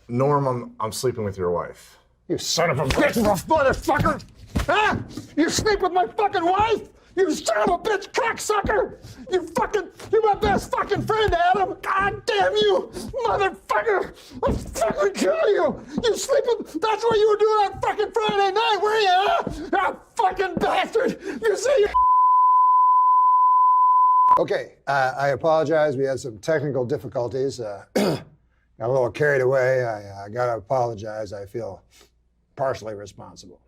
Norm, I'm sleeping with your wife. You son of a bitch, motherfucker! Huh? You sleep with my fucking wife? You son of a bitch cocksucker! You're my best fucking friend, Adam! God damn you, motherfucker! I'll fucking kill you! You sleep with, that's what you were doing on fucking Friday night, were you, huh? Ah, fucking bastard! You see you. Okay, I apologize. We had some technical difficulties. Got a little carried away. I gotta apologize. I feel partially responsible.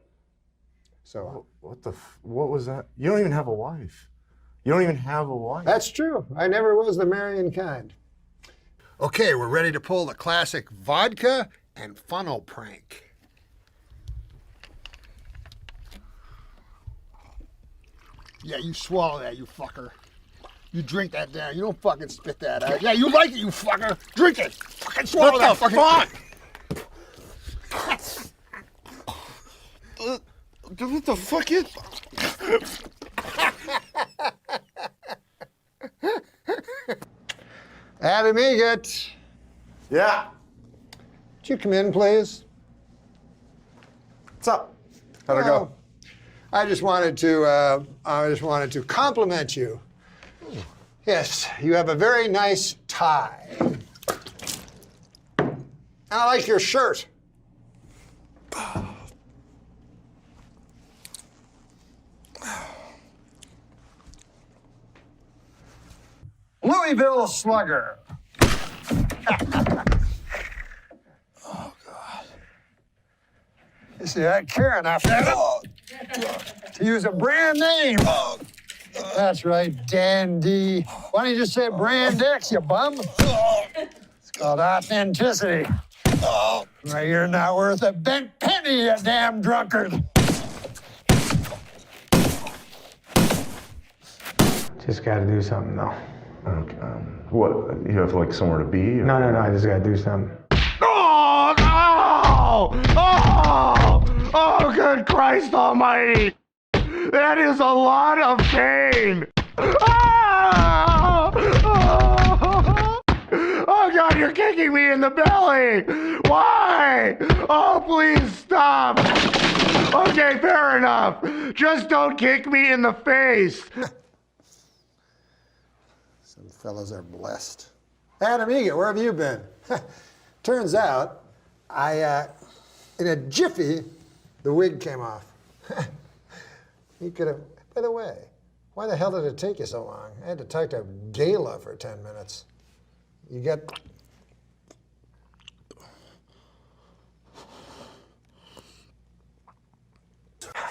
So what was that? You don't even have a wife. You don't even have a wife. that's true. I never was the marrying kind. Okay, we're ready to pull the classic vodka and funnel prank. Yeah, you swallow that, you fucker. You drink that down. You don't fucking spit that out. Yeah, you like it, you fucker. Drink it. Fucking swallow that fucking. What the fuck is? Adam Egot. Yeah. Would you come in, please? What's up? How'd it go? I just wanted to compliment you. Yes, you have a very nice tie. I like your shirt. Louisville Slugger. Oh, God. You see, I care enough to use a brand name. That's right, Dandy. Why don't you just say Brand X, you bum? It's called authenticity. Right, you're not worth a bent penny, you damn drunkard. Just gotta do something, though. Okay. What? You have like somewhere to be? No, I just gotta do something. Oh no! Oh, good Christ Almighty! That is a lot of pain. Oh God, you're kicking me in the belly. Why? Oh, please stop. Okay, fair enough. Just don't kick me in the face. Some fellas are blessed. Adam Egot, where have you been? Turns out, in a jiffy, the wig came off. You could have, by the way, why the hell did it take you so long? I had to talk to Gala for 10 minutes. You get...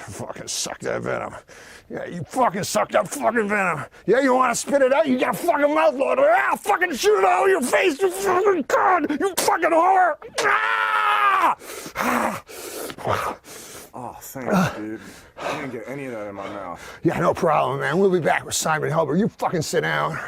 Fucking suck that venom. Yeah, you fucking suck that fucking venom. Yeah, you want to spit it out? You got a fucking mouthful. Ah, fucking shoot it out of your face, you fucking cunt! You fucking whore! Ah! Oh, thanks, dude. I didn't get any of that in my mouth. Yeah, no problem, man. We'll be back with Simon Helber. You fucking sit down.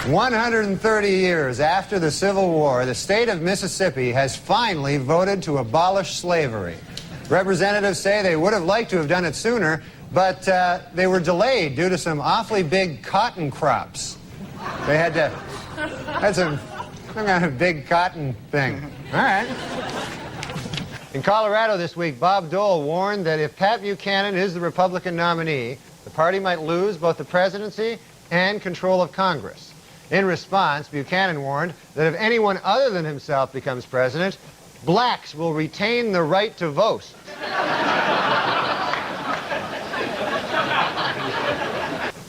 130 years after the Civil War, the state of Mississippi has finally voted to abolish slavery. Representatives say they would have liked to have done it sooner, but they were delayed due to some awfully big cotton crops. They had some kind of big cotton thing. All right. In Colorado this week, Bob Dole warned that if Pat Buchanan is the Republican nominee, the party might lose both the presidency and control of Congress. In response, Buchanan warned that if anyone other than himself becomes president, blacks will retain the right to vote.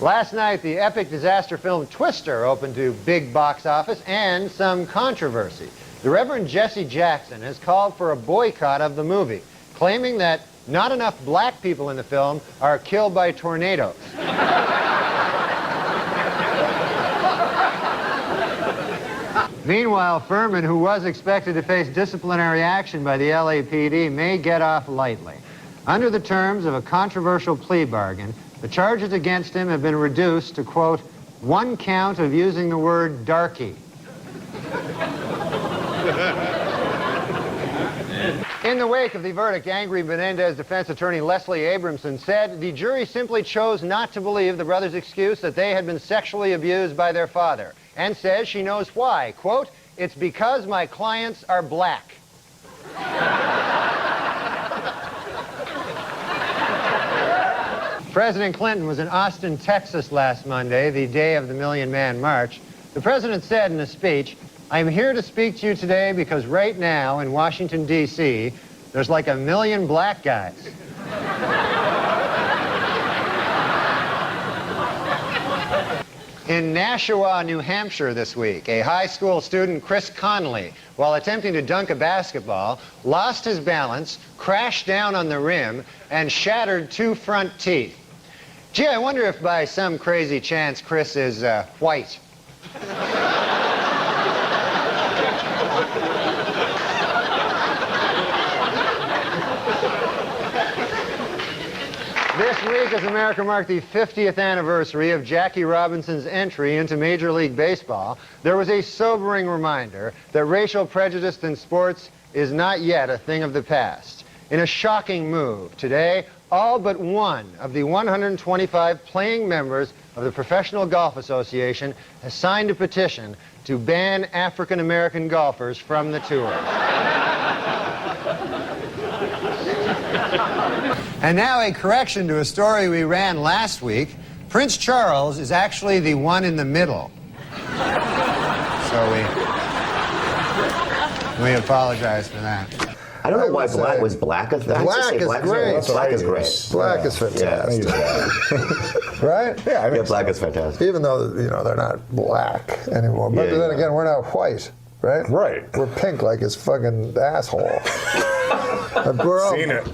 Last night, the epic disaster film Twister opened to big box office and some controversy. The Reverend Jesse Jackson has called for a boycott of the movie, claiming that not enough black people in the film are killed by tornadoes. Meanwhile, Furman, who was expected to face disciplinary action by the LAPD, may get off lightly. Under the terms of a controversial plea bargain, the charges against him have been reduced to, quote, 1 count of using the word darky. In the wake of the verdict, angry Menendez defense attorney Leslie Abramson said the jury simply chose not to believe the brothers' excuse that they had been sexually abused by their father, and says she knows why. Quote, "It's because my clients are black." President Clinton was in Austin, Texas last Monday, the day of the Million Man March. The president said in a speech, "I'm here to speak to you today because right now in Washington, D.C., there's like 1 million black guys." In Nashua, New Hampshire this week, a high school student, Chris Conley, while attempting to dunk a basketball, lost his balance, crashed down on the rim, and shattered 2 front teeth. Gee, I wonder if by some crazy chance Chris is white. This week, as America marked the 50th anniversary of Jackie Robinson's entry into Major League Baseball, there was a sobering reminder that racial prejudice in sports is not yet a thing of the past. In a shocking move, today, all but one of the 125 playing members of the Professional Golf Association has signed a petition to ban African-American golfers from the tour. And now a correction to a story we ran last week. Prince Charles is actually the one in the middle. So we apologize for that. I don't know why black was black. Black is great. Black is great. Black is fantastic. Right? Yeah, I mean, black is fantastic. Even though, you know, they're not black anymore. But then again, we're not white, right? Right. We're pink like his fucking asshole. Seen it.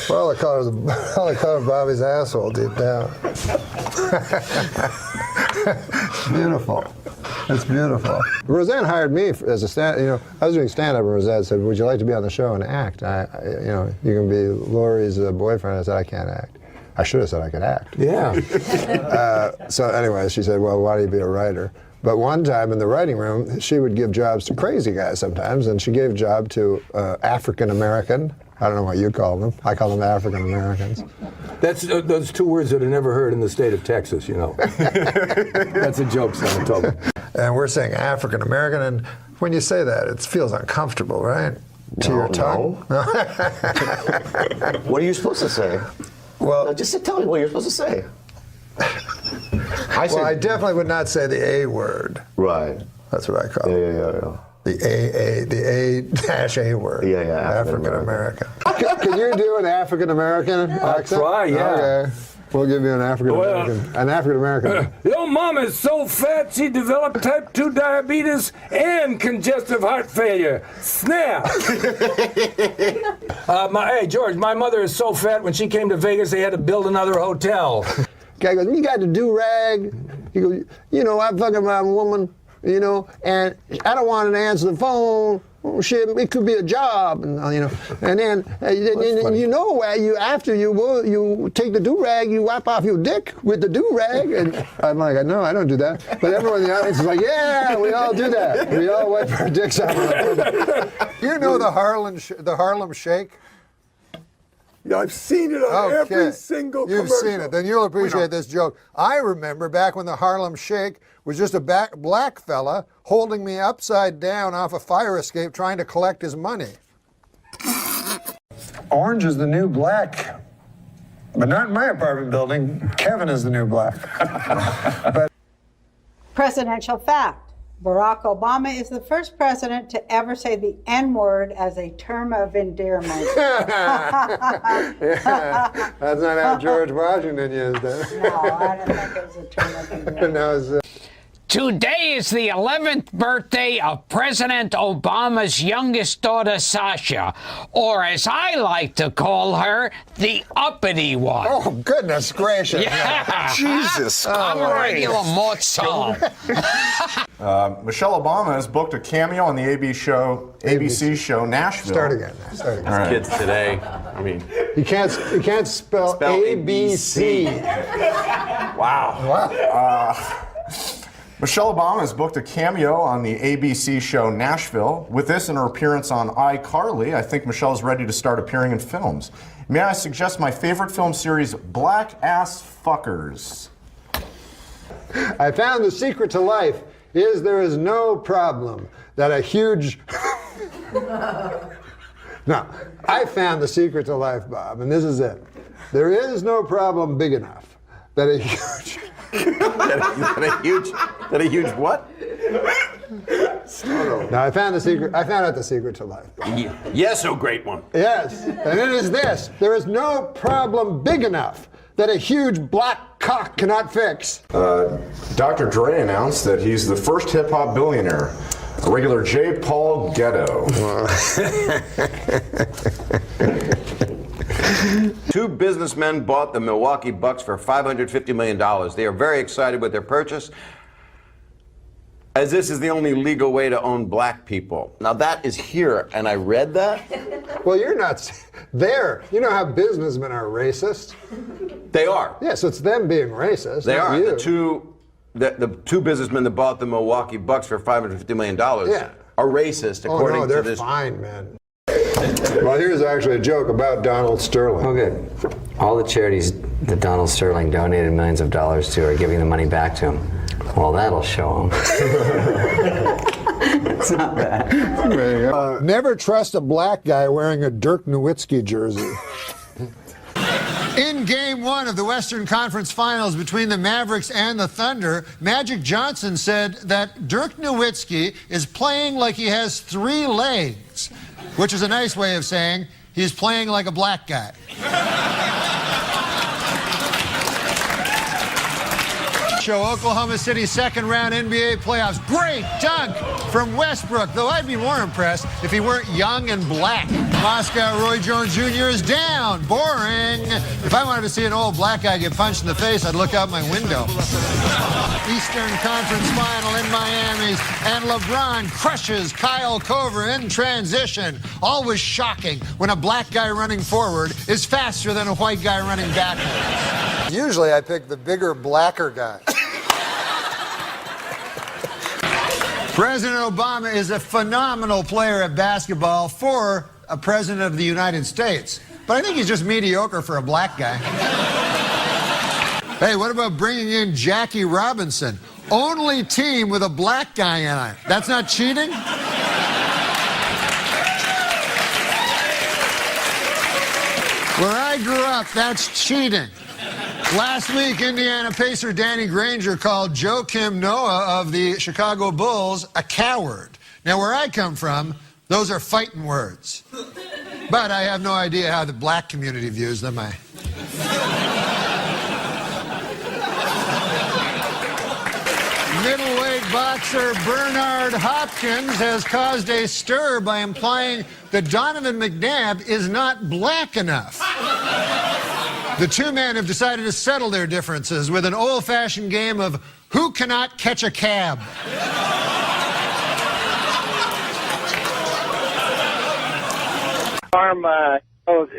We're all the colors of Bobby's asshole deep down. It's beautiful. It's beautiful. Roseanne hired me as a stand. You know, I was doing stand-up, and Roseanne said, "Would you like to be on the show and act? You know, you can be Lori's boyfriend." I said, "I can't act." I should have said I could act. Yeah. So anyway, she said, "Well, why don't you be a writer?" But one time in the writing room, she would give jobs to crazy guys sometimes, and she gave a job to African American. I don't know what you call them. I call them African Americans. That's those 2 words that are never heard in the state of Texas, you know. That's a joke, son. I told him. And we're saying African American, and when you say that, it feels uncomfortable, right? To your tongue. No. What are you supposed to say? Well, No, just tell me what you're supposed to say. I definitely would not say the A word. Right. That's what I call it. Yeah. The A-A word. Yeah, African American. Can you do an African American accent? I'll try, yeah. Okay. We'll give you an African American. Your mom is so fat she developed type 2 diabetes and congestive heart failure. Snap! Hey, George, my mother is so fat when she came to Vegas they had to build another hotel. Guy goes, "You got the do-rag?" He goes, "You know, I'm fucking my woman, you know, and I don't want to answer the phone. Oh, shit, it could be a job, and you know." And then, you know, after you take the do-rag, you wipe off your dick with the do-rag. And I'm like, "No, I don't do that." But everyone in the audience is like, "Yeah, we all do that. We all wipe our dicks off." You know the Harlem Shake? Yeah, I've seen it on every single commercial. You've seen it. Then you'll appreciate this joke. I remember back when the Harlem Shake was just a black fella holding me upside down off a fire escape trying to collect his money. Orange is the new black, but not in my apartment building. Kevin is the new black. But Presidential fact. Barack Obama is the first president to ever say the N-word as a term of endearment. yeah, that's not how George Washington used it. No, I don't think it was a term of endearment. No, Today is the 11th birthday of President Obama's youngest daughter, Sasha, or as I like to call her, the uppity one. Oh, goodness gracious. Yeah. Jesus I'm a regular Mozart. Michelle Obama has booked a cameo on the ABC show Nashville. Start again. All right. Kids today, I mean, You can't spell ABC. Wow. Michelle Obama has booked a cameo on the ABC show Nashville. With this and her appearance on iCarly, I think Michelle is ready to start appearing in films. May I suggest my favorite film series, Black Ass Fuckers? I found the secret to life is there is no problem that a huge... No, I found the secret to life, Bob, and this is it. There is no problem big enough that a huge... that a huge what? No, I found out the secret to life. yes, oh great one. Yes, and it is this. There is no problem big enough that a huge black cock cannot fix. Dr. Dre announced that he's the first hip-hop billionaire, a regular J. Paul Ghetto. Two businessmen bought the Milwaukee Bucks for $550 million. They are very excited with their purchase, as this is the only legal way to own black people. Now that is here, and I read that. Well, you're not there. You know how businessmen are racist? They are. Yes, it's them being racist. They not are. you. The two businessmen that bought the Milwaukee Bucks for $550 million are racist, according no, they're to this. fine, man. Well, here's actually a joke about Donald Sterling. Oh, good. All the charities that Donald Sterling donated millions of dollars to are giving the money back to him. Well, that'll show him. It's not bad. Never trust a black guy wearing a Dirk Nowitzki jersey. In Game 1 of the Western Conference Finals between the Mavericks and the Thunder, Magic Johnson said that Dirk Nowitzki is playing like he has 3 legs, which is a nice way of saying he's playing like a black guy. Show Oklahoma City second-round NBA playoffs. Great dunk from Westbrook, though I'd be more impressed if he weren't young and black. Moscow Roy Jones Jr. is down. Boring. If I wanted to see an old black guy get punched in the face, I'd look out my window. Eastern Conference Final in Miami, and LeBron crushes Kyle Korver in transition. Always shocking when a black guy running forward is faster than a white guy running backwards. Usually I pick the bigger, blacker guy. President Obama is a phenomenal player at basketball for a president of the United States. But I think he's just mediocre for a black guy. Hey, what about bringing in Jackie Robinson? Only team with a black guy in it. That's not cheating? Where I grew up, that's cheating. Last week, Indiana Pacer Danny Granger called Joakim Noah of the Chicago Bulls a coward. Now, where I come from, those are fighting words. But I have no idea how the black community views them. Middleweight boxer Bernard Hopkins has caused a stir by implying that Donovan McNabb is not black enough. The two men have decided to settle their differences with an old-fashioned game of who cannot catch a cab.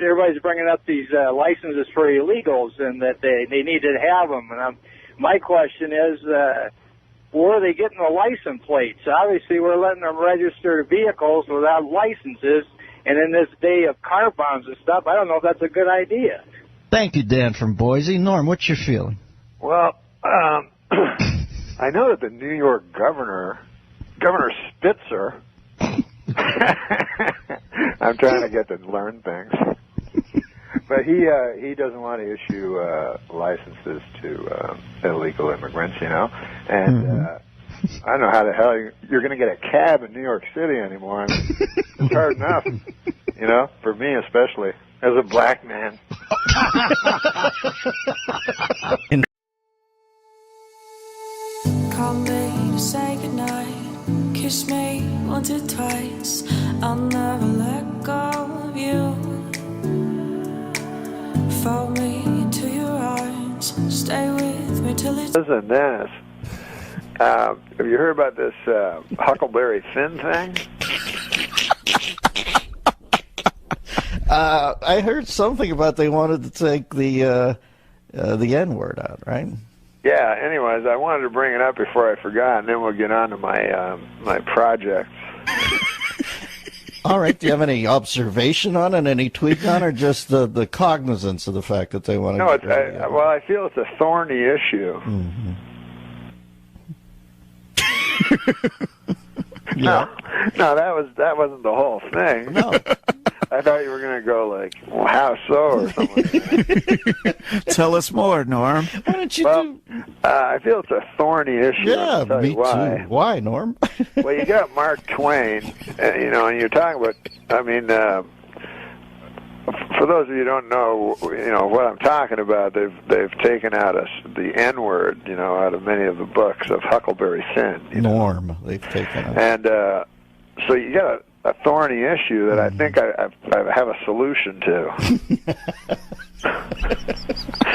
Everybody's bringing up these licenses for illegals and that they need to have them. And my question is, where are they getting the license plates? Obviously, we're letting them register vehicles without licenses. And in this day of car bombs and stuff, I don't know if that's a good idea. Thank you, Dan from Boise. Norm, what's your feeling? Well, I know that the New York Governor Spitzer, I'm trying to get to learn things, but he doesn't want to issue licenses to illegal immigrants, you know, and I don't know how the hell you're going to get a cab in New York City anymore. I mean, it's hard enough, you know, for me especially. As a black man. Call me to say goodnight. Kiss me once or twice. I'll never let go of you. Fold me into your arms. Stay with me till it's... Listen to this. Have you heard about this Huckleberry Finn thing? I heard something about they wanted to take the N-word out, right? Yeah, anyways, I wanted to bring it up before I forgot, and then we'll get on to my my projects. All right. Do you have any observation on it, any tweak on it, or just the cognizance of the fact that they want to... No, I feel it's a thorny issue. Mm-hmm. Yeah. No, that wasn't the whole thing. No. I thought you were going to go like, well, how so, or something. Tell us more, Norm. Why don't you I feel it's a thorny issue. Yeah, I'll tell me you why. too. Why, Norm? Well, you got Mark Twain, and you're talking about, I mean, for those of you who don't know, what I'm talking about, they've taken out the N-word, out of many of the books of Huckleberry Finn. Norm, they've taken out. And so you got a thorny issue that I think I have a solution to.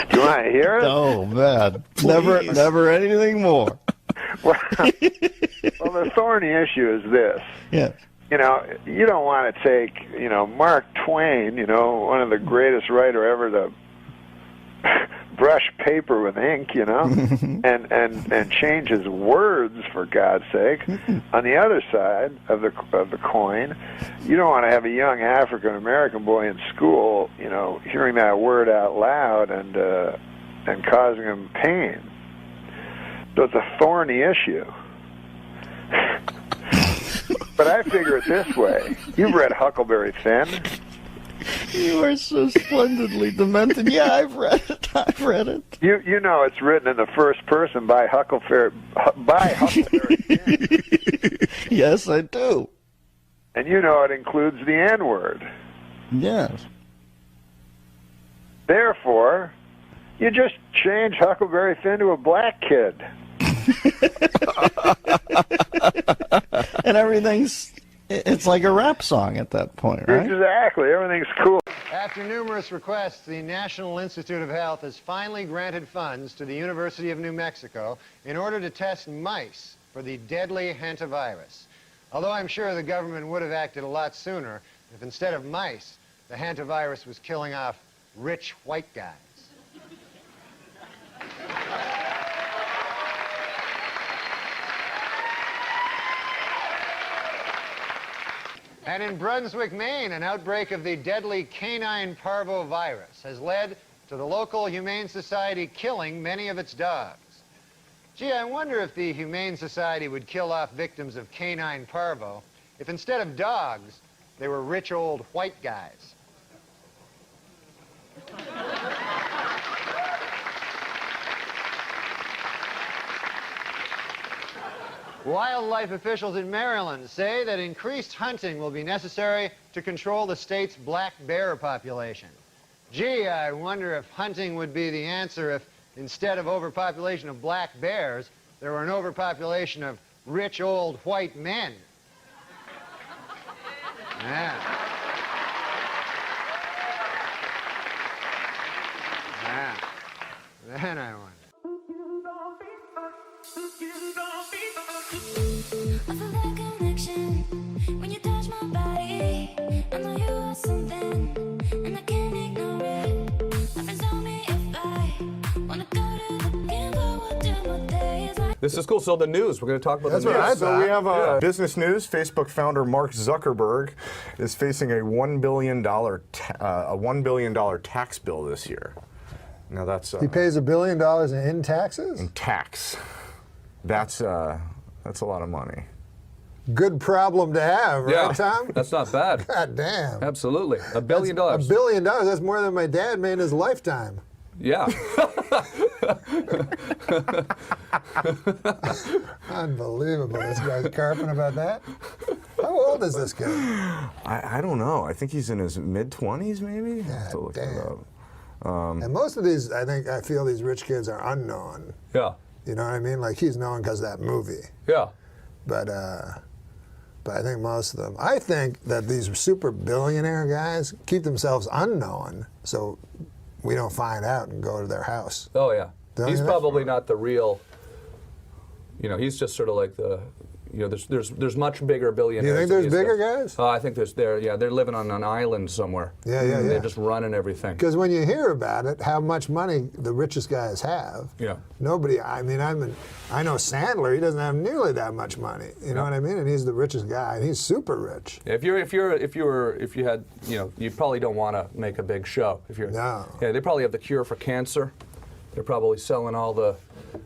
Do you want to hear it? Oh, man. Never anything more. Well, the thorny issue is this. Yeah. You don't want to take, Mark Twain, one of the greatest writer ever to brush paper with ink, and change his words, for God's sake. On the other side of the coin, you don't want to have a young African American boy in school, hearing that word out loud and causing him pain. So it's a thorny issue. But I figure it this way. You've read Huckleberry Finn. You are so splendidly demented. Yeah, I've read it. You know it's written in the first person by Huckleberry Finn. Yes, I do. And you know it includes the N-word. Yes. Therefore, you just change Huckleberry Finn to a black kid. And it's like a rap song at that point, right? Exactly. Everything's cool. After numerous requests, the National Institute of Health has finally granted funds to the University of New Mexico in order to test mice for the deadly hantavirus. Although I'm sure the government would have acted a lot sooner if instead of mice, the hantavirus was killing off rich white guys. And in Brunswick, Maine, an outbreak of the deadly canine parvovirus has led to the local Humane Society killing many of its dogs. Gee, I wonder if the Humane Society would kill off victims of canine parvo if instead of dogs, they were rich old white guys. Wildlife officials in Maryland say that increased hunting will be necessary to control the state's black bear population. Gee, I wonder if hunting would be the answer if instead of overpopulation of black bears, there were an overpopulation of rich old white men. Yeah. Yeah. Then I wonder. I feel that connection when you touch my body. I know you are something, and I can't ignore it. My friends tell me if I wanna go to the gamble, we'll do my days like. This is cool. So the news, we're going to talk about the news. So we have business news. Facebook founder Mark Zuckerberg is facing a $1 billion tax bill this year. Now that's he pays $1 billion in taxes. In tax. That's a lot of money. Good problem to have, right, Tom? That's not bad. God damn. Absolutely. $1 billion. $1 billion. That's more than my dad made in his lifetime. Yeah. Unbelievable. This guy's carping about that. How old is this guy? I don't know. I think he's in his mid-20s, maybe. I have to look it up. And most of these, I feel these rich kids are unknown. Yeah. You know what I mean? Like he's known because of that movie. Yeah. But I think most of them. I think that these super billionaire guys keep themselves unknown, so we don't find out and go to their house. Oh yeah. Don't He's you? probably not the real. You know, he's just sort of like the. You know, there's much bigger billionaires. You think there's bigger guys? I think they're living on an island somewhere. Yeah. They're just running everything. Because when you hear about it, how much money the richest guys have. Yeah. Nobody. I mean, I know Sandler. He doesn't have nearly that much money. You know what I mean? And he's the richest guy, and he's super rich. Yeah, if you had, you know, you probably don't want to make a big show. No. Yeah, they probably have the cure for cancer. They're probably selling all the,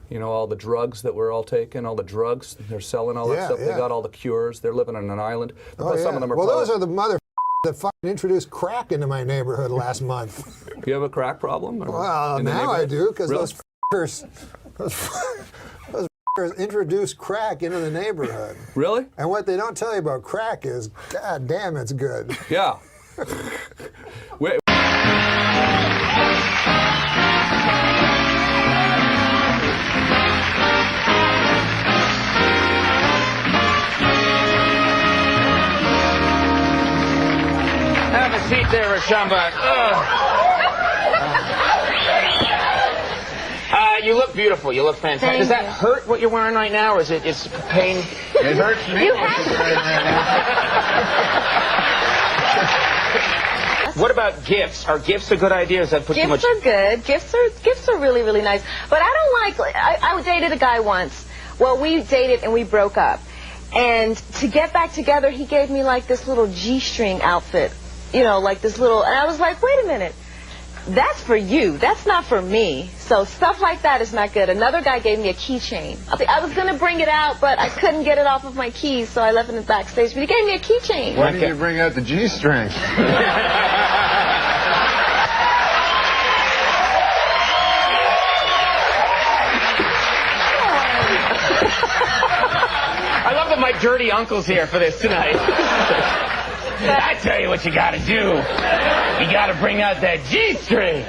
you know, all the drugs that we're all taking, all the drugs. They're selling all that stuff. They got all the cures. They're living on an island. Plus some of them are those are the mother that fucking introduced crack into my neighborhood last month. You have a crack problem? Well, now I do, because those fuckers introduced crack into the neighborhood. Really? And what they don't tell you about crack is, god damn, it's good. Yeah. Wait. Have a seat there, Rashamba. You look beautiful. You look fantastic. Thank Does that you. hurt what you're wearing right now, or is it's pain? It hurts me. You have What about gifts? Are gifts a good idea? Is that put too much? Gifts are good. Gifts are really, really nice. But I don't like. I dated a guy once. Well, we dated and we broke up. And to get back together, he gave me like this little G-string outfit. You know, like this little. And I was like, wait a minute. That's for you. That's not for me. So stuff like that is not good. Another guy gave me a keychain. I was going to bring it out, but I couldn't get it off of my keys, so I left it in the backstage. But he gave me a keychain. Why didn't you bring out the G-string? I love that my dirty uncle's here for this tonight. I tell you what you gotta do. You gotta bring out that G-string.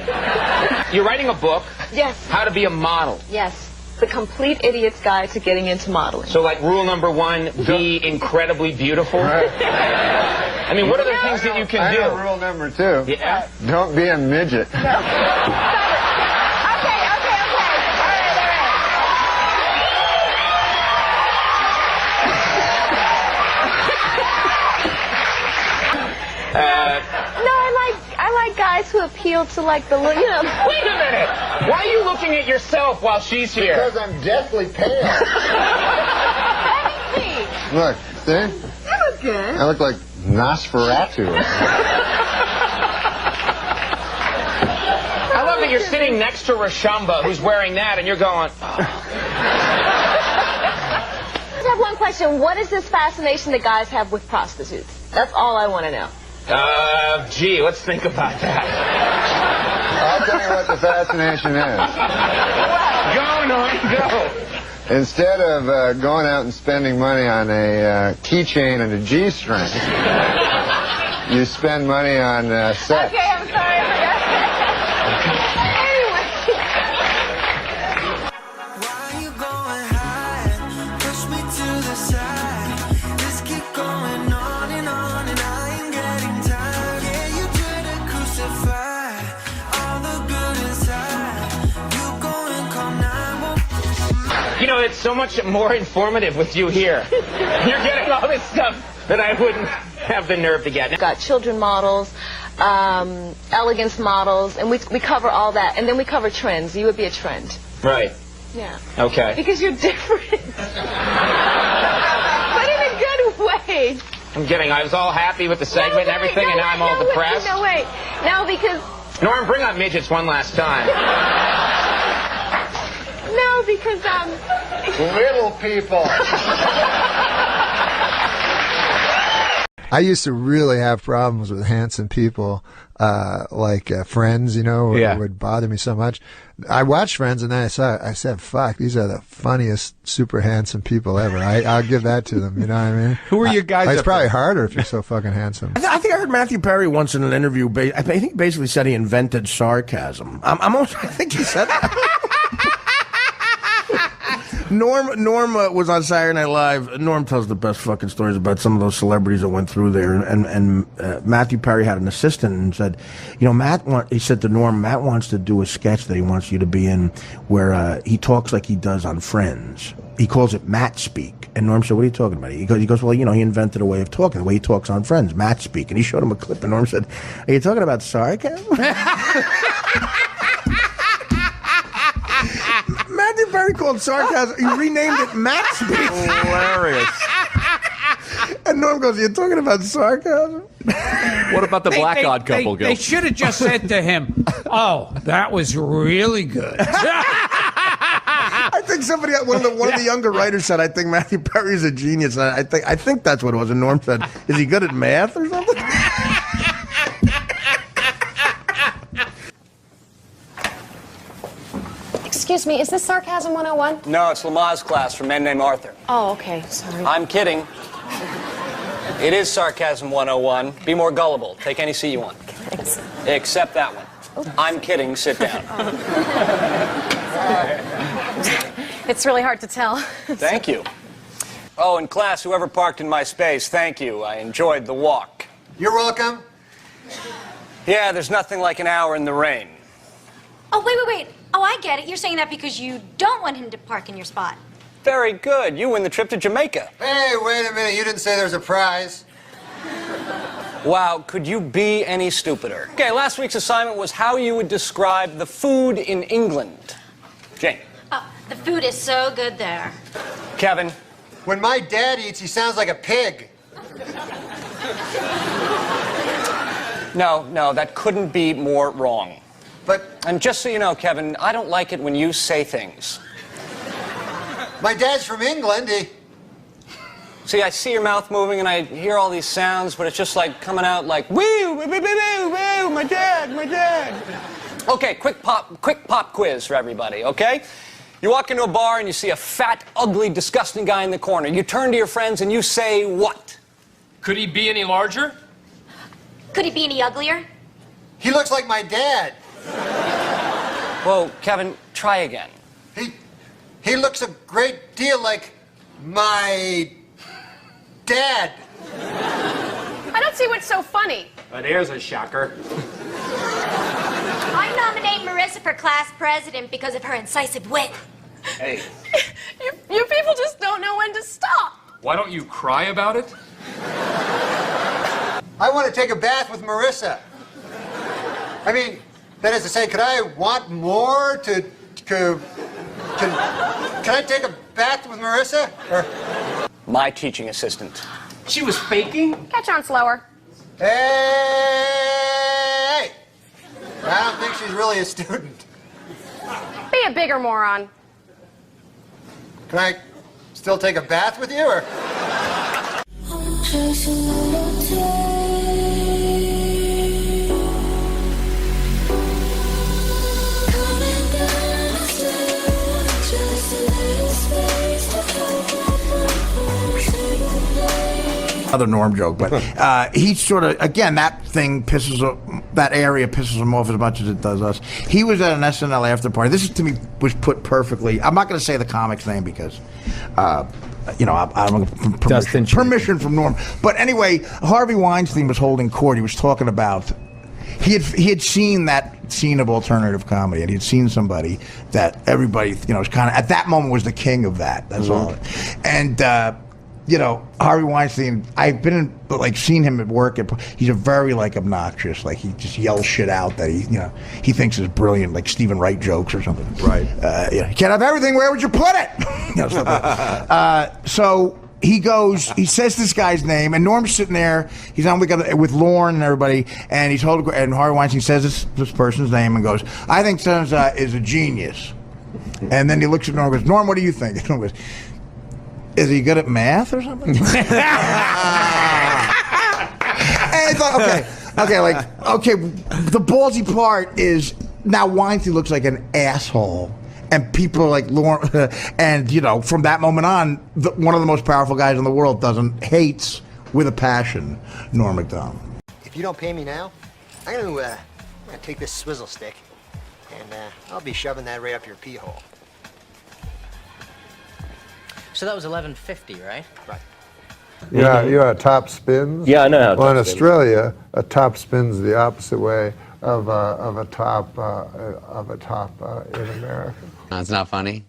You're writing a book. Yes. How to be a model. Yes. The Complete Idiot's Guide to Getting into Modeling. So like rule number 1, be incredibly beautiful. Right. I mean, what are the things that you can do? I know rule number 2. Yeah. Don't be a midget. I like guys who appeal to like the, you know. Wait a minute. Why are you looking at yourself while she's here? Because I'm deathly pale. Look, see? That was good. I look like Nosferatu. I love that you're sitting next to Rashamba, who's wearing that, and you're going, I have one question. What is this fascination that guys have with prostitutes? That's all I want to know. Gee, let's think about that. I'll tell you what the fascination is. Go, Norm, go. Instead of going out and spending money on a keychain and a G-string, you spend money on sex. Okay, I'm sorry. I forgot. Anyway. Why you going high? Push me to the side. Just keep going on and on, and I ain't getting tired. Yeah, you try to crucify all the good inside. You go and call 911. You know, it's so much more informative with you here. You're getting all this stuff that I wouldn't have the nerve to get. We've got children models, elegance models, and we cover all that. And then we cover trends. You would be a trend. Right. Yeah. Okay. Because you're different. But in a good way. I'm getting, I was all happy with the segment and everything, and now I'm all depressed. No, wait. No, because... Norm, bring up midgets one last time. No, because, Little people. I used to really have problems with handsome people, like Friends, you know, it would bother me so much. I watched Friends and then I said, fuck, these are the funniest, super handsome people ever. I'll give that to them, you know what I mean? Who are you guys? It's up probably there? harder if you're so fucking handsome. I think I heard Matthew Perry once in an interview. I think he basically said he invented sarcasm. I think he said that. Norm was on Saturday Night Live. Norm tells the best fucking stories about some of those celebrities that went through there. And Matthew Perry had an assistant and said, he said to Norm, Matt wants to do a sketch that he wants you to be in where he talks like he does on Friends. He calls it Matt Speak. And Norm said, what are you talking about? He goes, well, he invented a way of talking, the way he talks on Friends, Matt Speak. And he showed him a clip, and Norm said, are you talking about sarcasm? Matthew Perry called sarcasm, he renamed it Matt Speak. Hilarious. And Norm goes, you're talking about sarcasm? What about the black odd couple, Gil? They should have just said to him, oh, that was really good. I think one of the younger writers said, I think Matthew Perry's a genius. And I think that's what it was. And Norm said, is he good at math or something? Excuse me, is this Sarcasm 101? No, it's Lamaze class for men named Arthur. Oh, okay, sorry. I'm kidding. It is Sarcasm 101. Be more gullible. Take any seat you want. Thanks. Except that one. I'm kidding. Sit down. It's really hard to tell. Thank you. Oh, in class, whoever parked in my space, thank you. I enjoyed the walk. You're welcome. Yeah, there's nothing like an hour in the rain. Oh, wait. Oh, I get it. You're saying that because you don't want him to park in your spot. Very good. You win the trip to Jamaica. Hey, wait a minute. You didn't say there's a prize. Wow, could you be any stupider? Okay, last week's assignment was how you would describe the food in England. Jane. Oh, the food is so good there. Kevin. When my dad eats, he sounds like a pig. No, that couldn't be more wrong. And just so you know, Kevin, I don't like it when you say things. My dad's from England. See, I see your mouth moving and I hear all these sounds, but it's just like coming out like, woo, woo, woo, woo, woo, my dad. Okay, quick pop quiz for everybody, okay? You walk into a bar and you see a fat, ugly, disgusting guy in the corner. You turn to your friends and you say what? Could he be any larger? Could he be any uglier? He looks like my dad. Whoa, Kevin, try again. He looks a great deal like my dad. I don't see what's so funny. There's a shocker. I nominate Marissa for class president because of her incisive wit. Hey. You people just don't know when to stop. Why don't you cry about it? I want to take a bath with Marissa. I mean, that is to say, could I want more to... Can I take a bath with Marissa? Or... My teaching assistant. She was faking? Catch on slower. Hey! I don't think she's really a student. Be a bigger moron. Can I still take a bath with you, or...? Another Norm joke, but he sort of, again, that area pisses him off as much as it does us. He was at an SNL after party. This, to me, was put perfectly. I'm not going to say the comic's name because, I don't know, permission from Norm. But anyway, Harvey Weinstein was holding court. He was talking about, he had seen that scene of alternative comedy, and he had seen somebody that everybody, was kind of, at that moment, was the king of that. That's all. And, Harvey Weinstein, I've seen him at work. He's a very, obnoxious, he just yells shit out that he thinks is brilliant, like Stephen Wright jokes or something. Right. You can't have everything, where would you put it? Stuff like that. So he goes, he says this guy's name, and Norm's sitting there, he's on with Lorne and everybody, and and Harvey Weinstein says this person's name and goes, I think Sons is a genius. And then he looks at Norm and goes, Norm, what do you think? And Norm goes, is he good at math or something? And I thought, the ballsy part is now Weinstein looks like an asshole, and people are like Lauren, and from that moment on, one of the most powerful guys in the world hates with a passion Norm MacDonald. If you don't pay me now, I'm gonna take this swizzle stick, and I'll be shoving that right up your pee hole. So that was 1150, right? Right. Yeah, you know how a top spins? Yeah, I know how a Well, in top spins. Australia, a top spins the opposite way of a top in America. It's not funny.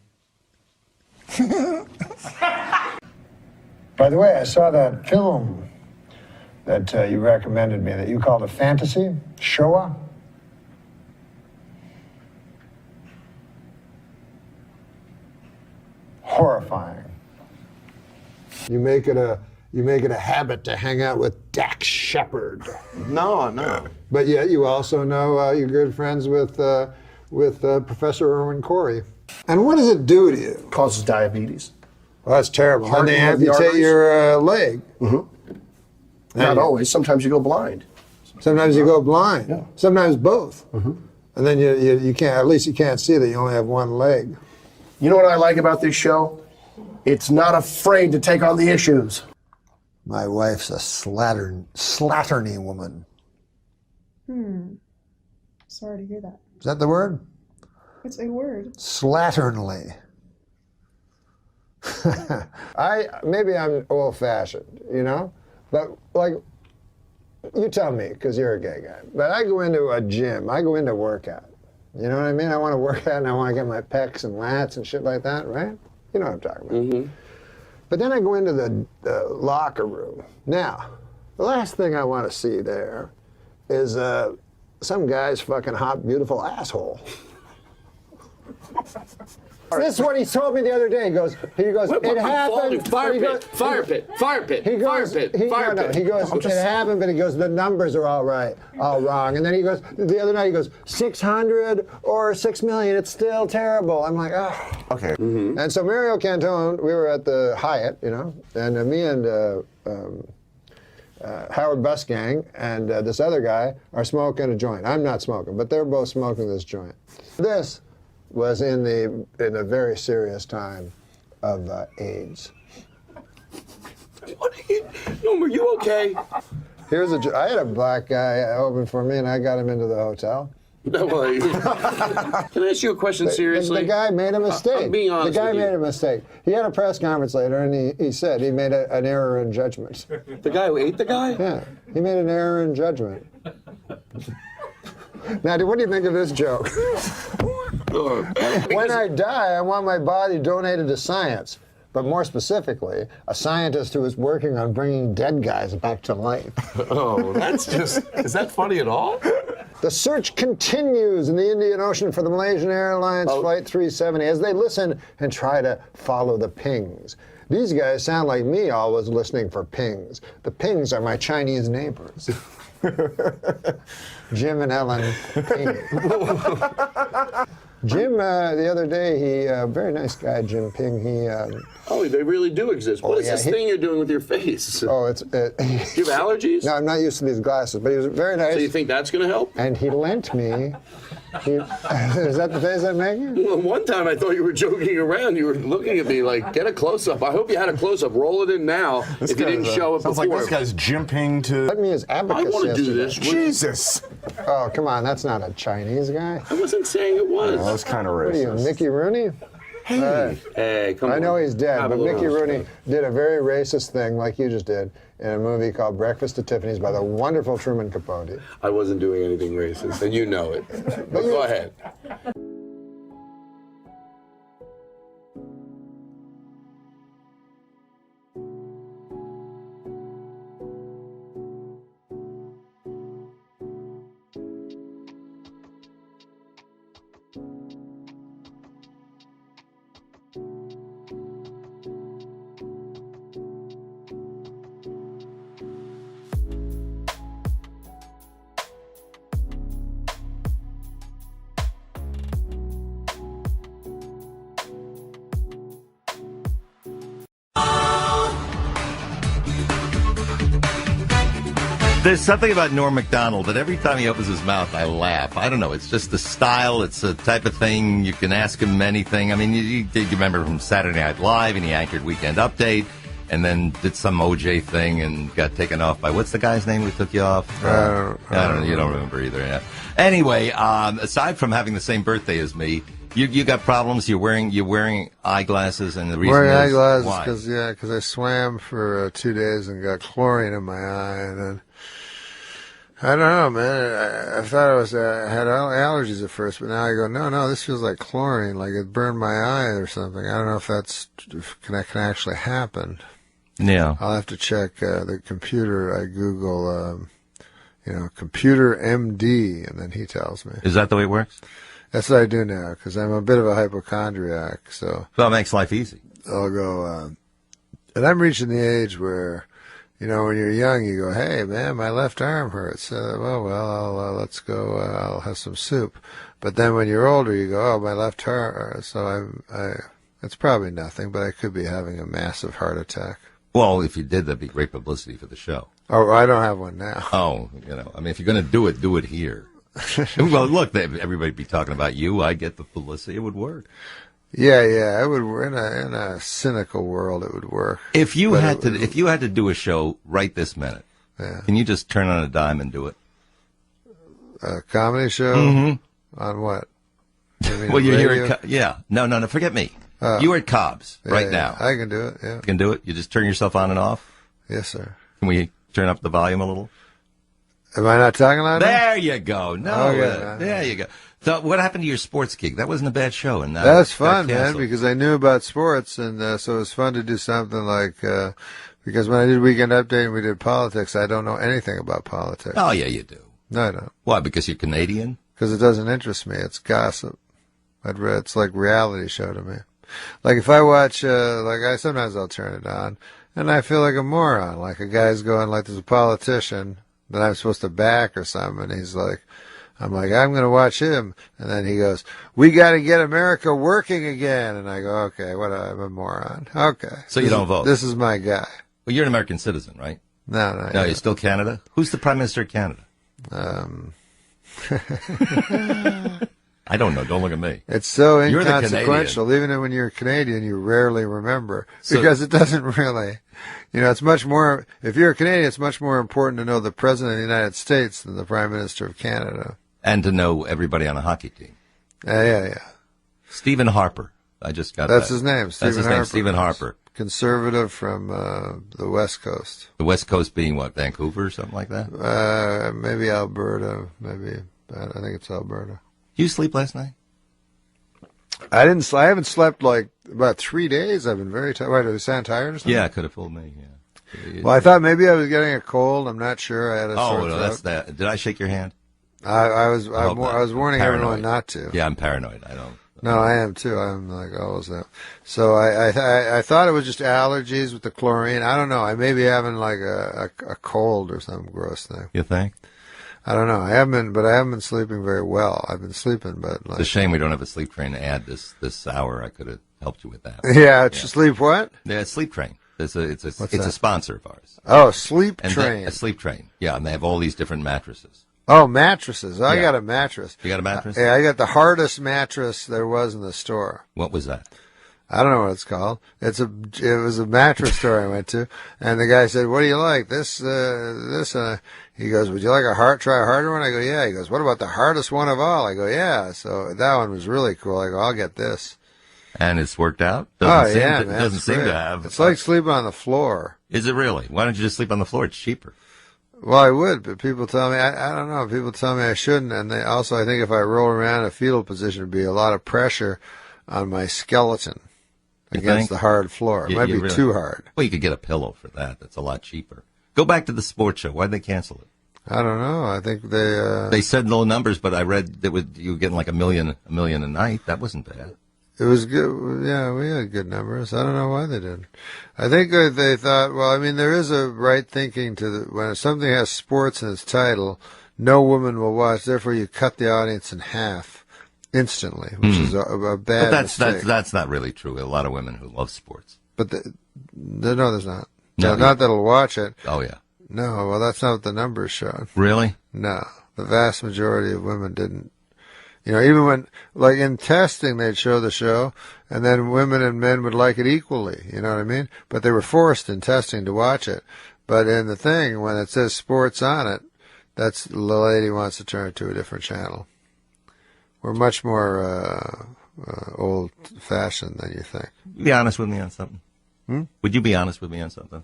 By the way, I saw that film that you recommended me that you called a fantasy, Showa. Horrifying. You make it a habit to hang out with Dax Shepard. No. But yet you also know you're good friends with Professor Irwin Corey. And what does it do to you? Causes diabetes. Well, that's terrible. Then they Hardening of the amputate arteries. your leg. Not always. Sometimes you go blind. Sometimes you go blind. Yeah. Sometimes both. And then you can't. At least you can't see that you only have one leg. You know what I like about this show? It's not afraid to take on the issues. My wife's a slatterny woman. Sorry to hear that. Is that the word? It's a word. Slatternly. Maybe I'm old-fashioned, you know, but like, you tell me because you're a gay guy. But I go into a gym. I go into workout. You know what I mean? I want to work out and I want to get my pecs and lats and shit like that, right? You know what I'm talking about. But then I go into the locker room. Now, the last thing I want to see there is some guy's fucking hot, beautiful asshole. This is what he told me the other day. He goes, it happened. Fire pit. He goes, it happened, but he goes, the numbers are all wrong. And then he goes, the other night he goes, 600 or 6 million, it's still terrible. I'm like, oh. Okay. And so Mario Cantone, we were at the Hyatt, you know, and me and Howard Busgang and this other guy are smoking a joint. I'm not smoking, but they're both smoking this joint. This was in a very serious time of AIDS. Norm, are you okay? I had a black guy open for me, and I got him into the hotel. No way. Can I ask you a question seriously? The guy made a mistake. I'm being honest The guy with you. made a mistake. He had a press conference later, and he said he made an error in judgment. The guy who ate the guy? Yeah, he made an error in judgment. Now, what do you think of this joke? When I die, I want my body donated to science, but more specifically, a scientist who is working on bringing dead guys back to life. Oh, that's just, is that funny at all? The search continues in the Indian Ocean for the Malaysian Airlines Flight 370 as they listen and try to follow the pings. These guys sound like me always listening for pings. The pings are my Chinese neighbors. Jim and Ellen Ping. Jim, the other day, very nice guy, Jim Ping, Oh, they really do exist. What is this thing you're doing with your face? Oh, it's... Do you have allergies? No, I'm not used to these glasses, but he was very nice. So you think that's going to help? And he lent me... is that the face I'm making? Well, one time I thought you were joking around. You were looking at me like, get a close-up. I hope you had a close-up. Roll it in now if you didn't show it sounds before. like this guy's jimping to... Let me his abacus I want to do yesterday. this. Jesus! Oh, come on, that's not a Chinese guy. I wasn't saying it was. That was kind of What are you, racist. Mickey Rooney? Hey, come on. I know he's dead, Have a but little Mickey Rooney respect. did a very racist thing like you just did in a movie called Breakfast at Tiffany's by the wonderful Truman Capote. I wasn't doing anything racist, and you know it. But go ahead. There's something about Norm MacDonald that every time he opens his mouth, I laugh. I don't know. It's just the style. It's the type of thing you can ask him anything. I mean, you remember from Saturday Night Live, and he anchored Weekend Update, and then did some OJ thing and got taken off by, what's the guy's name who took you off? I don't know. You don't remember either. Yeah. Anyway, aside from having the same birthday as me, You got problems. You're wearing eyeglasses, and the reason Wearing is eyeglasses why? because I swam for 2 days and got chlorine in my eye, and then I don't know, man. I thought I had allergies at first, but now I go, no, this feels like chlorine, like it burned my eye or something. I don't know if that can actually happen. Yeah, I'll have to check the computer. I Google, computer MD, and then he tells me. Is that the way it works? That's what I do now because I'm a bit of a hypochondriac. So it makes life easy. I'll go, and I'm reaching the age where, when you're young, you go, hey, man, my left arm hurts. Let's go. I'll have some soup. But then when you're older, you go, oh, my left arm. So it's probably nothing, but I could be having a massive heart attack. Well, if you did, that'd be great publicity for the show. Oh, I don't have one now. Oh, if you're going to do it here. Well, look, everybody'd be talking about you. I get the publicity. It would work. Yeah, it would. In a cynical world, it would work. If you had to do a show right this minute, can you just turn on a dime and do it? A comedy show? Mm-hmm. On what? Well, you're here at No, forget me. You're at Cobb's right now. I can do it, yeah. You can do it? You just turn yourself on and off? Yes, sir. Can we turn up the volume a little? Am I not talking loud enough? There you go. No, there you go. So what happened to your sports gig? That wasn't a bad show. And that's fun, man, because I knew about sports, and so it was fun to do something like, because when I did Weekend Update and we did politics, I don't know anything about politics. Oh, yeah, you do. No, I don't. Why, because you're Canadian? Because it doesn't interest me. It's gossip. It's like reality show to me. Like if I watch, sometimes I'll turn it on, and I feel like a moron. Like a guy's going, like there's a politician that I'm supposed to back or something, and he's like, I'm going to watch him. And then he goes, we got to get America working again. And I go, okay, I'm a moron. Okay. So you don't vote? This is my guy. Well, you're an American citizen, right? No. No, you're still Canada? Who's the Prime Minister of Canada? I don't know. Don't look at me. It's so You're the inconsequential. Canadian. Even when you're Canadian, you rarely remember because it doesn't really, it's much more, if you're a Canadian, it's much more important to know the President of the United States than the Prime Minister of Canada. And to know everybody on a hockey team. Yeah. Stephen Harper. I just got That's that. his name. That's his name, Stephen Harper. Conservative from the West Coast. The West Coast being what, Vancouver or something like that? Maybe Alberta. I think it's Alberta. Did you sleep last night? I haven't slept like about 3 days. I've been very tired. Do you sound tired or something? Yeah, it could have fooled me, yeah. Well, I thought maybe I was getting a cold. I'm not sure. I had a sore throat. That's that. Did I shake your hand? I was warning everyone not to. Yeah, I'm paranoid. I don't. No, I am too. I'm like always that. So I thought it was just allergies with the chlorine. I don't know. I may be having like a cold or some gross thing. You think? I don't know. I haven't been sleeping very well. I've been sleeping, but it's a shame we don't have a sleep train to add this hour. I could have helped you with that. Yeah, sleep what? Yeah, Sleep Train. It's a sponsor of ours. Oh, Sleep Train. A Sleep Train. Yeah, and they have all these different mattresses. Oh, mattresses. I got a mattress. You got a mattress? Yeah, I got the hardest mattress there was in the store. What was that? I don't know what it's called. It was a mattress store I went to, and the guy said, "What do you like? This." He goes, "Would you like try a harder one?" I go, "Yeah." He goes, "What about the hardest one of all?" I go, "Yeah." So that one was really cool. I go, "I'll get this." And it's worked out? Man. It doesn't seem to have. It's like sleeping on the floor. Is it really? Why don't you just sleep on the floor? It's cheaper. Well, I would, but people tell me, I don't know, people tell me I shouldn't, and I think if I roll around in a fetal position, it'd be a lot of pressure on my skeleton against the hard floor. It might be really too hard. Well, you could get a pillow for that. That's a lot cheaper. Go back to the sports show. Why'd they cancel it? I don't know. I think they said low numbers, but I read that you were getting like a million a night. That wasn't bad. It was good. Yeah, we had good numbers. I don't know why they didn't. I think they thought, well, I mean, there is a right thinking to when something has sports in its title, no woman will watch. Therefore, you cut the audience in half instantly, which is a bad mistake. That's not really true. A lot of women who love sports. But no, there's not. No, not that'll watch it. Oh, yeah. No, well, that's not what the numbers showed. Really? No, the vast majority of women didn't. Even when, like in testing, they'd show the show, and then women and men would like it equally, you know what I mean? But they were forced in testing to watch it. But in the thing, when it says sports on it, the lady wants to turn it to a different channel. We're much more old-fashioned than you think. Be honest with me on something. Would you be honest with me on something?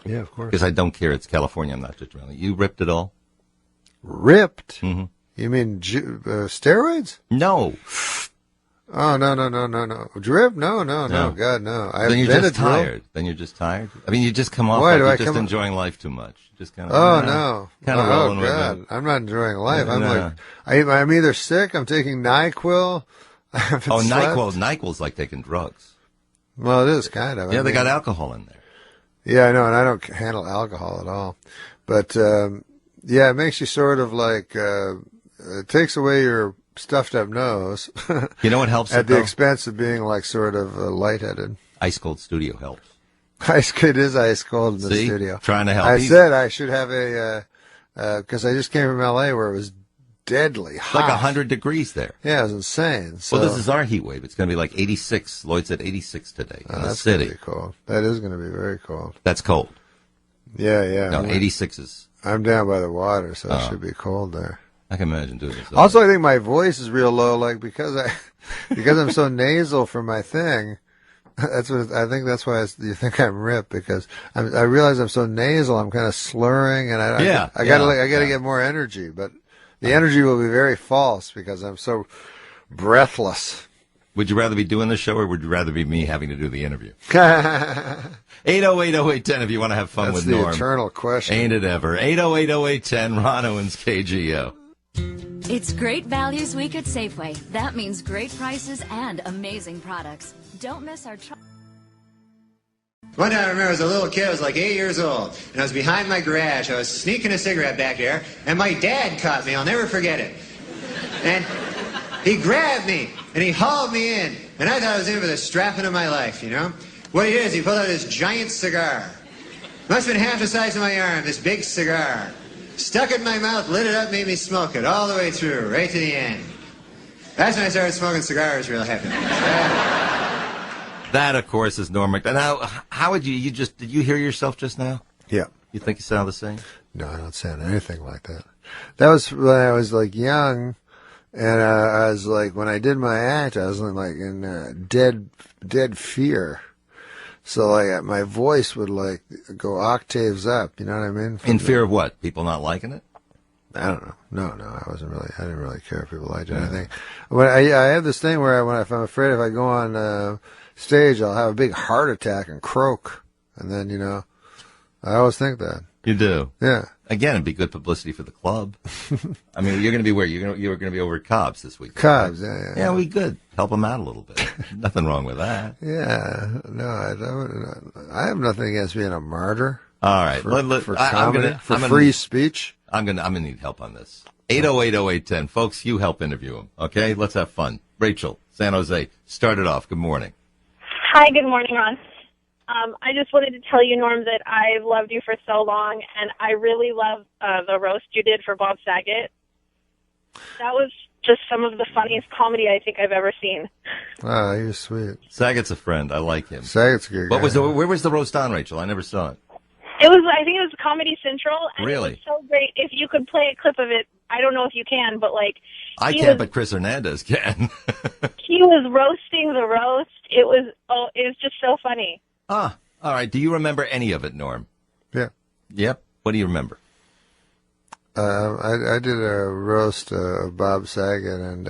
Yeah, of course. Because I don't care. It's California. I'm not just really. You ripped it all? Ripped? Mm-hmm. You mean steroids? No. Oh, no. Drip? No. God, no. Then you're just tired. Then you're just tired? I mean, you just come off Why like do you're I just come- enjoying life too much. Just kind of. Oh, no. Kind of rolling with God. it. I'm not enjoying life. I'm No. like, I'm either sick, I'm taking NyQuil. I haven't Oh, slept. NyQuil's like taking drugs. Well, it is kind of. Yeah, I they got mean- alcohol in there. Yeah, I know, and I don't handle alcohol at all. But, yeah, it makes you sort of like, it takes away your stuffed up nose. You know what helps At it, the though? expense of being like sort of lightheaded. Ice Cold Studio helps. It is ice cold in the See? studio. Trying to help. I said I should have because I just came from L.A. where it was deadly It's hot. like 100 degrees there. Yeah, it was insane. So, Well, this is our heat wave. It's going to be like 86. Lloyd said 86 today in the that's city. gonna be cold. That is going to be very cold. That's cold. Yeah. No, 86 is. I'm down by the water, so it Oh. should be cold there. I can imagine doing this. Also, I think my voice is real low, like because I'm so nasal for my thing. That's what I think. That's why you think I'm ripped because I realize I'm so nasal. I'm kind of slurring, and I gotta get more energy. But the energy will be very false because I'm so breathless. Would you rather be doing the show or would you rather be me having to do the interview? 808-0810 if you want to have fun That's with the Norm. eternal question. Ain't it ever? 808-0810, Ron Owens, KGO. It's great values week at Safeway. That means great prices and amazing products. Don't miss our... One time I remember I was a little kid, I was like 8 years old, and I was behind my garage. I was sneaking a cigarette back there, and my dad caught me. I'll never forget it. And he grabbed me, and he hauled me in, and I thought I was in for the strapping of my life, you know? What he did is he pulled out this giant cigar. Must have been half the size of my arm, this big cigar. Stuck it in my mouth, lit it up, made me smoke it all the way through, right to the end. That's when I started smoking cigars real heavy. That, of course, is Norm MacDonald. Now, how would you did you hear yourself just now? Yeah. You think you sound the same? No, I don't sound anything like that. That was when I was like young, and I was like, when I did my act, I was like in dead fear. So like my voice would like go octaves up. You know what I mean? In fear of what? People not liking it? I don't know. No, I didn't really care if people liked it. I think when I have this thing where if I'm afraid if I go on stage, I'll have a big heart attack and croak, and then I always think that. You do? Yeah. Again, it'd be good publicity for the club. I mean, you're going to be where? You're going to be over at Cobb's this week. Cobb's, right? yeah. Yeah, we good. Help them out a little bit. Nothing wrong with that. Yeah. No, I have nothing against being a martyr. All right. For comedy, for free speech. I'm gonna need help on this. 808-0810. Folks, you help interview him. Okay? Let's have fun. Rachel, San Jose, start it off. Good morning. Hi, good morning, Ron. I just wanted to tell you, Norm, that I've loved you for so long, and I really love the roast you did for Bob Saget. That was just some of the funniest comedy I think I've ever seen. Oh, you're sweet. Saget's a friend. I like him. Saget's a good guy. Where was the roast on, Rachel? I never saw it. I think it was Comedy Central, and Really? it was so great. If you could play a clip of it, I don't know if you can, but I can't, but Chris Hernandez can. he was roasting the roast. It was just so funny. All right. Do you remember any of it, Norm? Yeah. Yep. What do you remember? I did a roast of Bob Saget, and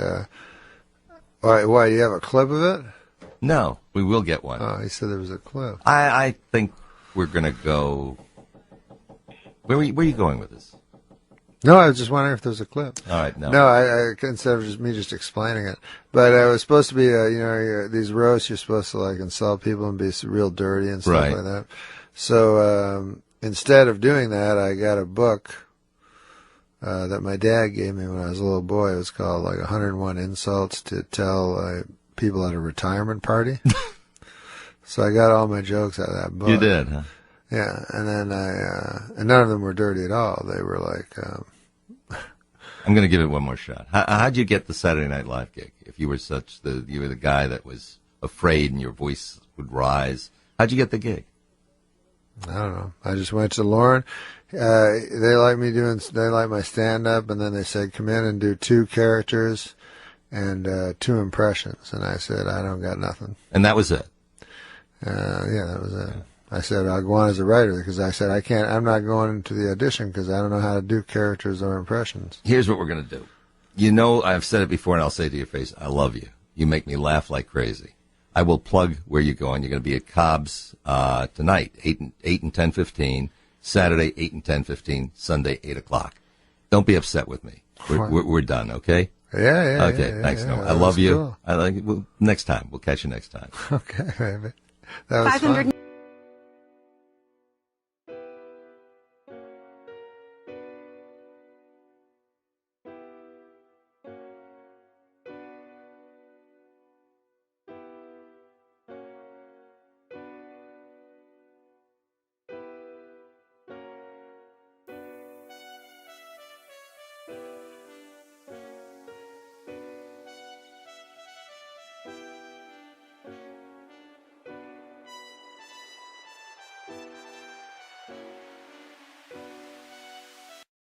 why? You have a clip of it? No, we will get one. Oh, he said there was a clip. I think we're gonna go. Where are you going with this? No, I was just wondering if there was a clip. All right, no. No, I instead of just me explaining it. But it was supposed to be, these roasts, you're supposed to like insult people and be real dirty and stuff Right. like that. So instead of doing that, I got a book that my dad gave me when I was a little boy. It was called like 101 Insults to Tell People at a Retirement Party. So I got all my jokes out of that book. You did, huh? Yeah, and then and none of them were dirty at all. They were like, I'm going to give it one more shot. How'd you get the Saturday Night Live gig? If you were you were the guy that was afraid and your voice would rise, how'd you get the gig? I don't know. I just went to Lauren. They like my stand up, and then they said, come in and do 2 characters. and 2 impressions. And I said, I don't got nothing. And that was it? Yeah, that was it. I said, I'll go on as a writer because I said, I'm not going to the audition because I don't know how to do characters or impressions. Here's what we're going to do. You know, I've said it before, and I'll say it to your face, I love you. You make me laugh like crazy. I will plug where you're going. You're going to be at Cobb's tonight, 8 and 10:15, Saturday, 8 and 10:15, Sunday, 8 o'clock. Don't be upset with me. We're done, okay? Yeah. Okay, thanks, Norm. I love you. Cool. I like it. Well, next time. We'll catch you next time. Okay, baby. That was fun.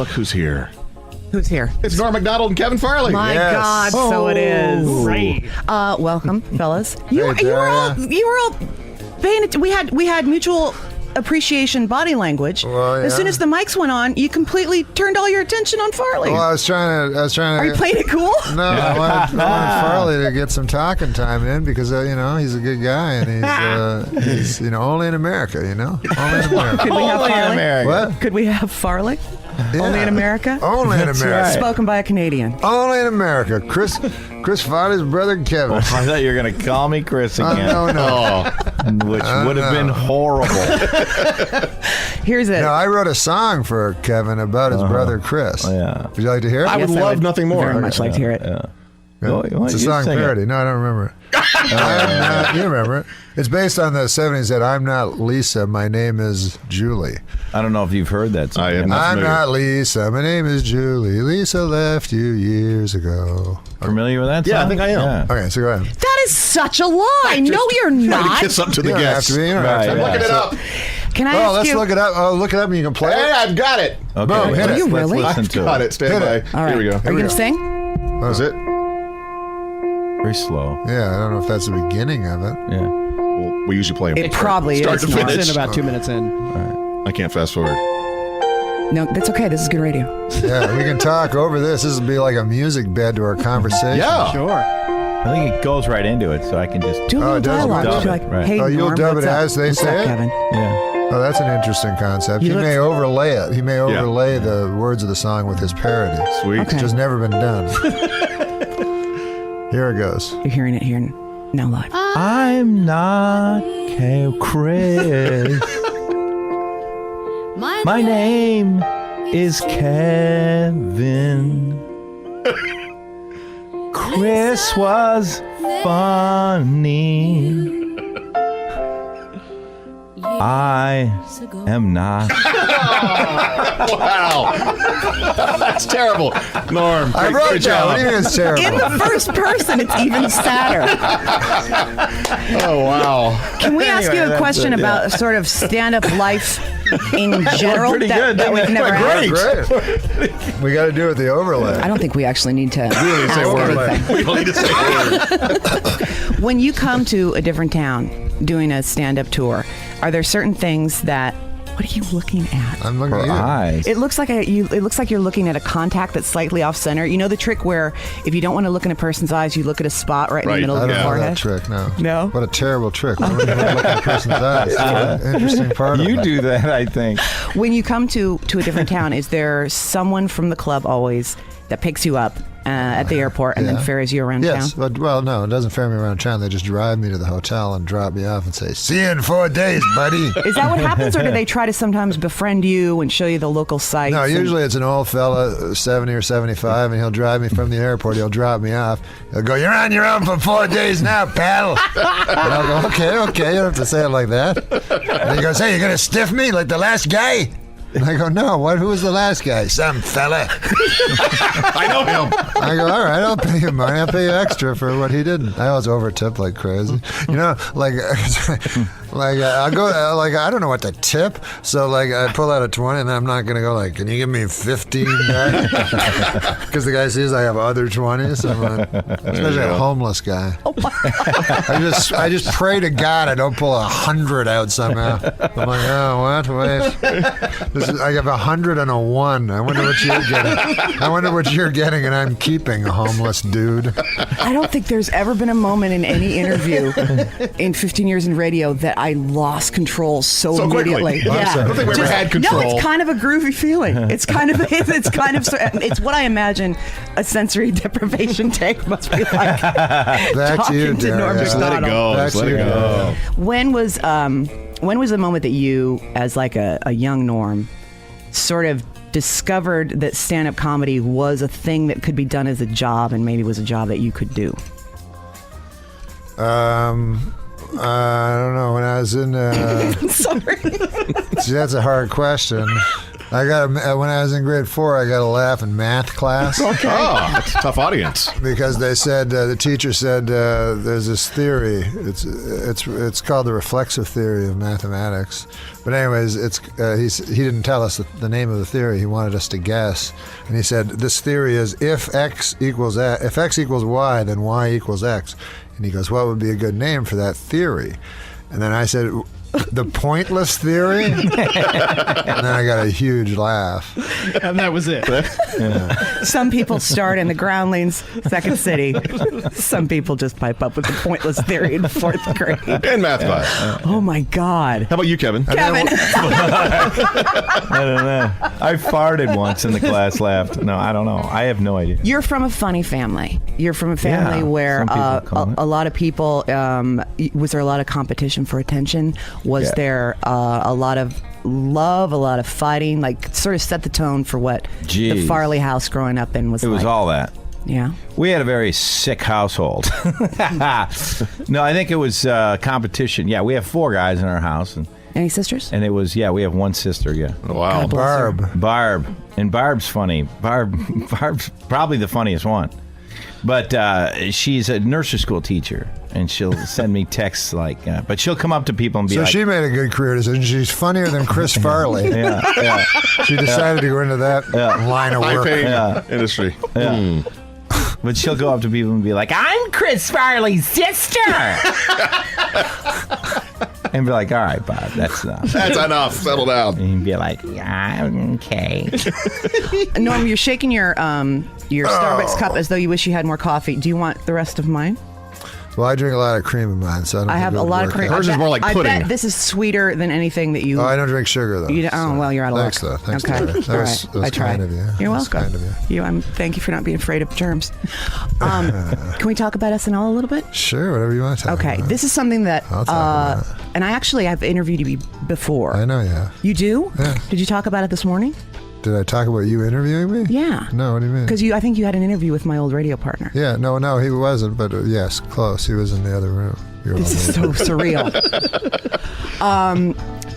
Look who's here. Who's here? It's Norm MacDonald and Kevin Farley. My God, so it is. Great. Welcome, fellas. You were all paying it. We had mutual appreciation body language. Well, yeah. As soon as the mics went on, you completely turned all your attention on Farley. Well, I was trying to. Are you playing it cool? No, I wanted Farley to get some talking time in because he's a good guy and he's only in America. Only in America. Could we have Farley? What? Could we have Farley? Yeah. Only in America? Only in America. Right. Spoken by a Canadian. Only in America. Chris Farley's brother Kevin. Oh, I thought you were going to call me Chris again. No. Which would have been horrible. Here's it. No, I wrote a song for Kevin about his brother Chris. Yeah. Would you like to hear it? I would love nothing more. Very much like to hear it. Yeah. It's a song parody. No, I don't remember it. You remember it. It's based on the 70s that I'm not Lisa, my name is Julie. I don't know if you've heard that song. I'm not Lisa, my name is Julie. Lisa left you years ago. Familiar with that song? Yeah, I think I am. Yeah. Okay, so go ahead. That is such a lie. No, you're not. Kiss up to the guests. I'm looking it up. Can I ask let's you? look it up. Oh, look it up and you can play it. Hey, I've got it. Okay. Boom, hit Do it. you really? Let's listen to Got it. Stand by. All right. Here we go. Are you going to sing? That was it? Very slow. Yeah, I don't know if that's the beginning of it. Yeah. Well, we usually play them It probably start is. to Norm. finish. in about 2 minutes in. I can't fast forward. No, that's okay. This is good radio. Yeah, we can talk over this. This will be like a music bed to our conversation. Yeah. Sure. I think it goes right into it, so I can just Do a little it does. dialogue. Dub Just be it, like, right. hey, You'll Norm, dub what's it up? as they What's say up, it? Kevin? yeah. Oh, that's an interesting concept. He may overlay it. He may overlay the words of the song with his parody. Sweet. Okay. It's just never been done. Here it goes. You're hearing it here now live. I'm not Chris. My name is Kevin. Chris was funny. I am not. Wow. That's terrible. Norm. I wrote it down. What do you mean it's terrible? In the first person, it's even sadder. Oh, wow. Can we ask you a question about sort of stand-up life in general pretty good, that we've never had? Great. We got to do it with the overlay. I don't think we actually need to say ask overlay. anything. We don't need to say a word. When you come to a different town doing a stand-up tour, are there certain things that... What are you looking at? I'm looking at you. Eyes. It looks like it looks like you're looking at a contact that's slightly off center. You know the trick where if you don't want to look in a person's eyes, you look at a spot right in the middle I of don't the know forehead. that trick, no. No? What a terrible trick. Why would you look at a person's eyes? That's an interesting part of You it. do that, I think. When you come to a different town, is there someone from the club always that picks you up at the airport and then ferries you around Yes, town? well, no, it doesn't ferry me around town. They just drive me to the hotel and drop me off and say, "See you in 4 days, buddy." Is that what happens, or do they try to sometimes befriend you and show you the local sites? No, usually it's an old fella, 70 or 75, and he'll drive me from the airport. He'll drop me off. He'll go, "You're on your own for 4 days now, pal." And I'll go, okay. You don't have to say it like that. And he goes, "Hey, you going to stiff me like the last guy?" And I go, "No, what? Who was the last guy? Some fella." I know him. I go, "All right, I'll pay you money. I'll pay you extra for what he didn't." I always overtip like crazy. You know, like Like I'll go. I don't know what to tip. So like I pull out a 20, and I'm not gonna go like, can you give me 15? Because the guy sees I have other 20s. I'm like, especially a homeless guy. I just pray to God I don't pull 100 out somehow. I'm like, oh what? Wait. I have 100 and a 1. I wonder what you're getting. And I'm keeping, a homeless dude. I don't think there's ever been a moment in any interview in 15 years in radio that I lost control so immediately. Quickly. Yeah. I don't think we ever had control. No, it's kind of a groovy feeling. It's it's what I imagine a sensory deprivation tank must be like. Back to you, to Norm Just let it go. Back Just let to it you, go. When was the moment that you, as like a young Norm, sort of discovered that stand-up comedy was a thing that could be done as a job, and maybe was a job that you could do? I don't know. When I was in, sorry. See, that's a hard question. When I was in grade 4, I got a laugh in math class. Okay. Oh, that's a tough audience. Because they said the teacher said there's this theory. It's called the reflexive theory of mathematics. But anyways, he didn't tell us the name of the theory. He wanted us to guess, and he said this theory is if x equals y, then y equals x. And he goes, what would be a good name for that theory? And then I said, the pointless theory? And then I got a huge laugh. And that was it. Yeah. Some people start in the Groundlings, Second City. Some people just pipe up with the pointless theory in 4th grade. In math class. Oh my God. How about you, Kevin? Kevin. I don't know. I farted once and the class laughed. No, I don't know. I have no idea. You're from a funny family. You're from a family where a lot of people, was there a lot of competition for attention? Was there a lot of love, a lot of fighting, like sort of set the tone for what the Farley house growing up in was like? It was all that. Yeah. We had a very sick household. No, I think it was competition. Yeah, we have 4 guys in our house. Any sisters? And it was, we have 1 sister, yeah. Wow. Barb. And Barb's funny. Barb's probably the funniest one. But she's a nursery school teacher, and she'll send me texts like, but she'll come up to people and be so like... she made a good career decision. She's funnier than Chris Farley. Yeah. She decided to go into that line of work. High-paying industry. Yeah. But she'll go up to people and be like, I'm Chris Farley's sister! And be like, all right, Bob, that's enough. That's enough. Settle down. And be like, yeah, okay. Norm, you're shaking your Starbucks cup as though you wish you had more coffee. Do you want the rest of mine? Well, I drink a lot of cream in mine, so I don't I have a lot of cream. Hers is more like pudding. I bet this is sweeter than anything that you... Oh, I don't drink sugar, though. You don't, oh, well, you're out of luck. Thanks, though. Thanks, okay. That was I tried. kind of you. You're That was welcome. kind of you. Thank you for not being afraid of germs. Can we talk about SNL a little bit? Sure, whatever you want to talk about. Okay, this is something that... I'll talk about it. And I've interviewed you before. I know you have. You do? Yeah. Did you talk about it this morning? Did I talk about you interviewing me? Yeah. No, what do you mean? Because I think you had an interview with my old radio partner. Yeah, no, he wasn't, but yes, close. He was in the other room. This is so surreal.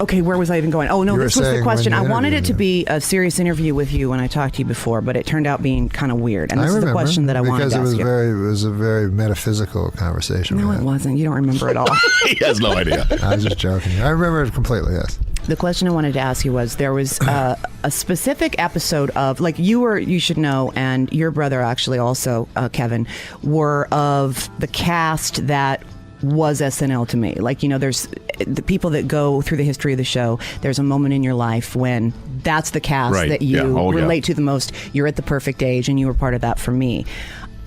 Okay, where was I even going? Oh, no, this was the question. I wanted it to be a serious interview with you when I talked to you before, but it turned out being kind of weird. And this is the question that I wanted to ask you. Because it was a very metaphysical conversation. No, it wasn't. You don't remember it all. He has no idea. I was just joking. I remember it completely, yes. The question I wanted to ask you was, there was a specific episode of, like, you should know, and your brother actually also, Kevin, were of the cast that was SNL to me. Like, there's the people that go through the history of the show. There's a moment in your life when that's the cast that you relate to the most. You're at the perfect age, and you were part of that for me.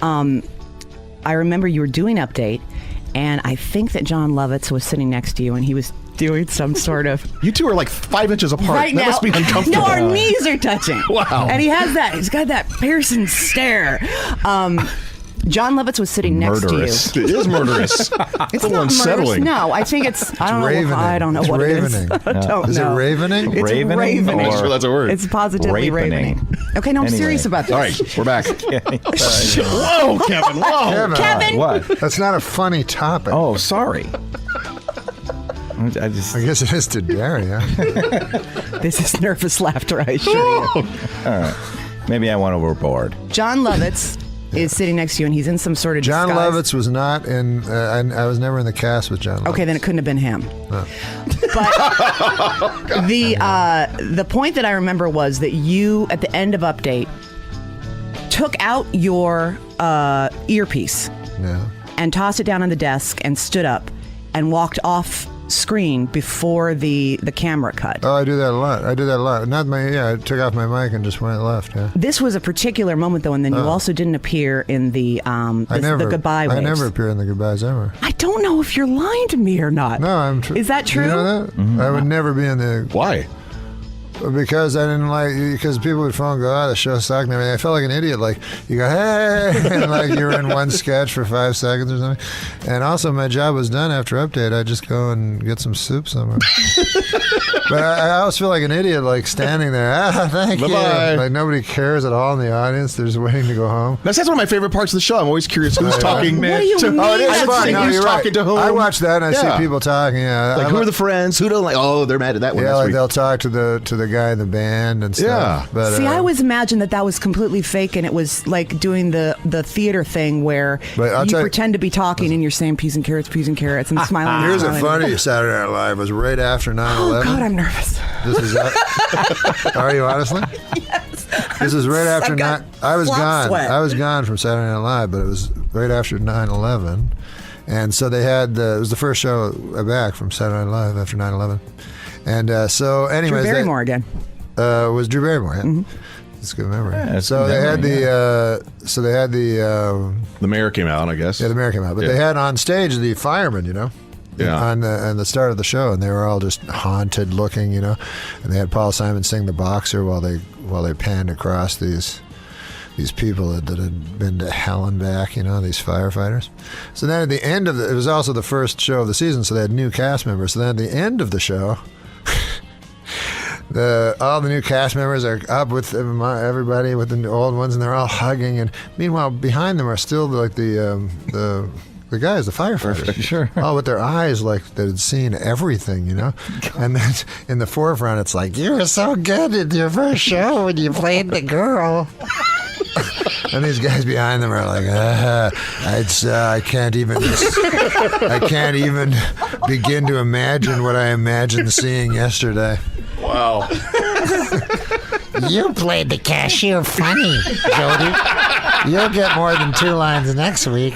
I remember you were doing Update, and I think that John Lovitz was sitting next to you, and he was doing some sort of... You two are like 5 inches apart. Right that now, must be uncomfortable. No, our knees are touching. Wow. And he's got that piercing stare. John Lovitz was sitting next to you. It is murderous. It's not not unsettling. murderous. No, I think it's I don't know what it is. Is I don't it know. ravening? It's ravening. I'm not sure that's a word. It's positively ravening. Okay, no, I'm serious about this. All right, we're back. Whoa, Kevin. Whoa. Kevin. What? That's not a funny topic. Oh, sorry. I guess it is to Derry, huh? This is nervous laughter, I assure you. All right. Maybe I went overboard. John Lovitz is sitting next to you, and he's in some sort of John disguise. Lovitz was not in. I was never in the cast with John Lovitz. Okay, then it couldn't have been him. No. But the point that I remember was that you, at the end of Update, took out your earpiece and tossed it down on the desk and stood up and walked off screen before the camera cut. Oh, I do that a lot. I took off my mic and just went left. Yeah. This was a particular moment, though, and then you also didn't appear in the goodbye waves. I never appear in the goodbyes ever. I don't know if you're lying to me or not. No, I'm true. Is that true? You know that? I would never be in the. Why? Because I didn't because people would phone and go, the show sucked and everything. I felt like an idiot. Like, you go, hey, and like you're in one sketch for 5 seconds or something. And also, my job was done after Update. I'd just go and get some soup somewhere. But I always feel like an idiot, like standing there. Thank you. Like nobody cares at all in the audience. They're just waiting to go home. That's one of my favorite parts of the show. I'm always curious who's talking. What do you mean? Oh, it is fun. No, you're right. To whom. I watch that and I see people talking. Yeah, like who are the friends? Who don't like? Oh, they're mad at that one. Yeah, like they'll talk to the guy in the band and stuff. Yeah. But, See, I always imagined that was completely fake, and it was like doing the theater thing where you pretend to be talking and you're saying peas and carrots, and smiling. Here's and a smiling. funny Saturday Night Live was right after 9/11. Oh God, I'm nervous. This is are you honestly? Yes. This is right after 9. I was gone. Sweat. I was gone from Saturday Night Live, but it was right after 9/11, and so they had it was the first show back from Saturday Night Live after 9/11, and so anyways, Drew Barrymore again. Was Drew Barrymore? Yeah. Mm-hmm. That's a good memory. Yeah, so they had the mayor came out, I guess. Yeah, the mayor came out, but they had on stage the firemen, on the start of the show, and they were all just haunted looking, and they had Paul Simon sing The Boxer while they panned across these people that had been to hell and back, these firefighters. So then at the end of it was also the first show of the season, so they had new cast members. So then at the end of the show, all the new cast members are up with everybody, with the old ones, and they're all hugging. And meanwhile, behind them are still like the guys, the firefighters, sure, all with their eyes like they had seen everything, And then in the forefront, it's like, you were so good at your first show when you played the girl. And these guys behind them are like, I can't even begin to imagine what I imagined seeing yesterday. Wow. You played the cashier funny, Jody. You'll get more than 2 lines next week.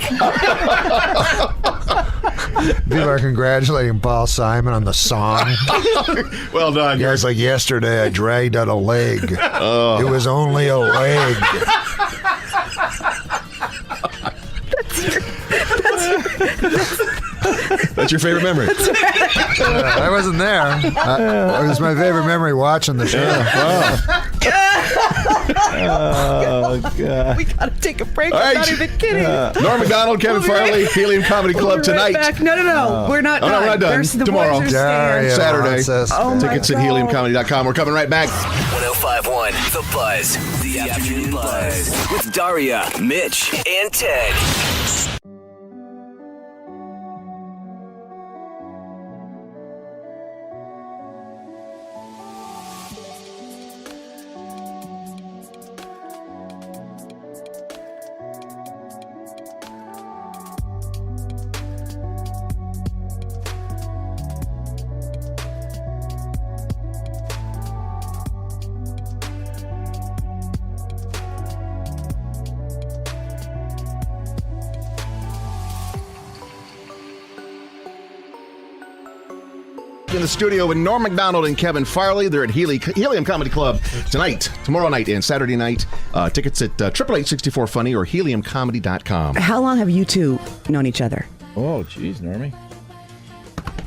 People are congratulating Paul Simon on the song. Well done. Guys, like yesterday, I dragged out a leg. It was only a leg. That's your favorite memory. I wasn't there. It was my favorite memory watching the show. Oh, God. We gotta take a break. All I'm right. not even kidding. Norm MacDonald, Kevin Farley, Helium Comedy Club tonight. Back. No, we're not done. We're not done. There's the Tomorrow, boys are staying. Saturday. Oh my Tickets at God. heliumcomedy.com. We're coming right back. 105.1 The Buzz. The Afternoon Buzz. With Daria, Mitch, and Ted. In the studio with Norm MacDonald and Kevin Farley. They're at Helium Comedy Club tonight, tomorrow night, and Saturday night. Tickets at 888-64-FUNNY or heliumcomedy.com. How long have you two known each other? Oh, geez, Normie.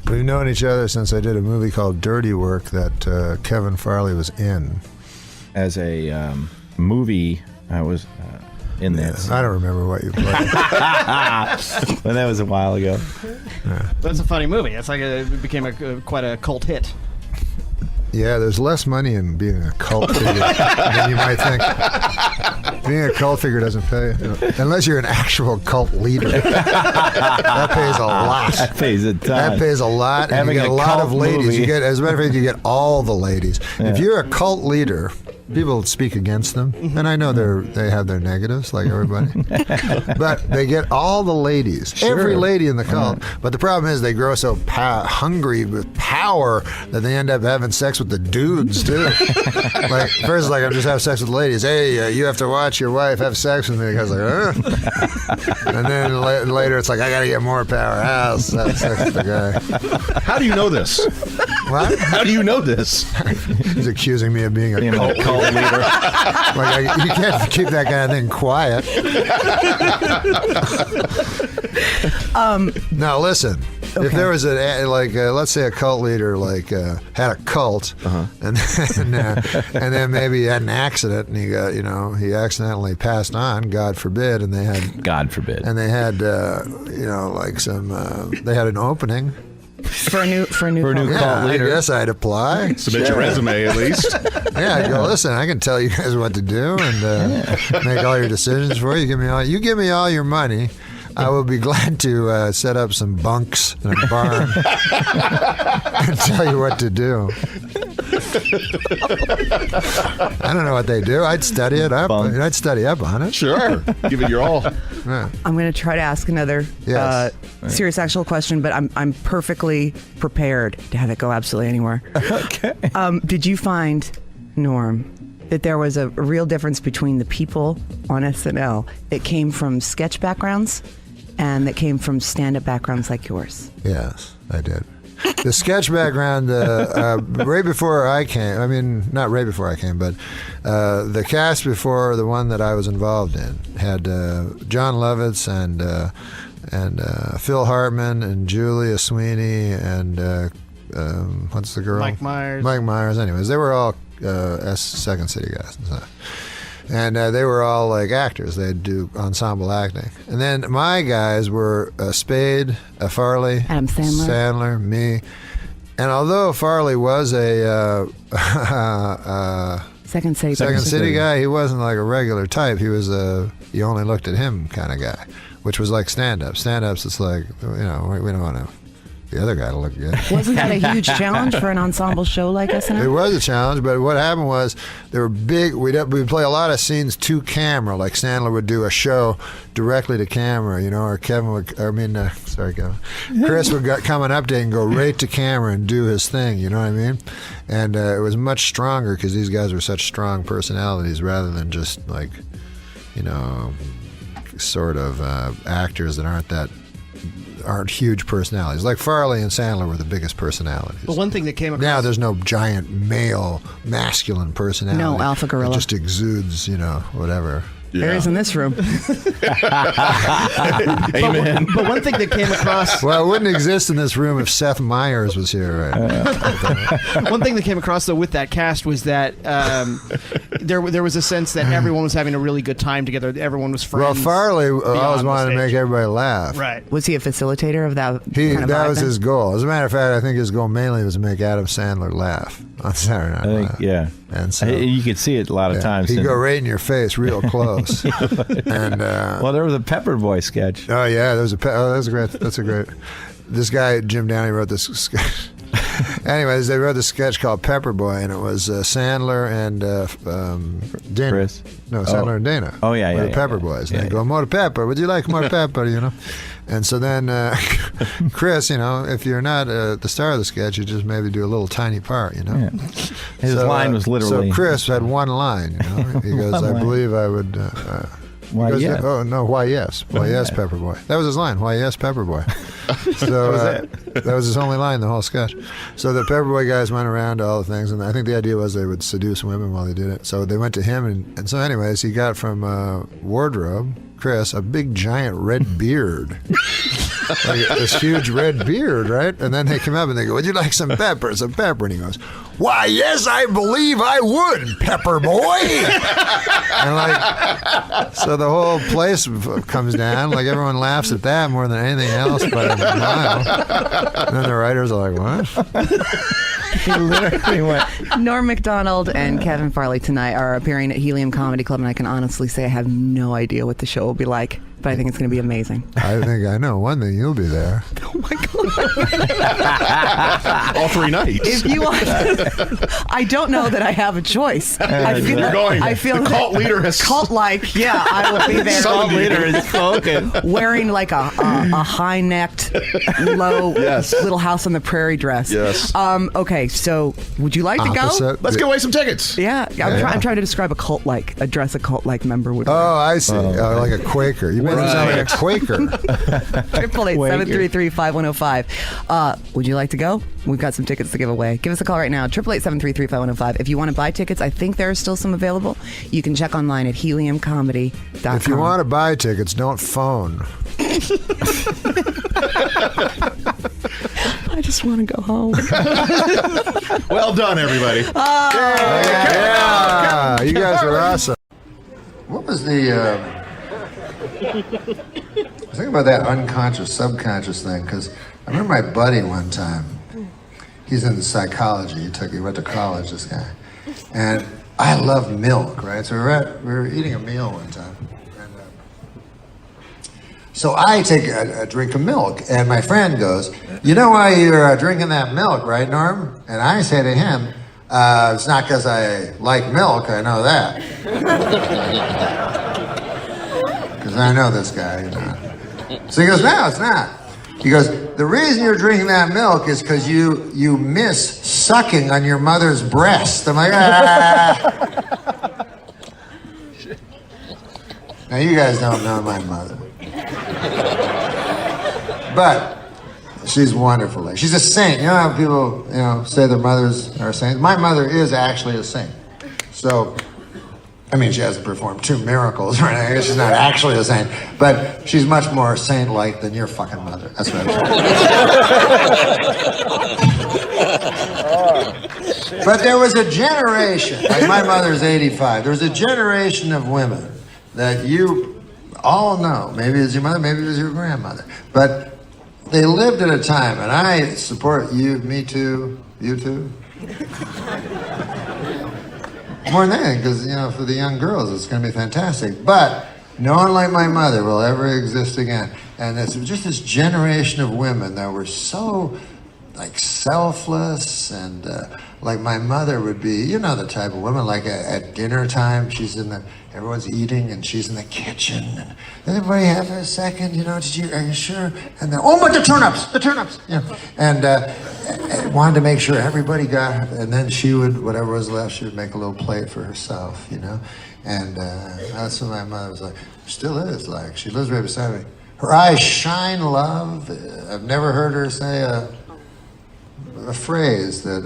We've known each other since I did a movie called Dirty Work that Kevin Farley was in. As a movie, I was in that. I don't remember what you played. Well, that was a while ago. That's a funny movie. It's like it became quite a cult hit. Yeah, there's less money in being a cult figure than you might think. Being a cult figure doesn't pay, unless you're an actual cult leader. That pays a lot. That pays a ton. That pays a lot, and you get a lot of ladies. You get, as a matter of fact, you get all the ladies. Yeah. If you're a cult leader, people speak against them, and I know they have their negatives like everybody, but they get all the ladies, every lady in the cult. But the problem is they grow so hungry with power that they end up having sex with the dudes too. Like first, like I'm just having sex with ladies. Hey, you have to watch your wife have sex with me. The guy's like, and then later it's like I gotta get more powerhouse. Have sex with the guy. How do you know this? What? How do you know this? He's accusing me of being a cult leader. Like you can't keep that kind of thing quiet. Now listen. Okay. If there was let's say a cult leader had a cult, and then maybe he had an accident and he accidentally passed on, God forbid, and they had they had they had an opening. For a new cult I leader. guess I'd apply. Submit your resume at least. Yeah, I'd go, listen, I can tell you guys what to do and make all your decisions for you. You give me all your money. I will be glad to set up some bunks in a barn and tell you what to do. I don't know what they do. I'd study it up. I'd study up on it. Sure. Give it your all. Yeah. I'm going to try to ask another serious actual question, but I'm perfectly prepared to have it go absolutely anywhere. Okay. Did you find, Norm, that there was a real difference between the people on SNL that came from sketch backgrounds and that came from stand-up backgrounds like yours? Yes, I did. The sketch background, right before I came, I mean, not right before I came, but the cast before the one that I was involved in had John Lovitz and Phil Hartman and Julia Sweeney and what's the girl? Mike Myers. Mike Myers. Anyways, they were all Second City guys. And they were all like actors. They'd do ensemble acting. And then my guys were Spade, Farley, Adam Sandler, me. And although Farley was a Second City guy, he wasn't like a regular type. He was you only looked at him kind of guy, which was like stand-up. Stand-ups, it's like, we don't want the other guy to look good. Wasn't that a huge challenge for an ensemble show like SNL? It was a challenge, but what happened was they were big. We'd play a lot of scenes to camera. Like Sandler would do a show directly to camera, or Kevin would. Sorry, Kevin. Chris would coming up to and go right to camera and do his thing. You know what I mean? And it was much stronger because these guys were such strong personalities, rather than just like, sort of actors that aren't huge personalities. Like Farley and Sandler were the biggest personalities. But one thing that came across... Now there's no giant male masculine personality. No alpha gorilla. It just exudes, whatever. Yeah. There is in this room. Amen. But one thing that came across... Well, it wouldn't exist in this room if Seth Meyers was here. Right? One thing that came across, though, with that cast was that there was a sense that everyone was having a really good time together. Everyone was friends. Well, Farley always wanted to make everybody laugh. Right. Was he a facilitator of that kind of That was vibe his goal. As a matter of fact, I think his goal mainly was to make Adam Sandler laugh on Saturday Night Live. Yeah. And so you could see it a lot of times. He'd go right in your face real close. And well, there was a Pepper Boy sketch. Oh yeah, that's a great. This guy Jim Downey wrote this sketch. Anyways, they wrote this sketch called Pepper Boy, and it was Sandler and Dana. Chris. No, Sandler and Dana. Oh yeah, the Pepper Boys. And they go, more pepper. Would you like more pepper? And so then Chris, if you're not the star of the sketch, you just maybe do a little tiny part. Yeah. His line was literally. So Chris had one line. He goes, "I believe I would." Why goes, yes? Oh no! Why yes? Why yes, Pepper Boy? That was his line. Why yes, Pepper Boy? So that was his only line the whole sketch. So the Pepper Boy guys went around to all the things, and I think the idea was they would seduce women while they did it. So they went to him, and so anyways, he got from wardrobe Chris a big giant red beard. Like this huge red beard, right? And then they come up and they go, "Would you like some pepper?" Some pepper, and he goes, "Why, yes, I believe I would, Pepper Boy." And like, so the whole place comes down. Like everyone laughs at that more than anything else, but a mile. And then the writers are like, "What?" He literally went. Norm MacDonald and Kevin Farley tonight are appearing at Helium Comedy Club, and I can honestly say I have no idea what the show will be like. but I think it's going to be amazing. I think I know one thing. You'll be there. All 3 nights. If you want, I don't know that I have a choice. I feel, You're going. I feel The cult leader has cult-like. Yeah, I will be there. Cult leader is spoken. Wearing like a high-necked, low Little House on the Prairie dress. Yes. Okay, so would you like to go? Let's give away some tickets. Yeah, I'm trying to describe a cult-like, a dress a cult-like member would. Oh, I see. Like a Quaker. You made it sound like a Quaker. 888-733-5105. Would you like to go? We've got some tickets to give away. Give us a call right now, 888-733-5105. If you want to buy tickets, I think there are still some available. You can check online at heliumcomedy.com. If you want to buy tickets, don't phone. I just want to go home. Well done, everybody. Yeah, you guys are awesome. What was the... I think about that unconscious, subconscious thing, because I remember my buddy one time, he's in psychology, he went to college, this guy, and I love milk, right? So we were eating a meal one time, and so I take a drink of milk, and my friend goes, you know why you're drinking that milk, right, Norm? And I say to him, it's not because I like milk, I know that. Because I know this guy, you know. So he goes, no, it's not. He goes, the reason you're drinking that milk is because you miss sucking on your mother's breast. I'm like, ah. Now you guys don't know my mother. But she's wonderful. Like, she's a saint. You know how people, say their mothers are saints? My mother is actually a saint. So, I mean, she hasn't performed 2 miracles, right? I guess she's not actually a saint, but she's much more saint-like than your fucking mother. That's what I'm saying. But there was a generation, like my mother's 85, there was a generation of women that you all know. Maybe it was your mother, maybe it was your grandmother. But they lived at a time, and I support you, me too, you too. More than anything, because, for the young girls, it's going to be fantastic. But no one like my mother will ever exist again. And it's just this generation of women that were so, selfless. And, my mother would be, the type of woman, at dinner time, everyone's eating, and she's in the kitchen. And everybody have a second, are you sure? And then, oh, but the turnips. And wanted to make sure everybody got, and then she would, whatever was left, she would make a little plate for herself, And that's what my mother was like. Still is like. She lives right beside me. Her eyes shine love. I've never heard her say a phrase that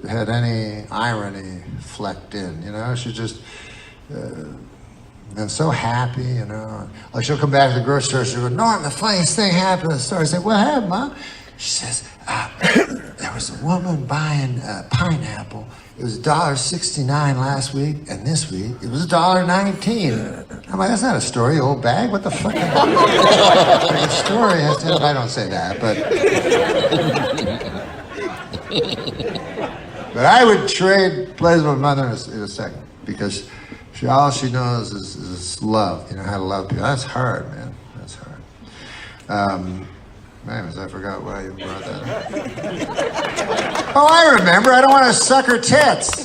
had any irony flecked in, She just, and so happy, Like she'll come back to the grocery store, she'll go, Norm, the funniest thing happened in the store. I say, what happened, Mom? She says, there was a woman buying pineapple. It was $1.69 last week, and this week it was $1.19. I'm like, that's not a story, old bag. What the fuck? A story has to. I don't say that, but I would trade places with my mother in a second, because all she knows is love. How to love people. That's hard, man. That's hard. Anyways, I forgot why you brought that up. Oh, I remember. I don't want to suck her tits.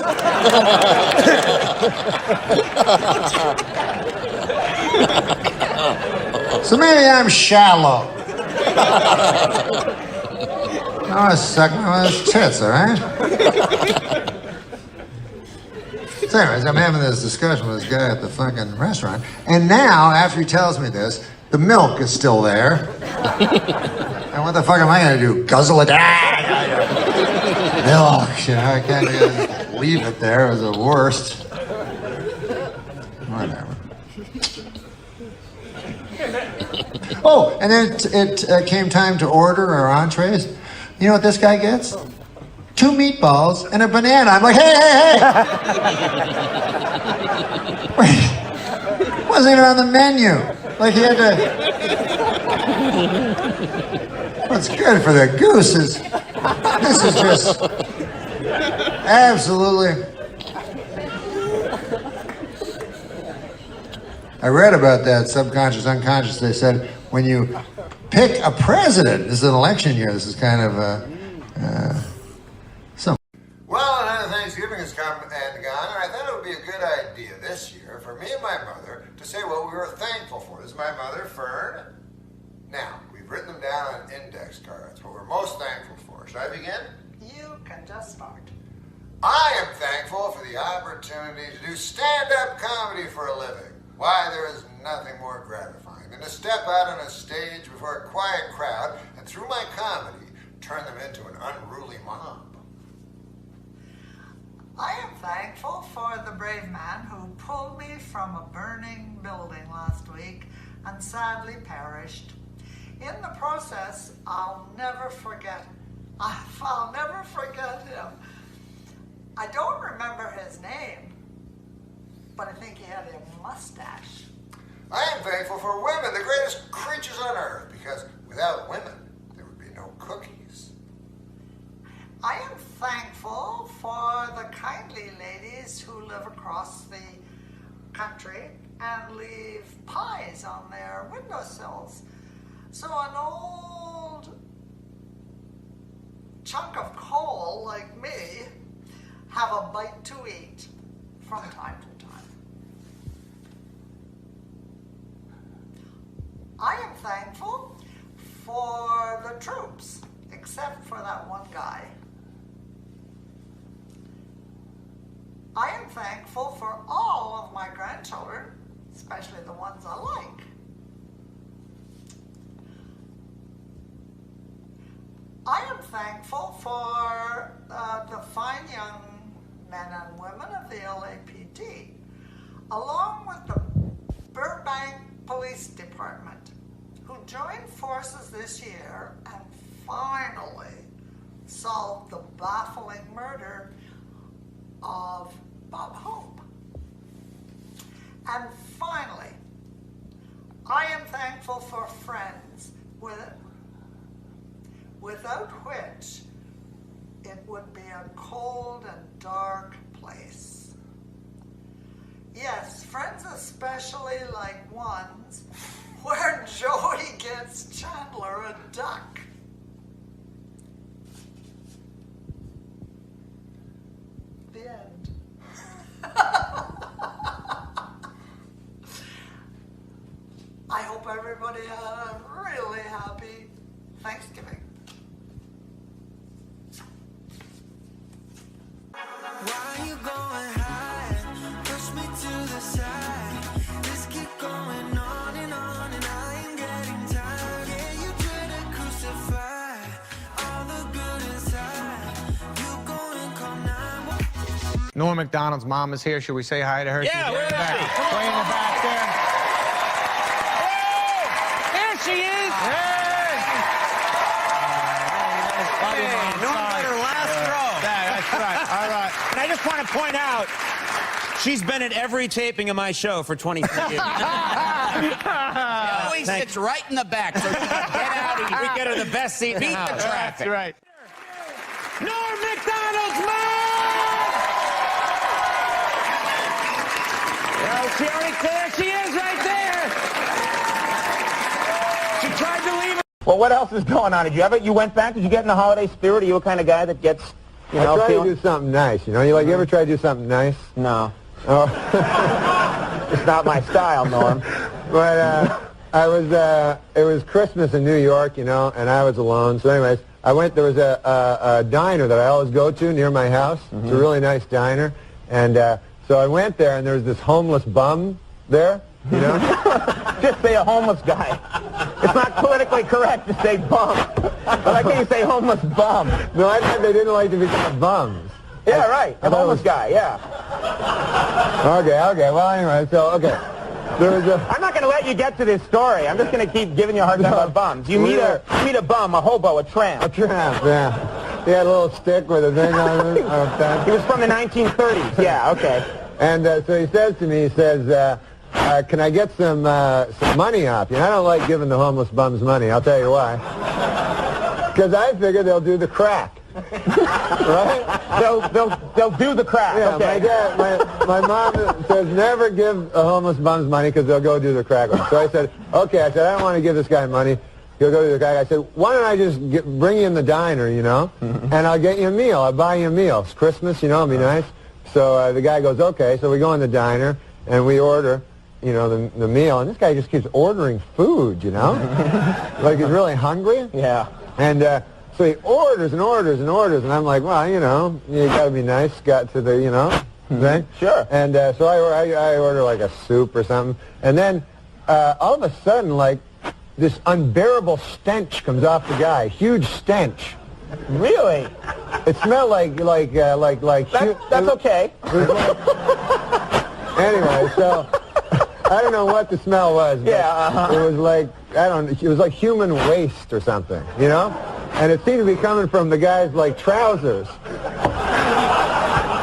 So maybe I'm shallow. I want to suck my mother's tits, all right? So anyways, I'm having this discussion with this guy at the fucking restaurant, and now, after he tells me this, the milk is still there. And what the fuck am I gonna do? Guzzle it? Milk, I can't just leave it there. It was the worst. Whatever. Oh, and then it came time to order our entrees. You know what this guy gets? 2 meatballs and a banana. I'm like, hey! Wait, it wasn't even on the menu. Like he had to. What's good for the goose is this is just absolutely. I I read about that subconscious, unconscious. They said when you pick a president, this is an election year. This is kind of some. Well, another Thanksgiving has come and gone, and I thought it would be a good idea this year for me and my mother to say what we were thankful for. This is my mother, Fern. Now, we've written them down on index cards, what we're most thankful for. Should I begin? You can just start. I am thankful for the opportunity to do stand-up comedy for a living. Why, there is nothing more gratifying than to step out on a stage before a quiet crowd and through my comedy, turn them into an unruly mob. I am thankful for the brave man who pulled me from a burning building last week and sadly perished. In the process, I'll never forget him. I don't remember his name, but I think he had a mustache. I am thankful for women, the greatest creatures on earth, because without women, there would be no cookies. I am thankful for the kindly ladies who live across the country and leave pies on their windowsills. So an old chunk of coal like me have a bite to eat from time to time. I am thankful for the troops, except for that one guy. I am thankful for all of my grandchildren, especially the ones I like. I am thankful for the fine young men and women of the LAPD, along with the Burbank Police Department, who joined forces this year and finally solved the baffling murder of Bob Hope. And finally, I am thankful for friends without which it would be a cold and dark place. Yes, friends especially like ones where Joey gets Chandler a duck. The end. I hope everybody had a really happy Thanksgiving. Why you going high? Push me to the side. Let's keep going on and I ain't getting tired. Yeah, you try to crucify all the good inside. You going come now. Norm MacDonald's mom is here. Should we say hi to her? Yeah, She's where way in the is back. she? Come Way in the back there. There she is! Norm got her last row. That's right. All right. And I just want to point out, she's been at every taping of my show for 23 years. She always sits right in the back, so she can get out and we get her the best seat, beat the traffic. That's right. Norm MacDonald's mom! Well, there she is right there. She tried to leave. Well, what else is going on? You went back? Did you get in the holiday spirit? Are you a kind of guy that gets, I try to do something nice, you know? You ever try to do something nice? No. Oh. It's not my style, Norm. But it was Christmas in New York, you know, and I was alone. So anyways, there was a diner that I always go to near my house. It's a really nice diner. And so I went there, and there was this homeless bum there, you know? Just say a homeless guy. It's not politically correct to say bum. But why can't you say homeless bum? No, I thought they didn't like to be called bums. Yeah, right. A homeless guy, yeah. Okay. Well, anyway, so, okay. There was I'm not going to let you get to this story. I'm just going to keep giving you a hard time about bums. You meet a bum, a hobo, a tramp. A tramp, yeah. He had a little stick with a thing on it. He was from the 1930s. Yeah, okay. And so he says to me, can I get some money off you? And I don't like giving the homeless bums money. I'll tell you why. Because I figure they'll do the crack. right? They'll do the crack. Yeah, Okay. my mom says never give a homeless bums money because they'll go do the crack one. So I said, okay. I said, I don't want to give this guy money. He'll go do the crack. I said, why don't I just bring you in the diner, you know, and I'll get you a meal. I'll buy you a meal. It's Christmas, you know, it'll be nice. So the guy goes, okay. So we go in the diner and we order, you know, the meal. And this guy just keeps ordering food, you know, like he's really hungry. Yeah. And so he orders and orders and orders, and I'm like, well, you know, you got to be nice, got to the, you know, thing. Sure. And so I order like a soup or something, and then all of a sudden, like, this unbearable stench comes off the guy, huge stench. Really? It smelled like. That's okay. Anyway, so I don't know what the smell was. But Yeah, it was like, it was like human waste or something, you know? And it seemed to be coming from the guy's, like, trousers.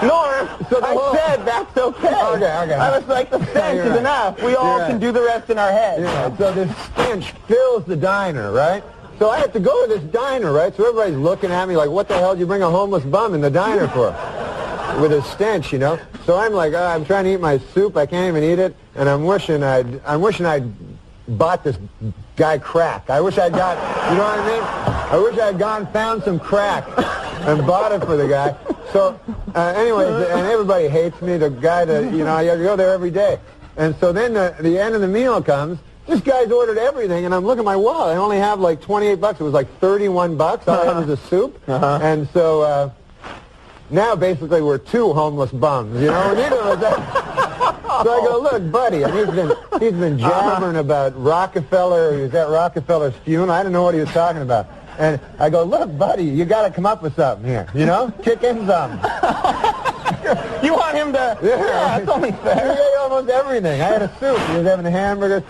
Norm, So I said that's okay. Okay. I was like, the stench You're is right. enough. We all You're can right. do the rest in our heads. Yeah, so this stench fills the diner, right? So I have to go to this diner, right? So everybody's looking at me like, what the hell did you bring a homeless bum in the diner for? With a stench, you know? So I'm like, I'm trying to eat my soup. I can't even eat it. And I'm wishing I'd bought this guy crack. I wish I'd got, you know what I mean? I wish I'd gone found some crack and bought it for the guy. So anyways, and everybody hates me. The guy that, you know, I go there every day. And so then the end of the meal comes. This guy's ordered everything, and I'm looking at my wallet. I only have like $28. It was like $31. All I had was a soup. And so now basically we're two homeless bums, you know? Neither of us. So I go, look, buddy, and he's been jabbering about Rockefeller. He was at Rockefeller's funeral. I didn't know what he was talking about. And I go, look, buddy, you got to come up with something here, you know? Kick in something. You want him to... Yeah, it's only fair. He ate almost everything. I had a soup. He was having a hamburger.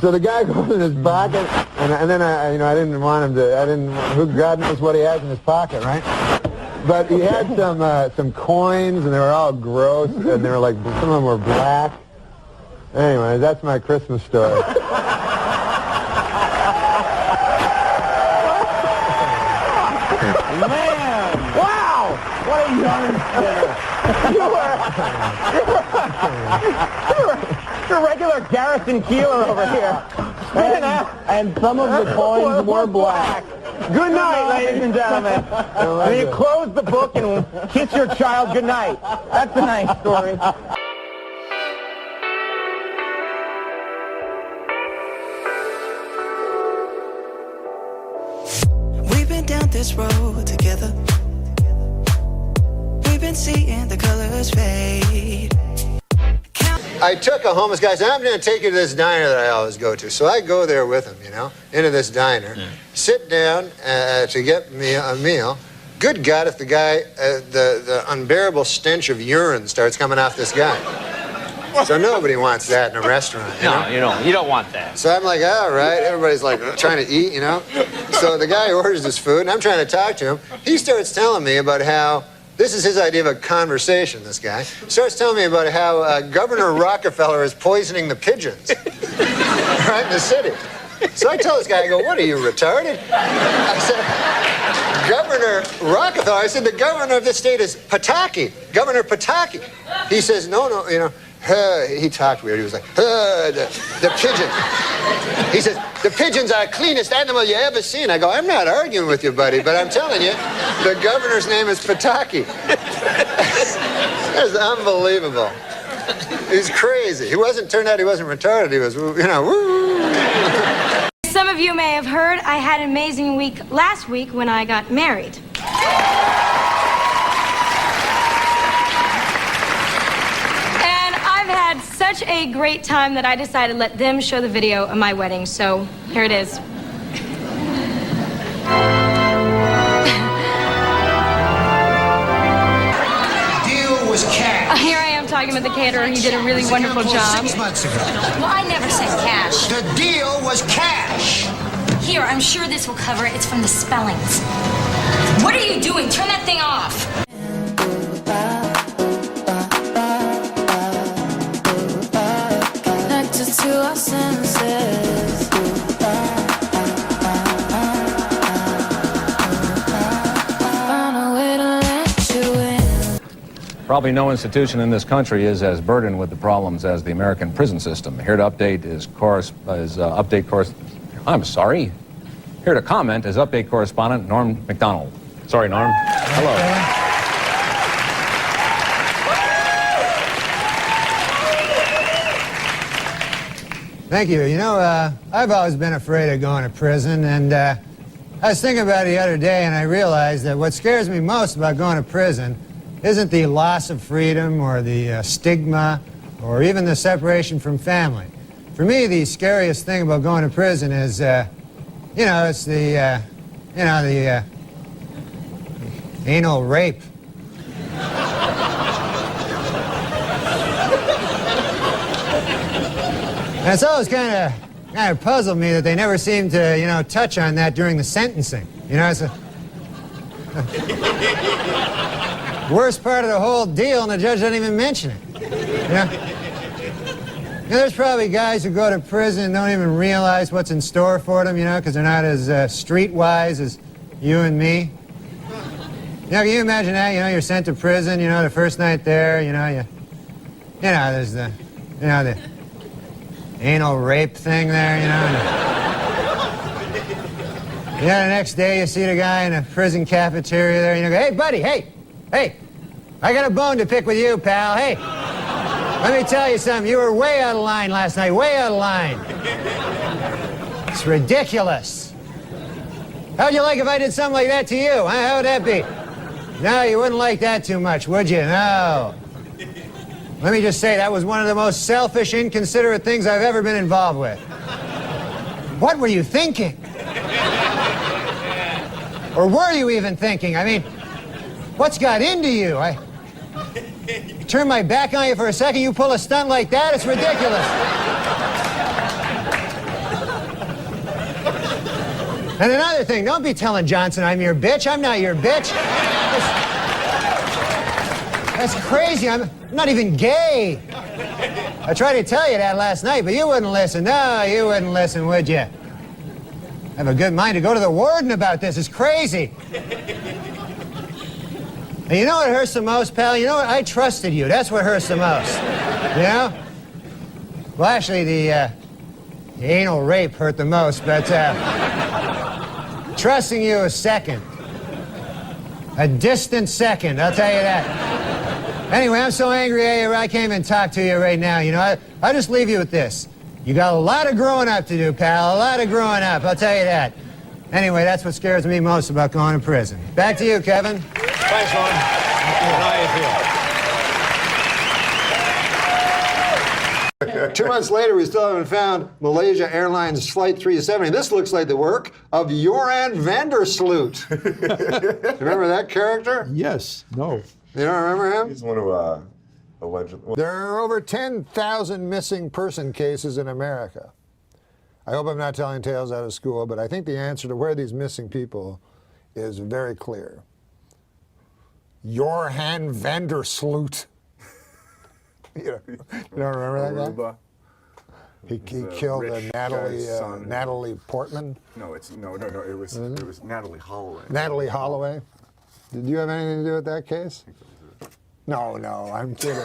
So the guy goes in his pocket, and then I didn't want him to, who God knows what he has in his pocket, right? But he had some coins, and they were all gross, and they were like, some of them were black. Anyway, that's my Christmas story. Man! Wow! What a yarn You're a regular Garrison Keeler over here. And some of the coins were black. Good night, ladies and gentlemen. And you close the book and kiss your child good night. That's a nice story. We've been down this road together. We've been seeing the colors fade. I took a homeless guy, said, I'm going to take you to this diner that I always go to. So I go there with him, you know, into this diner, sit down to get me a meal. Good God, if the guy, the unbearable stench of urine starts coming off this guy. So nobody wants that in a restaurant. You don't want that. So I'm like, all right. Everybody's like trying to eat, you know. So the guy orders his food, and I'm trying to talk to him. He starts telling me about how, this is his idea of a conversation, this guy. Starts telling me about how Governor Rockefeller is poisoning the pigeons right in the city. So I tell this guy, I go, what are you, retarded? I said, Governor Rockefeller, I said, the governor of this state is Pataki, Governor Pataki. He says, no, you know, he talked weird. He was like, the pigeon. He says, the pigeons are the cleanest animal you ever seen. I go, I'm not arguing with you, buddy, but I'm telling you, the governor's name is Pataki. That's unbelievable. He's crazy. Turned out he wasn't retarded. He was, you know, woo. Some of you may have heard I had an amazing week last week when I got married. Had such a great time that I decided to let them show the video of my wedding. So here it is. Deal was cash. Here I am talking about the caterer. He did a really wonderful job. 6 months ago. Well, I never said cash. The deal was cash. Here, I'm sure this will cover it. It's from the spellings. What are you doing? Turn that thing off. To our senses. Final Probably no institution in this country is as burdened with the problems as the American prison system. Here to update Here to comment is update correspondent Norm MacDonald. Sorry, Norm. Hello. Thank you. You know, I've always been afraid of going to prison, and I was thinking about it the other day, and I realized that what scares me most about going to prison isn't the loss of freedom or the stigma or even the separation from family. For me, the scariest thing about going to prison is, it's the anal rape. And it's always kind of puzzled me that they never seem to, touch on that during the sentencing. It's the worst part of the whole deal, and the judge doesn't even mention it. There's probably guys who go to prison and don't even realize what's in store for them, because they're not as streetwise as you and me. Can you imagine that? You're sent to prison, the first night there, there's the anal rape thing there, the next day you see the guy in a prison cafeteria there, you go, hey, buddy, hey, I got a bone to pick with you, pal, hey. Let me tell you something, you were way out of line last night, way out of line. It's ridiculous. How'd you like if I did something like that to you, huh? How would that be? No, you wouldn't like that too much, would you? No. Let me just say, that was one of the most selfish, inconsiderate things I've ever been involved with. What were you thinking? Or were you even thinking? I mean, what's got into you? I turn my back on you for a second, you pull a stunt like that? It's ridiculous. And another thing, don't be telling Johnson I'm your bitch. I'm not your bitch. That's crazy. I'm not even gay. I tried to tell you that last night, but you wouldn't listen. No, you wouldn't listen, would you? I have a good mind to go to the warden about this. It's crazy. And you know what hurts the most, pal? You know what? I trusted you. That's what hurts the most. Well, actually, the anal rape hurt the most, but trusting you is second. A distant second, I'll tell you that. Anyway, I'm so angry I can't even talk to you right now. I'll just leave you with this. You got a lot of growing up to do, pal. A lot of growing up, I'll tell you that. Anyway, that's what scares me most about going to prison. Back to you, Kevin. Thanks, Ron. How you feel? 2 months later, we still haven't found Malaysia Airlines Flight 370. This looks like the work of Joran Vandersloot. Remember that character? Yes. No. You don't remember him? He's one who allegedly. There are over 10,000 missing person cases in America. I hope I'm not telling tales out of school, but I think the answer to where these missing people is very clear. Joran Vandersloot. You don't remember that guy? He killed Natalie Portman. No, it was Natalie Holloway. Natalie Holloway. Did you have anything to do with that case? No, I'm kidding.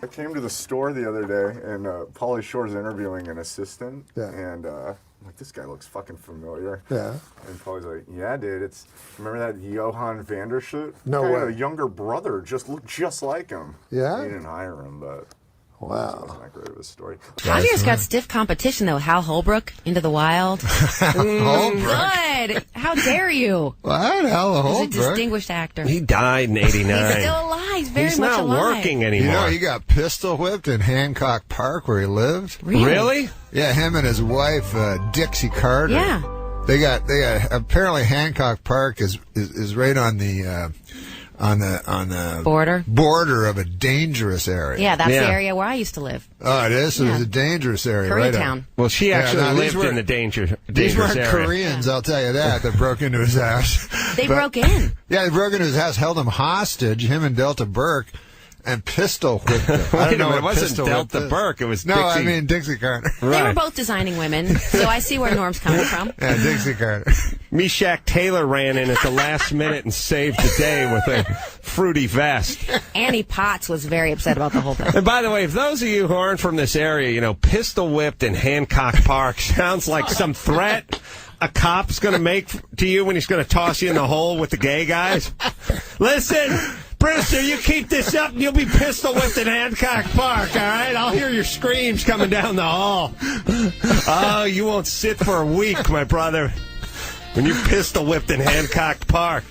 I came to the store the other day, and Pauly Shore's interviewing an assistant, and I'm like, this guy looks fucking familiar. Yeah. And Pauly's like, yeah, dude, remember that Johan Vandersloot? No way. A younger brother looked just like him. Yeah? He didn't hire him, but... Wow. That wasn't that great of a story. Javier's got stiff competition, though. Hal Holbrook, Into the Wild. Holbrook? Good. How dare you? What? Hal Holbrook? He's a distinguished actor. He died in '89. He's still alive. He's very He's much not alive. working anymore. He got pistol whipped in Hancock Park where he lived. Really? Yeah, him and his wife, Dixie Carter. Yeah. They got apparently Hancock Park is right on the border of a dangerous area. Yeah, that's the area where I used to live. Oh, it is? So it's a dangerous area, Koreatown. Well, she actually lived in the dangerous These weren't area. Koreans, I'll tell you that broke into his house. They broke in. Yeah, they broke into his house, held him hostage, him and Delta Burke, and pistol whipped him. Wait a minute, it wasn't Delta Burke, it was Dixie. No, I mean Dixie Carter. They were both designing women, so I see where Norm's coming from. Yeah, Dixie Carter. Meshack Taylor ran in at the last minute and saved the day with a fruity vest. Annie Potts was very upset about the whole thing. And by the way, if those of you who aren't from this area, you know, pistol whipped in Hancock Park sounds like some threat a cop's going to make to you when he's going to toss you in the hole with the gay guys. Listen, Brewster, you keep this up and you'll be pistol whipped in Hancock Park, all right? I'll hear your screams coming down the hall. Oh, you won't sit for a week, my brother, when you pistol whipped in Hancock Park.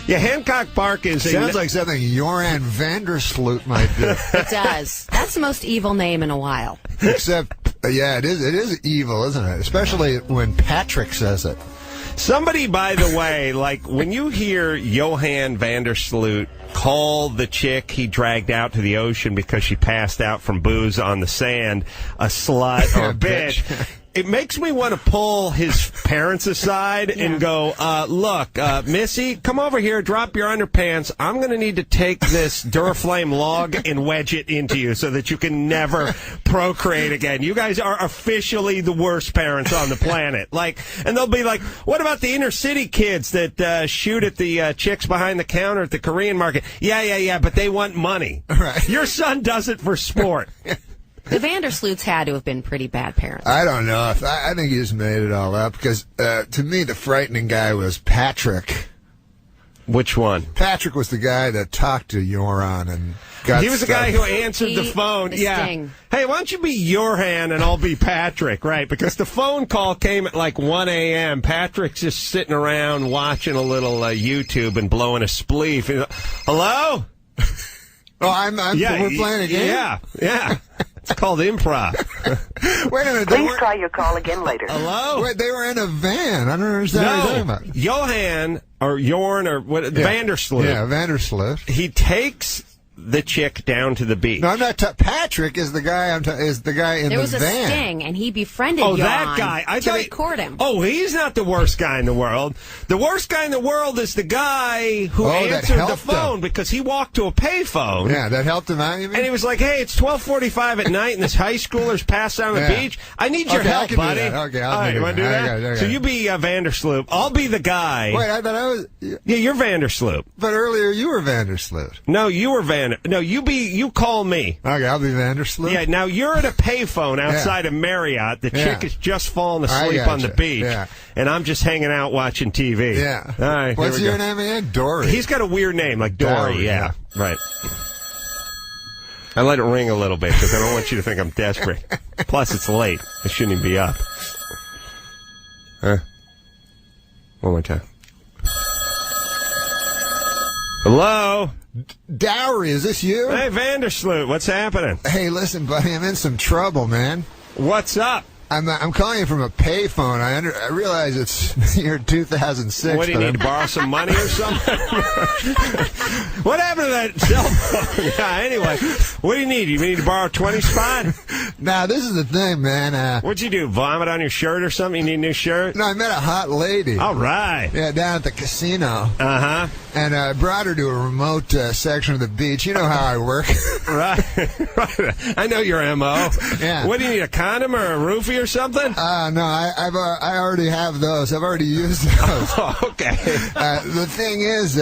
Yeah, Hancock Park is... Sounds like something Joran Vandersloot might do. It does. That's the most evil name in a while. Except, yeah, it is evil, isn't it? Especially when Patrick says it. Somebody, by the way, like when you hear Johan Vandersloot call the chick he dragged out to the ocean because she passed out from booze on the sand a slut or a bitch, it makes me want to pull his parents aside and go, look, Missy, come over here, drop your underpants. I'm going to need to take this Duraflame log and wedge it into you so that you can never procreate again. You guys are officially the worst parents on the planet. Like, and they'll be like, what about the inner city kids that shoot at the chicks behind the counter at the Korean market? Yeah, but they want money. Right. Your son does it for sport. The Vandersloots had to have been pretty bad parents. I don't know. I think he just made it all up because, to me, the frightening guy was Patrick. Which one? Patrick was the guy that talked to Joran and got He was the guy who answered the phone. Yeah. Hey, why don't you be Johan and I'll be Patrick, right? Because the phone call came at like 1 a.m. Patrick's just sitting around watching a little YouTube and blowing a spleef. Hello? Oh, we're playing a game? Yeah. It's called improv. Wait a minute. Please try your call again later. Hello? Wait, they were in a van. I don't understand what you're talking about. Johan or Jorn or what? Vandersloot. Yeah, Vandersloot. He takes the chick down to the beach. No, I'm not. Patrick is the guy. Is the guy in the van. There was a sting, and he befriended Jan that guy. to record him. Oh, he's not the worst guy in the world. The worst guy in the world is the guy who answered the phone because he walked to a payphone. Yeah, that helped him out, you mean? And he was like, hey, it's 12:45 at night, and this high schooler's passed out on the beach. I need your help, buddy. Okay, All right, you want to do that? Okay. So you be Vandersloot. I'll be the guy. Wait, I thought I was... Yeah, you're Vandersloot. But earlier you were Vandersloot. No, you were No, you call me. Okay, I'll be Vandersloot. Yeah, now you're at a payphone outside of Marriott. The chick is just falling asleep on the beach. Yeah. And I'm just hanging out watching TV. Yeah. All right. What's your name again? Dory. He's got a weird name, like Dory. Yeah. Right. I let it ring a little bit because I don't want you to think I'm desperate. Plus, it's late. I shouldn't even be up. One more time. Hello? Dowry, is this you? Hey, Vandersloot, what's happening? Hey, listen, buddy, I'm in some trouble, man. What's up? I'm calling you from a payphone. I realize it's year 2006. What, do you need to borrow some money or something? What happened to that cell phone? Yeah, anyway, what do you need? You need to borrow 20 spot? Now, this is the thing, man. What'd you do, vomit on your shirt or something? You need a new shirt? No, I met a hot lady. All right. Yeah, down at the casino. Uh-huh. And I brought her to a remote section of the beach. You know how I work. Right. I know your M.O. Yeah. What, do you need, a condom or a roofie or something? No, I already have those. I've already used those. Oh, okay. The thing is,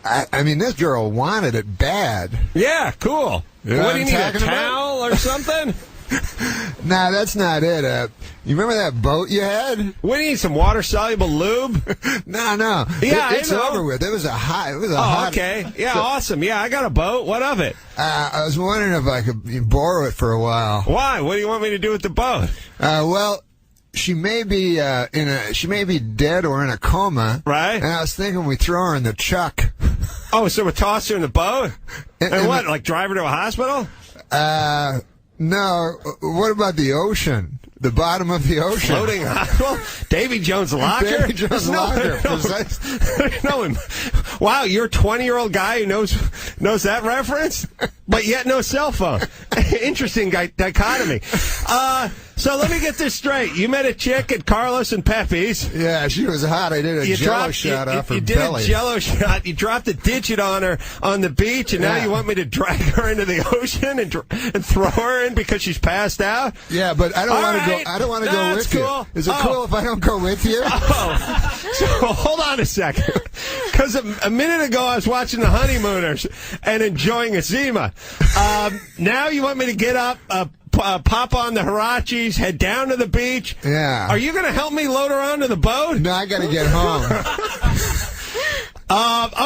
I mean, this girl wanted it bad. Yeah, cool. You know what do you need, a about? towel or something? Nah, that's not it. You remember that boat you had? What do you need, some water-soluble lube? No. Yeah, it's I know. over with. It was a hot. Okay. Yeah, awesome. Yeah, I got a boat. What of it? I was wondering if I could borrow it for a while. Why? What do you want me to do with the boat? Well, she may be dead or in a coma. Right. And I was thinking we throw her in the chuck. Oh, so we toss her in the boat? And what? Like drive her to a hospital? No. What about the ocean? The bottom of the ocean. Floating hospital? Davy Jones' locker? Davy Jones' locker. No, wow, you're a 20-year-old guy who knows that reference? but yet no cell phone. Interesting dichotomy. So let me get this straight. You met a chick at Carlos and Pepe's. Yeah, she was hot. I did a Jello shot off her belly. You did a Jello shot. You dropped a digit on her on the beach, and now you want me to drag her into the ocean and throw her in because she's passed out? Yeah, but I don't want to go. I don't want to go with you. Is it cool if I don't go with you? So hold on a second, because a minute ago I was watching the Honeymooners and enjoying a Zima. Now you want me to get up, pop on the Hirachis, head down to the beach? Yeah. Are you going to help me load her onto the boat? No, I got to get home.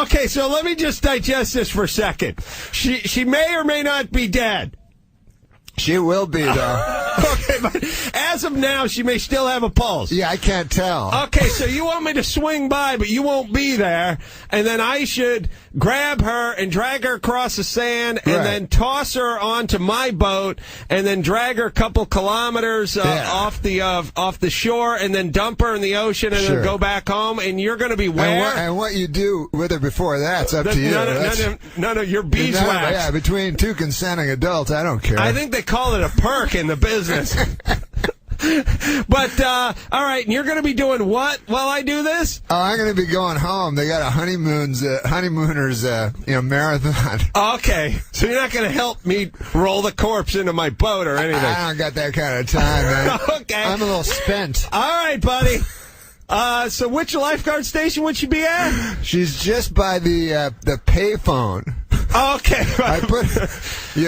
Okay, so let me just digest this for a second. She may or may not be dead. She will be, though. Okay, but as of now, she may still have a pulse. Yeah, I can't tell. Okay, so you want me to swing by, but you won't be there, and then I should grab her and drag her across the sand, and then toss her onto my boat, and then drag her a couple kilometers off the shore, and then dump her in the ocean, and then go back home, and you're going to be where? And what you do with her before that's up to you. None of your beeswax. Yeah, between two consenting adults, I don't care. I think they call it a perk in the business. But, all right, and you're going to be doing what while I do this? Oh, I'm going to be going home. They got a honeymooners marathon. Okay, so you're not going to help me roll the corpse into my boat or anything? I don't got that kind of time, man. Okay. I'm a little spent. All right, buddy. So which lifeguard station would she be at? She's just by the payphone. Okay.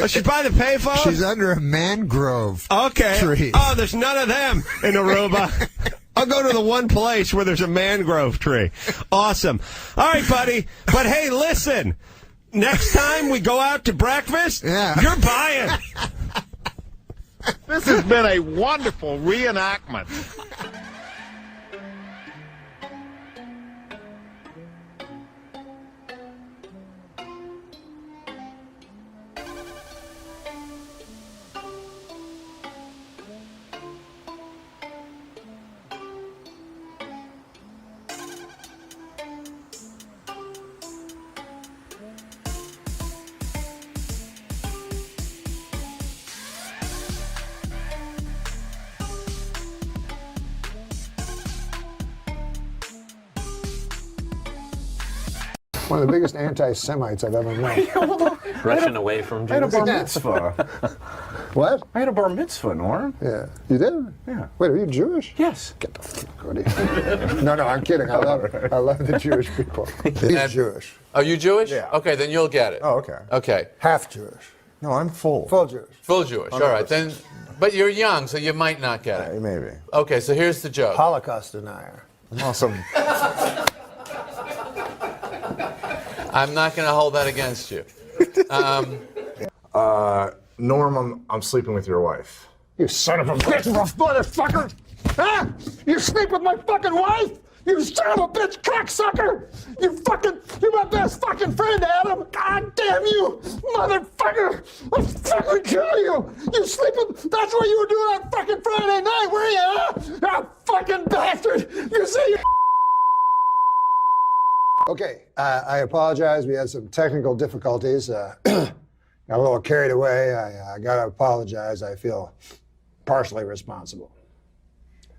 She's by the payphone? She's under a mangrove tree. Oh, there's none of them in Aruba. I'll go to the one place where there's a mangrove tree. Awesome. All right, buddy. But hey, listen. Next time we go out to breakfast, you're buying. This has been a wonderful reenactment. One of the biggest anti-Semites I've ever known. Rushing away from I had a Jews. bar mitzvah. What? I had a bar mitzvah, Norm. Yeah. You did? Yeah. Wait, are you Jewish? Yes. Get the fuck out of here. No, I'm kidding. I love the Jewish people. He's Jewish. Are you Jewish? Yeah. Okay, then you'll get it. Oh, okay. Okay. Half Jewish. No, I'm full. Full Jewish. Full Jewish. All right, then. But you're young, so you might not get it. Maybe. Okay, so here's the joke. Holocaust denier. Awesome. I'm not going to hold that against you. Norm, I'm sleeping with your wife. You son of a bitch, motherfucker! Huh? You sleep with my fucking wife? You son of a bitch, cocksucker! You're my best fucking friend, Adam! God damn you, motherfucker! I'll fucking kill you! You sleep with, that's what you were doing on fucking Friday night, were you, huh? You fucking bastard! You see you... Okay, I apologize. We had some technical difficulties. Got a little carried away. I got to apologize. I feel partially responsible.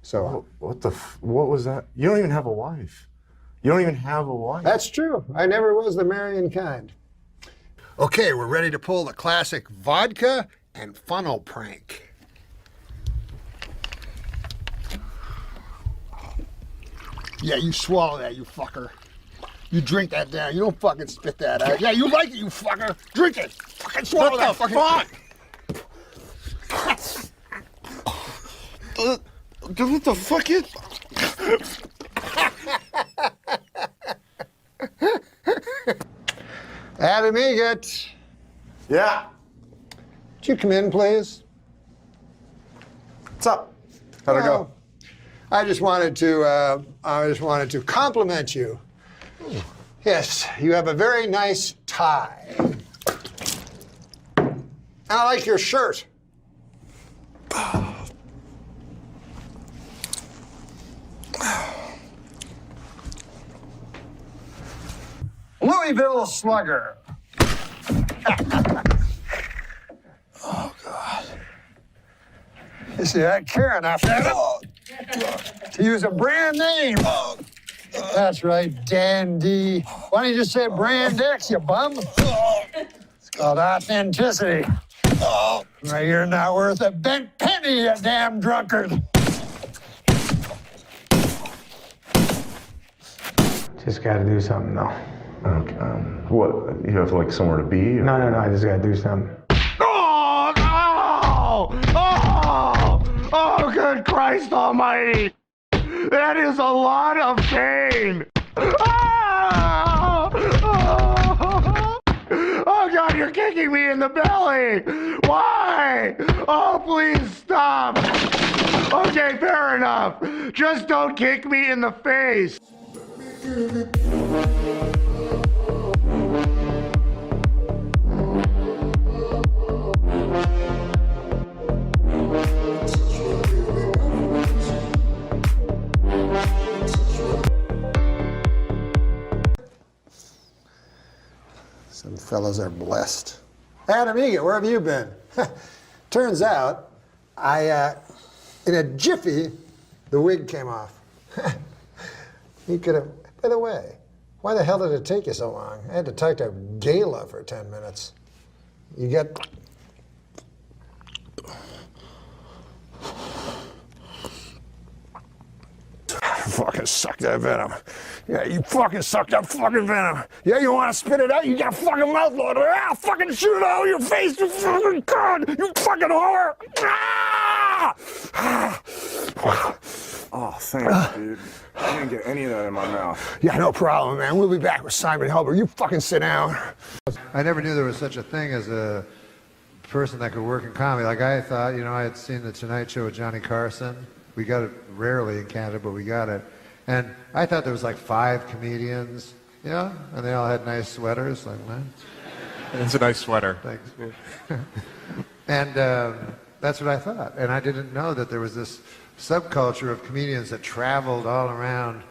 So what was that? You don't even have a wife. You don't even have a wife. That's true. I never was the marrying kind. Okay, we're ready to pull the classic vodka and funnel prank. Yeah, you swallow that, you fucker. You drink that down. You don't fucking spit that out. Yeah, you like it, you fucker. Drink it. Fucking swallow that fucking... What the fuck is... Adam Egat. Yeah. Would you come in, please? What's up? How'd it go? I just wanted to compliment you. Yes, you have a very nice tie. I like your shirt. Louisville Slugger. See, I care enough to use a brand name. That's right, Dandy. Why don't you just say Brand X, you bum? It's called authenticity. Right, you're not worth a bent penny, you damn drunkard. Just gotta do something, though. Okay. What? You have like somewhere to be? No, I just gotta do something. Oh, no! Oh, good Christ almighty! That is a lot of pain! Oh, God, you're kicking me in the belly! Why? Oh, please stop! Okay, fair enough. Just don't kick me in the face. Some fellas are blessed. Adam Egan, where have you been? Turns out, in a jiffy, the wig came off. He could have, by the way, why the hell did it take you so long? I had to talk to Gayla for 10 minutes. You get... Fucking suck that venom. Yeah, you fucking suck that fucking venom. Yeah, you want to spit it out? You got a fucking mouth load. Ah, fucking shoot it out of your face, you fucking cunt. You fucking whore. Ah! Oh, thanks, dude. I didn't get any of that in my mouth. Yeah, no problem, man. We'll be back with Simon Helber. You fucking sit down. I never knew there was such a thing as a person that could work in comedy. Like I thought, I had seen The Tonight Show with Johnny Carson. We got it rarely in Canada, but we got it. And I thought there was like 5 comedians, and they all had nice sweaters. Like, man. It's a nice sweater. Thanks. And that's what I thought. And I didn't know that there was this subculture of comedians that traveled all around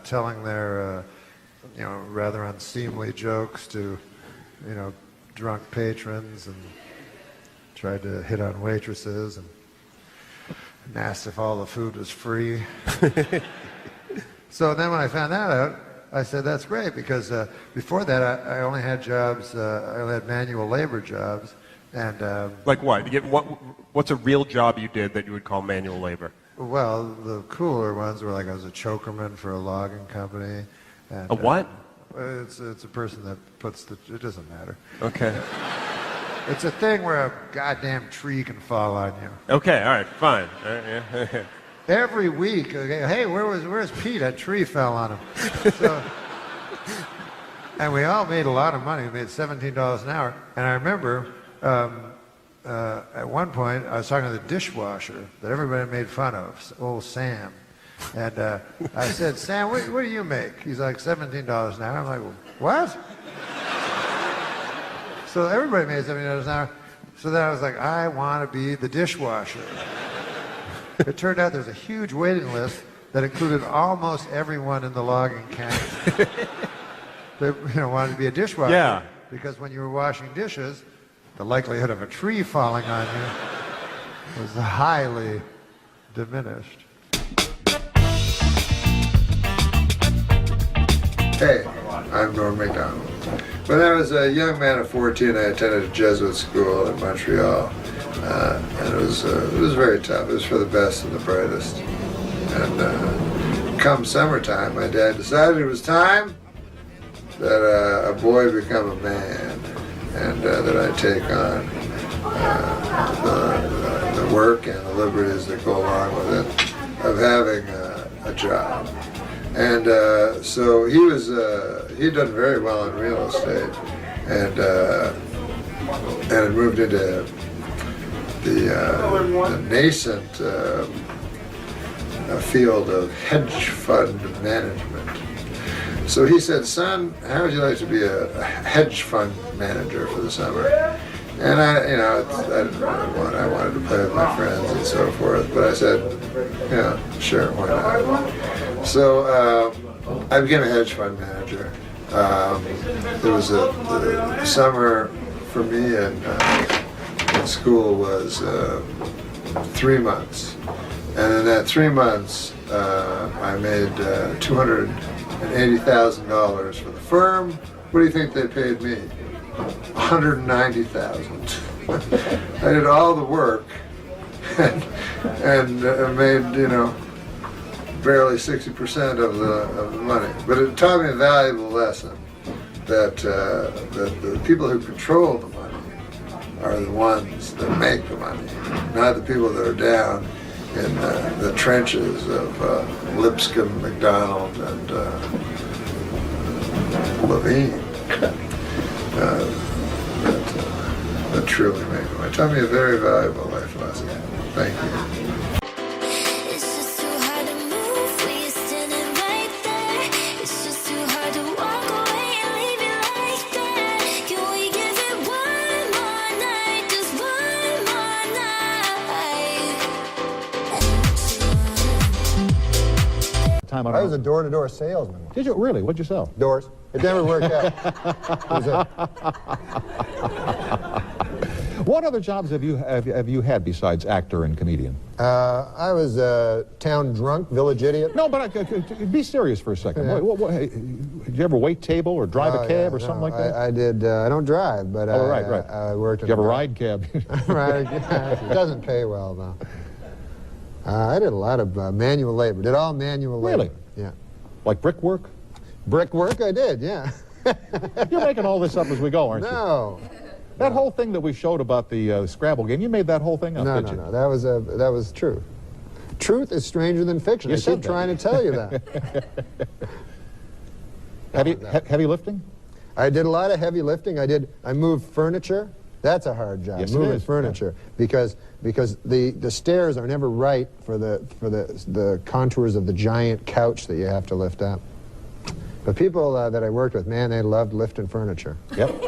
telling their, rather unseemly jokes to, drunk patrons, and tried to hit on waitresses and asked if all the food was free. So then when I found that out, I said, that's great, because before that I only had jobs, I only had manual labor jobs. And like what? What's a real job you did that you would call manual labor? Well, the cooler ones were like I was a chokerman for a logging company. And, a what? It's a person that puts the... It doesn't matter. Okay. It's a thing where a goddamn tree can fall on you. Okay, all right, fine. Yeah. Every week, okay, hey, where's Pete? That tree fell on him. So, and we all made a lot of money. We made $17 an hour. And I remember at one point, I was talking to the dishwasher that everybody made fun of, old Sam. And I said, Sam, what do you make? He's like, $17 an hour. I'm like, well, what? So everybody made $17 an hour. So then I was like, I want to be the dishwasher. It turned out there's a huge waiting list that included almost everyone in the logging camp. They wanted to be a dishwasher. Yeah. Because when you were washing dishes, the likelihood of a tree falling on you was highly diminished. Hey, I'm Norm MacDonald. When I was a young man of 14, I attended a Jesuit school in Montreal, and it was very tough. It was for the best and the brightest. And come summertime, my dad decided it was time that a boy become a man, and that I take on the work and the liberties that go along with it of having a job. And so he'd done very well in real estate, and had moved into the nascent field of hedge fund management. So he said, son, how would you like to be a hedge fund manager for the summer? And I didn't really want, I wanted to play with my friends and so forth, but I said, yeah, sure, why not? So I became a hedge fund manager. It was the summer for me in school was 3 months. And in that 3 months, I made $280,000 for the firm. What do you think they paid me? $190,000. I did all the work and made, barely 60% of the money. But it taught me a valuable lesson that the people who control the money are the ones that make the money, not the people that are down in the trenches of Lipscomb, McDonald, and Levine. That truly make them. It taught me a very valuable life lesson. Thank you. I was a door-to-door salesman. Did you really? What'd you sell? Doors. It never worked out. What other jobs have you had besides actor and comedian? I was a town drunk, village idiot. No, but be serious for a second. Yeah. Did you ever wait table or drive a cab or something like that? I did. I don't drive, but right. I worked. Did you have a ride cab? Right. It doesn't pay well though. I did a lot of manual labor. Did all manual labor. Really? Yeah. Like brickwork? Brickwork, I did. Yeah. You're making all this up as we go, aren't you? No. That whole thing that we showed about the Scrabble game, you made that whole thing up, didn't you? No. That was true. Truth is stranger than fiction. I keep trying to tell you that. Heavy lifting? I did a lot of heavy lifting. I moved furniture. That's a hard job, moving furniture, because the stairs are never right for the contours of the giant couch that you have to lift up. But people that I worked with, man, they loved lifting furniture. Yep.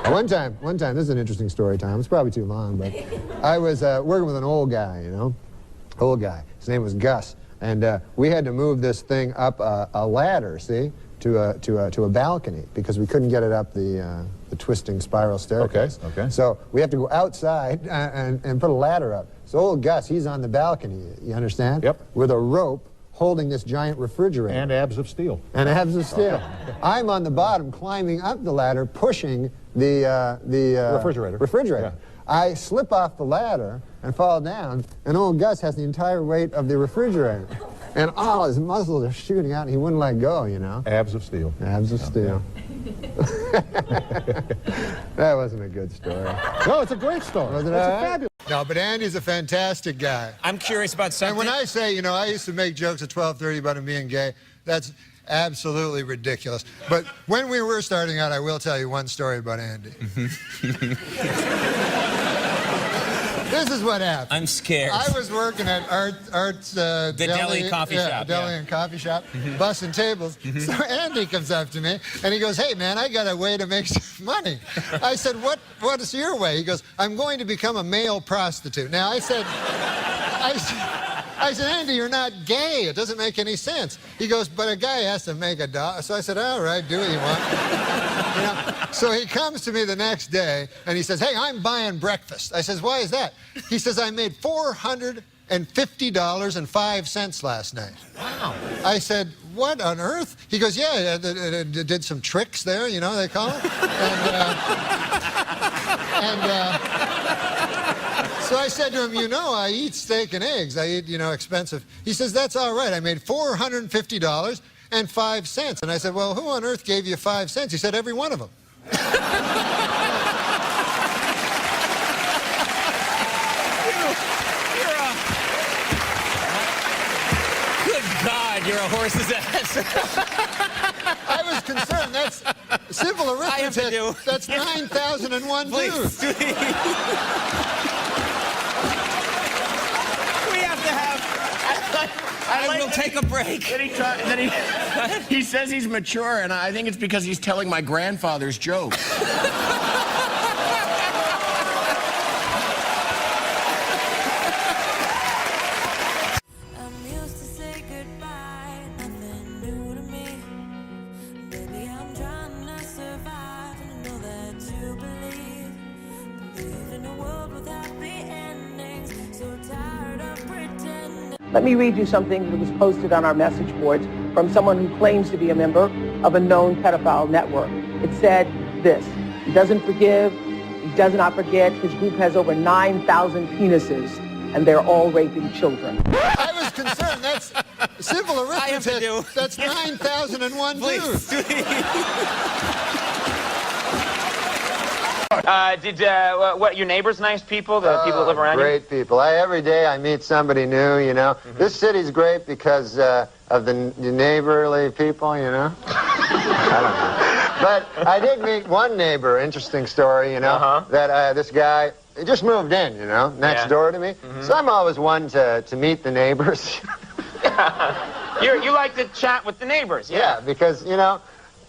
One time, this is an interesting story time. It's probably too long, but I was working with an old guy, old guy. His name was Gus, and we had to move this thing up a ladder, see, to a balcony because we couldn't get it up the twisting spiral staircase. Okay. So we have to go outside and put a ladder up. So old Gus, he's on the balcony, you understand? Yep. With a rope holding this giant refrigerator. And abs of steel. And abs of steel. I'm on the bottom climbing up the ladder, pushing the refrigerator. Yeah. I slip off the ladder and fall down, and old Gus has the entire weight of the refrigerator. And all his muscles are shooting out, and he wouldn't let go, Abs of steel. Abs of steel. That wasn't a good story. No, it's a great story. Was it It's a fabulous. No, but Andy's a fantastic guy. I'm curious about something. And when I say, I used to make jokes at 12:30 about him being gay, that's absolutely ridiculous. But when we were starting out, I will tell you one story about Andy. This is what happened. I'm scared. I was working at Art's the deli coffee shop. Deli and coffee shop, bussing tables. So Andy comes up to me and he goes, "Hey man, I got a way to make some money." I said, "What is your way?" He goes, "I'm going to become a male prostitute." Now I said, "Andy, you're not gay. It doesn't make any sense." He goes, "But a guy has to make a dollar." So I said, "All right, do what you want." So he comes to me the next day and he says, "Hey, I'm buying breakfast." I says, "Why is that?" He says, "I made $450.05 last night." Wow. I said, "What on earth?" He goes, "Yeah, did some tricks there, they call it." So I said to him, I eat steak and eggs. I eat, expensive. He says, "That's all right. I made $450.05. And I said, "Well, who on earth gave you 5 cents?" He said, "Every one of them." Good God, you're a horse's ass. I was concerned. That's simple arithmetic. That's 9,001 dudes. I will take a break. He says he's mature, and I think it's because he's telling my grandfather's jokes. So tired Let me read you something that was posted on our message boards from someone who claims to be a member of a known pedophile network. It said this: he doesn't forgive, he does not forget, his group has over 9,000 penises, and they're all raping children. I was concerned. That's simple arithmetic. That's 9,001 dudes. What, your neighbors nice people? The people that live around you? Great people. Every day I meet somebody new, you know. This city's great because of the neighborly people, you know. I don't know. But I did meet one neighbor, interesting story, you know, that this guy, he just moved in, you know, next door to me. So I'm always one to meet the neighbors. You like to chat with the neighbors, Yeah, because, you know,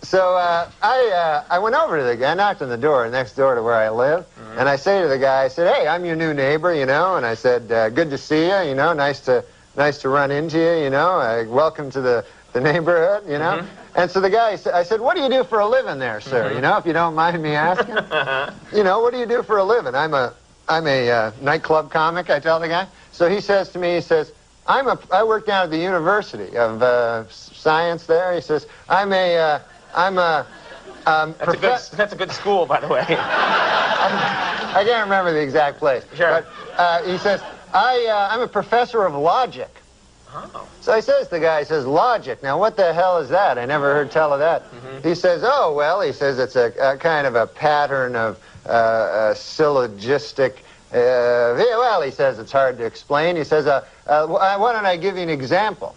so I went over to the guy, I knocked on the door next door to where I live, and I say to the guy, I said, hey, I'm your new neighbor, you know, and I said, good to see you, you know, nice to run into you, you know, welcome to the neighborhood, you know. And so the guy, I said, what do you do for a living there, sir, you know, if you don't mind me asking? You know, what do you do for a living? I'm a nightclub comic, I tell the guy. So he says to me, he says, I work down at the University of Science there. He says, that's a good school, by the way. I can't remember the exact place. Sure. But he says, I'm a professor of logic. Oh. So he says, the guy says, logic. Now, what the hell is that? I never heard tell of that. He says, oh, well, he says it's a kind of a pattern of syllogistic. Well, he says it's hard to explain. He says, why don't I give you an example?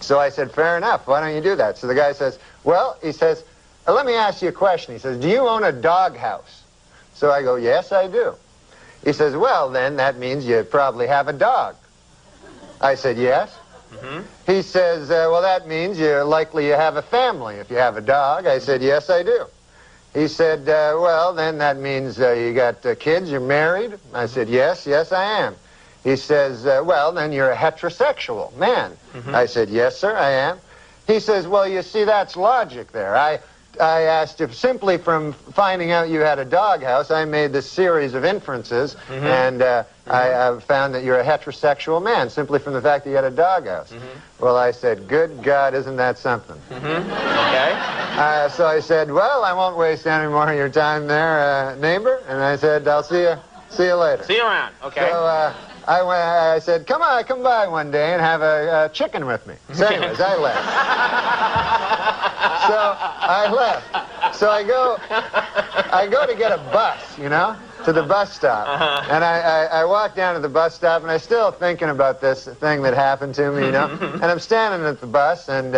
So I said, fair enough. Why don't you do that? So the guy says, well, he says, let me ask you a question. He says, do you own a doghouse? So I go, yes, I do. He says, well, then that means you probably have a dog. I said, yes. He says, well, that means you're likely you have a family if you have a dog. I said, yes, I do. He said, well, then that means you got kids, you're married. I said, yes, I am. He says, well, then you're a heterosexual man. I said, yes, sir, I am. He says, well, you see, that's logic there. I asked if simply from finding out you had a doghouse, I made this series of inferences, and I found that you're a heterosexual man simply from the fact that you had a doghouse. Well, I said, good God, isn't that something? Okay. So I said, well, I won't waste any more of your time there, neighbor. And I said, I'll see you later. See you around. Okay. So I said, come by one day and have a chicken with me. So anyways, I left. So I left. So I go to get a bus, you know, to the bus stop. And I walk down to the bus stop, and I'm still thinking about this thing that happened to me, you know. And I'm standing at the bus, and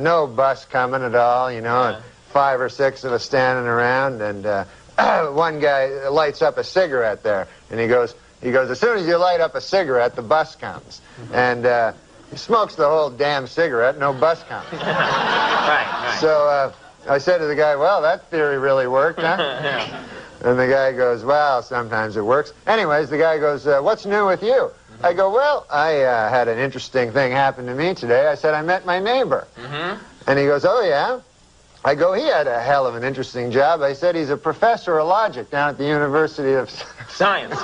no bus coming at all, you know, and 5 or 6 of us standing around, and one guy lights up a cigarette there, and he goes, as soon as you light up a cigarette, the bus comes. And he smokes the whole damn cigarette, no bus comes. Right. So I said to the guy, well, that theory really worked, huh? Yeah. And the guy goes, well, sometimes it works. Anyways, the guy goes, what's new with you? I go, well, I had an interesting thing happen to me today. I said, I met my neighbor. And he goes, oh, yeah? I go, he had a hell of an interesting job. I said, he's a professor of logic down at the University of Science.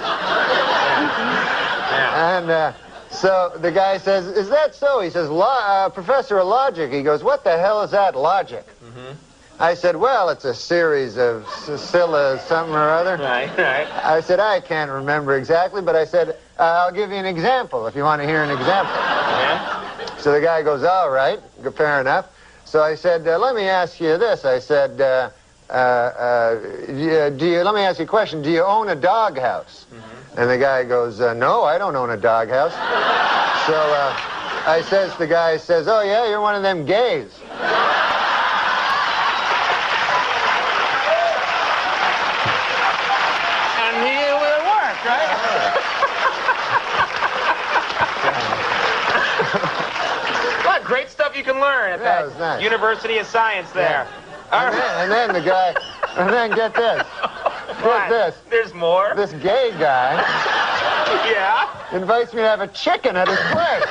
And so the guy says, is that so? He says, professor of logic. He goes, what the hell is that, logic? I said, well, it's a series of something or other. Right. I said, I can't remember exactly, but I said, I'll give you an example if you want to hear an example. So the guy goes, all right, fair enough. So I said, let me ask you this. I said, let me ask you a question. Do you own a doghouse? And the guy goes, no, I don't own a doghouse. So the guy says, oh, yeah, you're one of them gays. And it worked, right? What great stuff you can learn at that University of Science there. And then the guy, get this. Get this. There's more? This gay guy invites me to have a chicken at his place.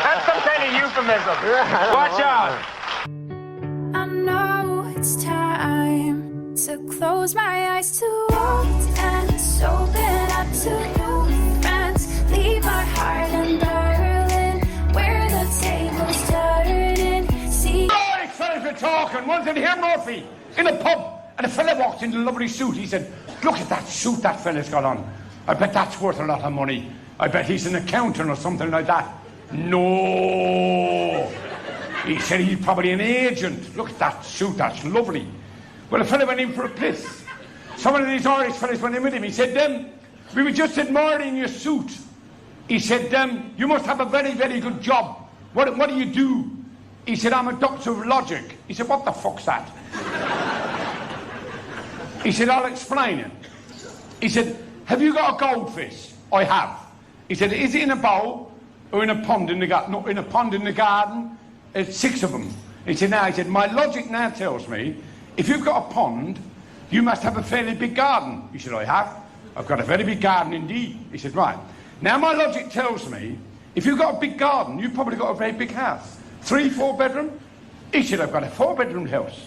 That's some kind of euphemism. Watch out. I know it's time to close my eyes to old and open up to new friends. heart in Berlin, where the tables turning. See, Right, fellas were talking. Once in here, Murphy, in a pub, and a fella walked in a lovely suit. He said, "Look at that suit that fella's got on. I bet that's worth a lot of money. I bet he's an accountant or something like that." No. He said he's probably an agent. Look at that suit, that's lovely. Well, a fella went in for a piss. Some of these Irish fellas went in with him. He said, "We were just admiring your suit." He said, "You must have a very, very good job. What do you do?" He said, "I'm a doctor of logic." He said, "What the fuck's that?" He said, "I'll explain it." He said, "Have you got a goldfish?" "I have." He said, "Is it in a bowl or in a pond in the garden?" "No, in a pond in the garden. There's 6 of them." He said, "My logic now tells me, if you've got a pond, you must have a fairly big garden." He said, "I have. I've got a very big garden indeed." He said, "Right. Now my logic tells me, if you've got a big garden, you've probably got a very big house. 3, 4 bedroom?" He said, "I've got a 4-bedroom house."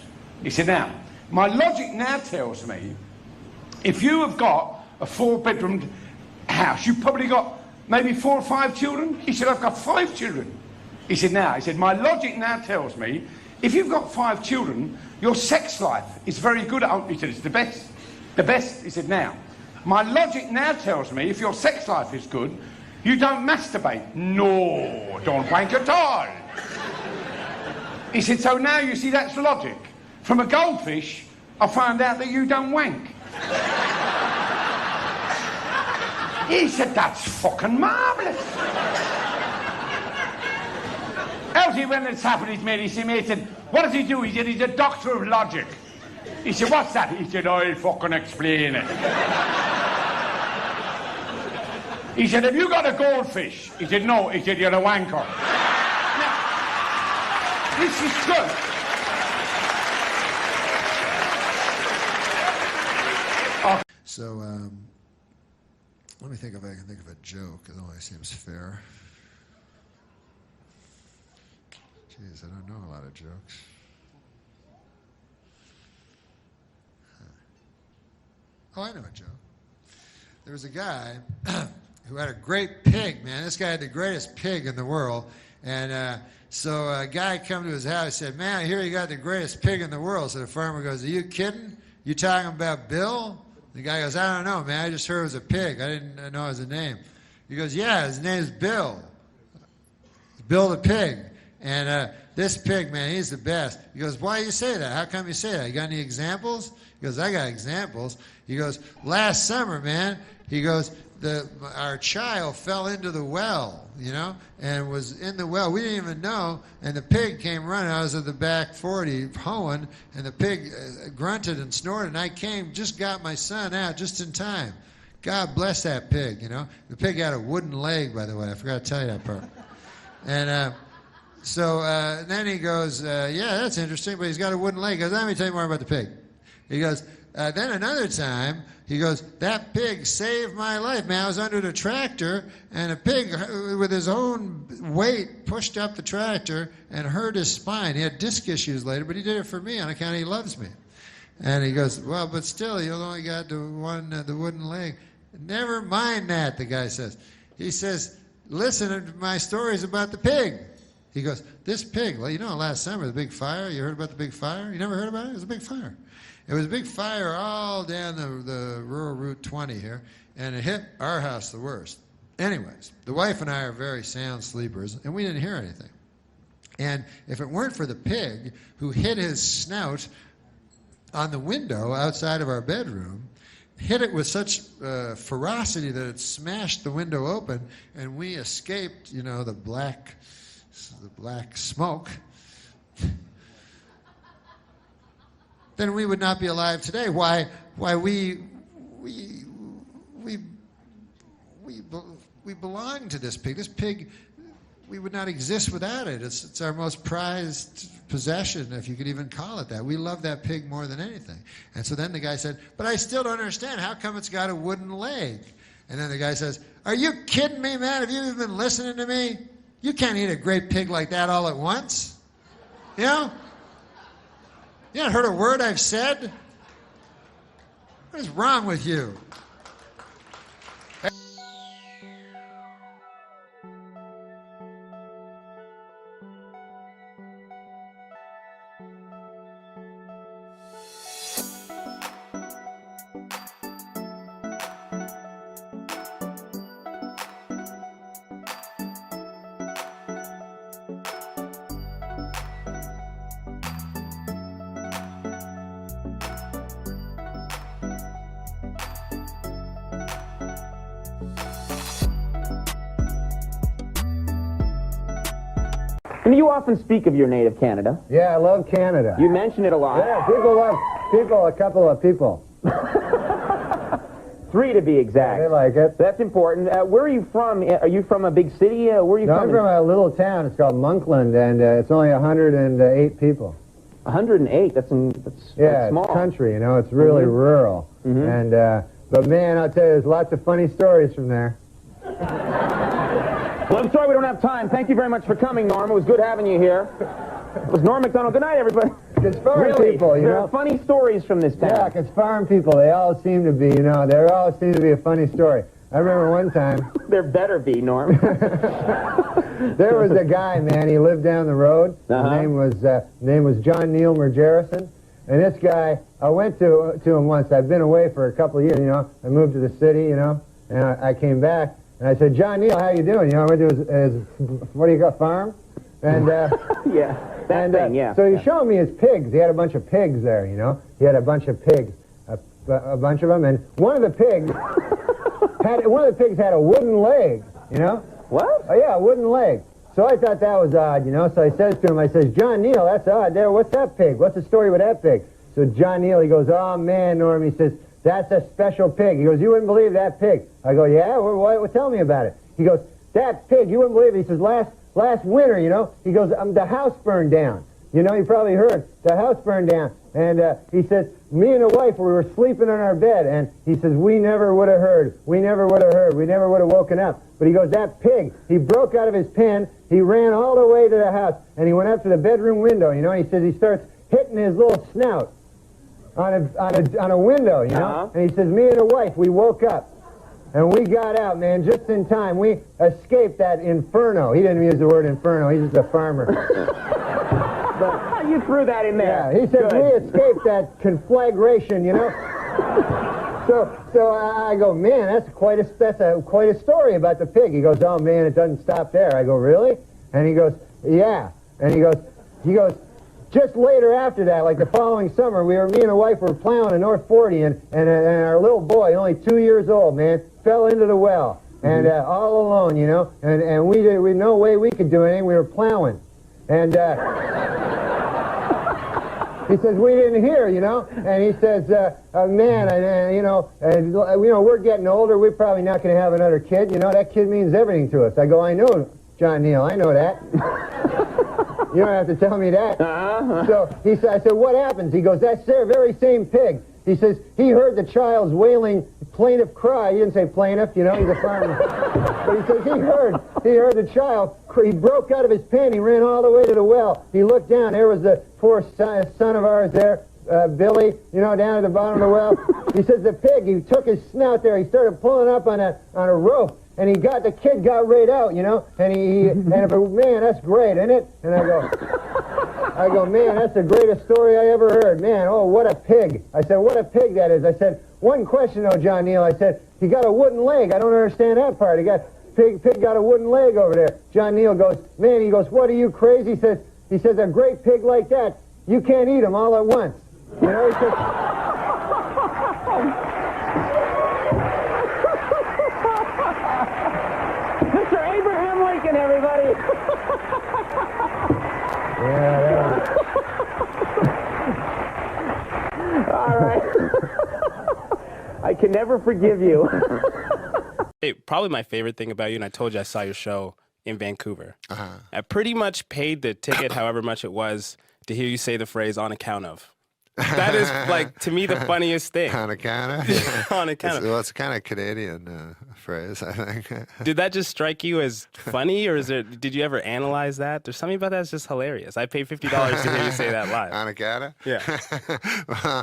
He said, "Now, my logic now tells me, if you have got a 4-bedroom house, you've probably got maybe 4 or 5 children?" He said, "I've got 5 children." He said, "My logic now tells me, if you've got 5 children, your sex life is very good." He said, "It's the best. The best." He said, "Now, my logic now tells me, if your sex life is good, you don't masturbate." "No, don't wank at all." He said, "So now you see that's logic. From a goldfish, I found out that you don't wank." He said, "That's fucking marvellous." Out he went and sat with his mate. He said, "What does he do?" He said, "He's a doctor of logic." He said, "What's that?" He said, "I'll fucking explain it." He said, "Have you got a goldfish?" He said, "No." He said, "You're a wanker." Now, this is good. So, let me think if I can think of a joke. It only seems fair. Jeez, I don't know a lot of jokes. Oh, I know a joke. There was a guy who had a great pig, man. This guy had the greatest pig in the world. And so a guy come to his house and said, "Man, I hear you got the greatest pig in the world." So the farmer goes, "Are you kidding? You talking about Bill?" The guy goes, "I don't know, man. I just heard it was a pig. I didn't know it was a name." He goes, "Yeah, his name's Bill. Bill the pig. And this pig, man, he's the best." He goes, "Why do you say that? How come you say that? You got any examples?" He goes, "I got examples." He goes, "Last summer, man," he goes, our child fell into the well, and was in the well. We didn't even know, and the pig came running. I was at the back 40 hoeing, and the pig grunted and snorted, and I came, just got my son out just in time. God bless that pig, The pig had a wooden leg, by the way. I forgot to tell you that part. And so then he goes, "Yeah, that's interesting, but he's got a wooden leg." He goes, "Let me tell you more about the pig." He goes, then another time, he goes, "That pig saved my life, man. I was under the tractor, and a pig, with his own weight, pushed up the tractor and hurt his spine. He had disc issues later, but he did it for me on account he loves me." And he goes, "Well, but still, you only got the wooden leg." "Never mind that," the guy says. He says, "Listen to my stories about the pig." He goes, "This pig, well, last summer, the big fire, you heard about the big fire? You never heard about it? It was a big fire. It was a big fire all down the rural Route 20 here, and it hit our house the worst. Anyways, the wife and I are very sound sleepers, and we didn't hear anything. And if it weren't for the pig who hit his snout on the window outside of our bedroom, hit it with such ferocity that it smashed the window open, and we escaped, the black smoke, then we would not be alive today. Why we belong to this pig. This pig, we would not exist without it. It's our most prized possession, if you could even call it that. We love that pig more than anything. And so then the guy said, "But I still don't understand. How come it's got a wooden leg?" And then the guy says, "Are you kidding me, man? Have you even been listening to me? You can't eat a great pig like that all at once. You haven't heard a word I've said? What is wrong with you?" mean, you often speak of your native Canada. Yeah, I love Canada. You mention it a lot. Yeah, people love a couple of people. 3 to be exact. Yeah, they like it. That's important. Where are you from? Are you from a big city? Where are you No, from? I'm from a little town. It's called Monkland, and it's only 108 people. 108? That's small. It's country, you know. It's really rural. And but man, I'll tell you, there's lots of funny stories from there. Well, I'm sorry we don't have time. Thank you very much for coming, Norm. It was good having you here. It was Norm MacDonald. Good night, everybody. It's farm people, you there know. are funny stories from this town. Yeah, it's farm people. They all seem to be, you know, there all seem to be a funny story. I remember one time. There better be, Norm. There was a guy, man. He lived down the road. His name was John Neil Mergerison. And this guy, I went to him once. I've been away for a couple of years, you know. I moved to the city, you know, and I came back. And I said, John Neil, how you doing? You know, I went to his what do you got, farm? And yeah, that thing, yeah. So he showed me his pigs. He had a bunch of pigs there, you know. He had a bunch of pigs, a bunch of them, and one of the pigs had a wooden leg, you know. What? Oh yeah, a wooden leg. So I thought that was odd, you know. So I says to him, I says, John Neil, that's odd. There, what's that pig? What's the story with that pig? So John Neil, he goes, oh man, Norm, he says, that's a special pig. He goes, you wouldn't believe that pig. I go, yeah, well, tell me about it. He goes, that pig, you wouldn't believe it. He says, last winter, you know, he goes, the house burned down. You know, you probably heard, the house burned down. And he says, me and the wife, we were sleeping on our bed, and he says, we never would have heard. We never would have heard. We never would have woken up. But he goes, that pig, he broke out of his pen, he ran all the way to the house, and he went up to the bedroom window, you know, and he says he starts hitting his little snout on a window, you know, and he says, me and the wife, we woke up. And we got out, man, just in time. We escaped that inferno. He didn't use the word inferno. He's just a farmer. But you threw that in there. Yeah, he said we escaped that conflagration, you know. So I go, man, that's quite a story about the pig. He goes, oh man, it doesn't stop there. I go, really? And he goes, yeah. And he goes, just later after that, like the following summer, me and the wife were plowing in North 40, and our little boy, only 2 years old, man, fell into the well, and all alone, you know, and we no way we could do anything. We were plowing, and he says we didn't hear, you know, and he says, man, we're getting older. We're probably not going to have another kid. You know, that kid means everything to us. I go, I know, John Neil, I know that. You don't have to tell me that. So he said, I said, what happens? He goes, that very same pig. He says, he heard the child's wailing plaintive cry. He didn't say plaintiff, you know, he's a farmer. But he says he heard the child. He broke out of his pen. He ran all the way to the well. He looked down. There was the poor son of ours there, Billy, you know, down at the bottom of the well. He says the pig, he took his snout there. He started pulling up on a rope. And the kid got right out, you know, and man, that's great, isn't it? And I go, man, that's the greatest story I ever heard. Man, oh, what a pig. I said, what a pig that is. I said, one question though, John Neil. I said, he got a wooden leg. I don't understand that part. Pig got a wooden leg over there. John Neil goes, man, he goes, what are you crazy? He says, a great pig like that, you can't eat him all at once. You know, he says, everybody. Yeah, all right. I can never forgive you. Hey, probably my favorite thing about you, and I told you I saw your show in Vancouver. I pretty much paid the ticket, however much it was, to hear you say the phrase "on account of." That is, like, to me, the funniest thing. On account of? On account of. Well, it's a kind of Canadian phrase, I think. Did that just strike you as funny, or did you ever analyze that? There's something about that that's just hilarious. I paid $50 to hear you say that live. On account of? Yeah. Well,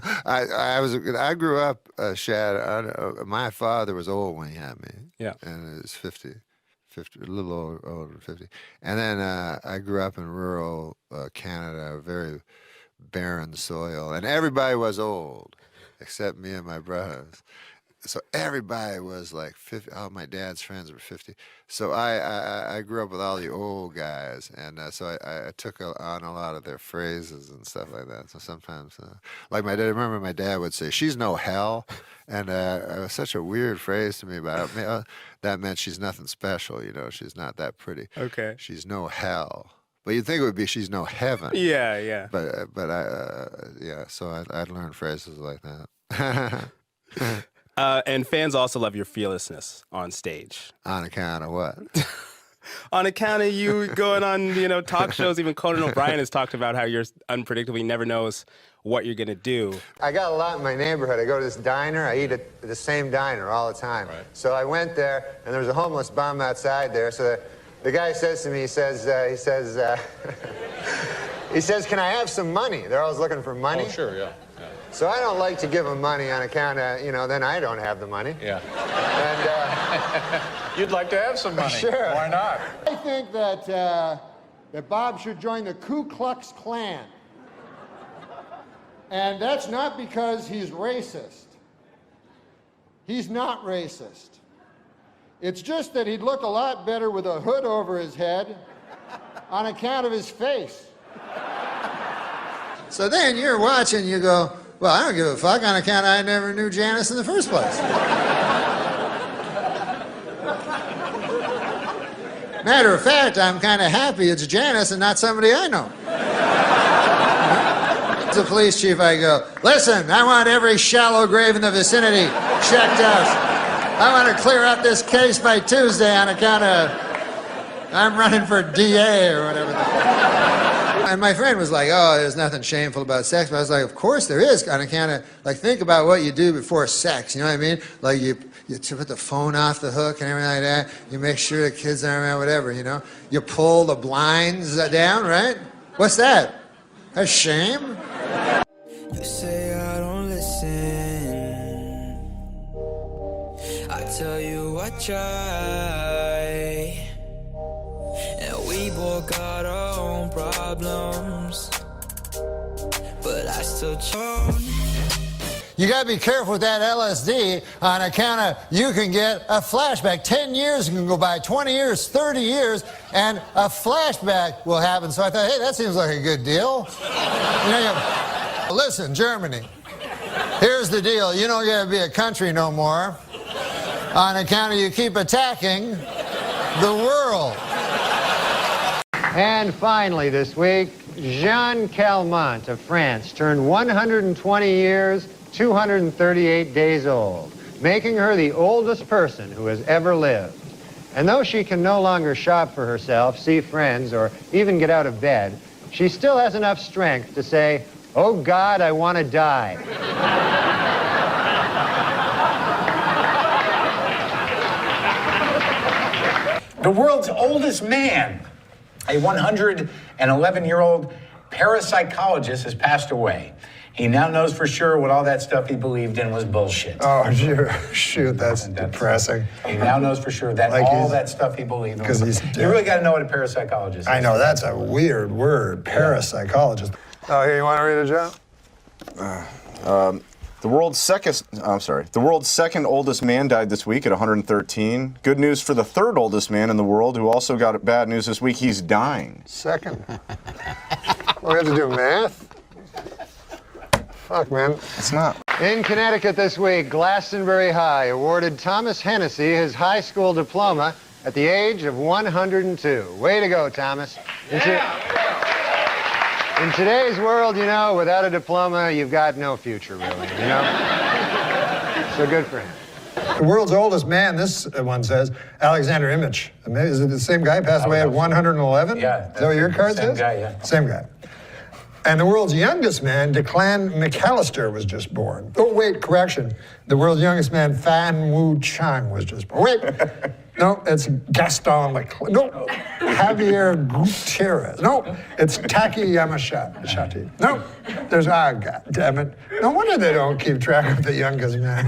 I grew up, Shad, my father was old when he had me. Yeah. And it was 50, a little older than 50. And then I grew up in rural Canada, very barren soil, and everybody was old except me and my brothers. So everybody was like 50. All my dad's friends were 50. So I grew up with all the old guys, and so I took on a lot of their phrases and stuff like that. So sometimes, like my dad, I remember my dad would say, "She's no hell," and it was such a weird phrase to me, but that meant she's nothing special, you know, she's not that pretty. Okay. She's no hell. But you'd think it would be she's no heaven. Yeah. But yeah. So I'd learn phrases like that. And fans also love your fearlessness on stage. On account of what? On account of you going on, talk shows. Even Conan O'Brien has talked about how you're unpredictable. He never knows what you're gonna do. I got a lot in my neighborhood. I go to this diner. I eat at the same diner all the time. Right. So I went there, and there was a homeless bum outside there. So the guy says to me, he says, "Can I have some money?" They're always looking for money. Oh, sure, yeah. So I don't like to give them money on account of, then I don't have the money. Yeah. And you'd like to have some money. Sure. Why not? I think that Bob should join the Ku Klux Klan. And that's not because he's racist. He's not racist. It's just that he'd look a lot better with a hood over his head on account of his face. So then you're watching, you go, well, I don't give a fuck on account I never knew Janice in the first place. Matter of fact, I'm kind of happy it's Janice and not somebody I know. As a police chief, I go, listen, I want every shallow grave in the vicinity checked out. I want to clear up this case by Tuesday on account of I'm running for DA or whatever the fuck. And my friend was like, oh, there's nothing shameful about sex. But I was like, of course there is, on account of, think about what you do before sex, you know what I mean? Like, you put the phone off the hook and everything like that. You make sure the kids aren't around, whatever, You pull the blinds down, right? What's that? That's shame? You say I don't listen. I tell you I try. And we both got our own problems. But I still try. You got to be careful with that LSD on account of you can get a flashback. 10 years can go by, 20 years, 30 years, and a flashback will happen. So I thought, hey, that seems like a good deal. Listen, Germany, here's the deal. You don't get to be a country no more on account of you keep attacking the world. And finally this week, Jeanne Calment of France turned 120 years, 238 days old, making her the oldest person who has ever lived. And though she can no longer shop for herself, see friends, or even get out of bed, she still has enough strength to say, "Oh God, I want to die." The world's oldest man, a 111-year-old parapsychologist, has passed away. He now knows for sure what all that stuff he believed in was bullshit. Oh, shoot, that's depressing. He now knows for sure that all that stuff he believed in was bullshit. You really got to know what a parapsychologist is. I know, that's a weird word, parapsychologist. Oh, here, you want to read it, John? The world's second oldest man died this week at 113. Good news for the third oldest man in the world, who also got bad news this week. He's dying. Second. We have to do math? Fuck, man. It's not. In Connecticut this week, Glastonbury High awarded Thomas Hennessy his high school diploma at the age of 102. Way to go, Thomas. In today's world, without a diploma, you've got no future, really, So good for him. The world's oldest man, this one says, Alexander Imich. Is it the same guy passed away at 111? Yeah. Is that what your card says? Same guy, yeah. Same guy. And the world's youngest man, Declan McAllister, was just born. Oh, wait, correction. The world's youngest man, Fan Wu Chang, was just born. Wait. No, it's Gaston Leclerc. No, Javier Gutierrez. No, it's Taki Yamashita. No, there's, God damn it. No wonder they don't keep track of the youngest man.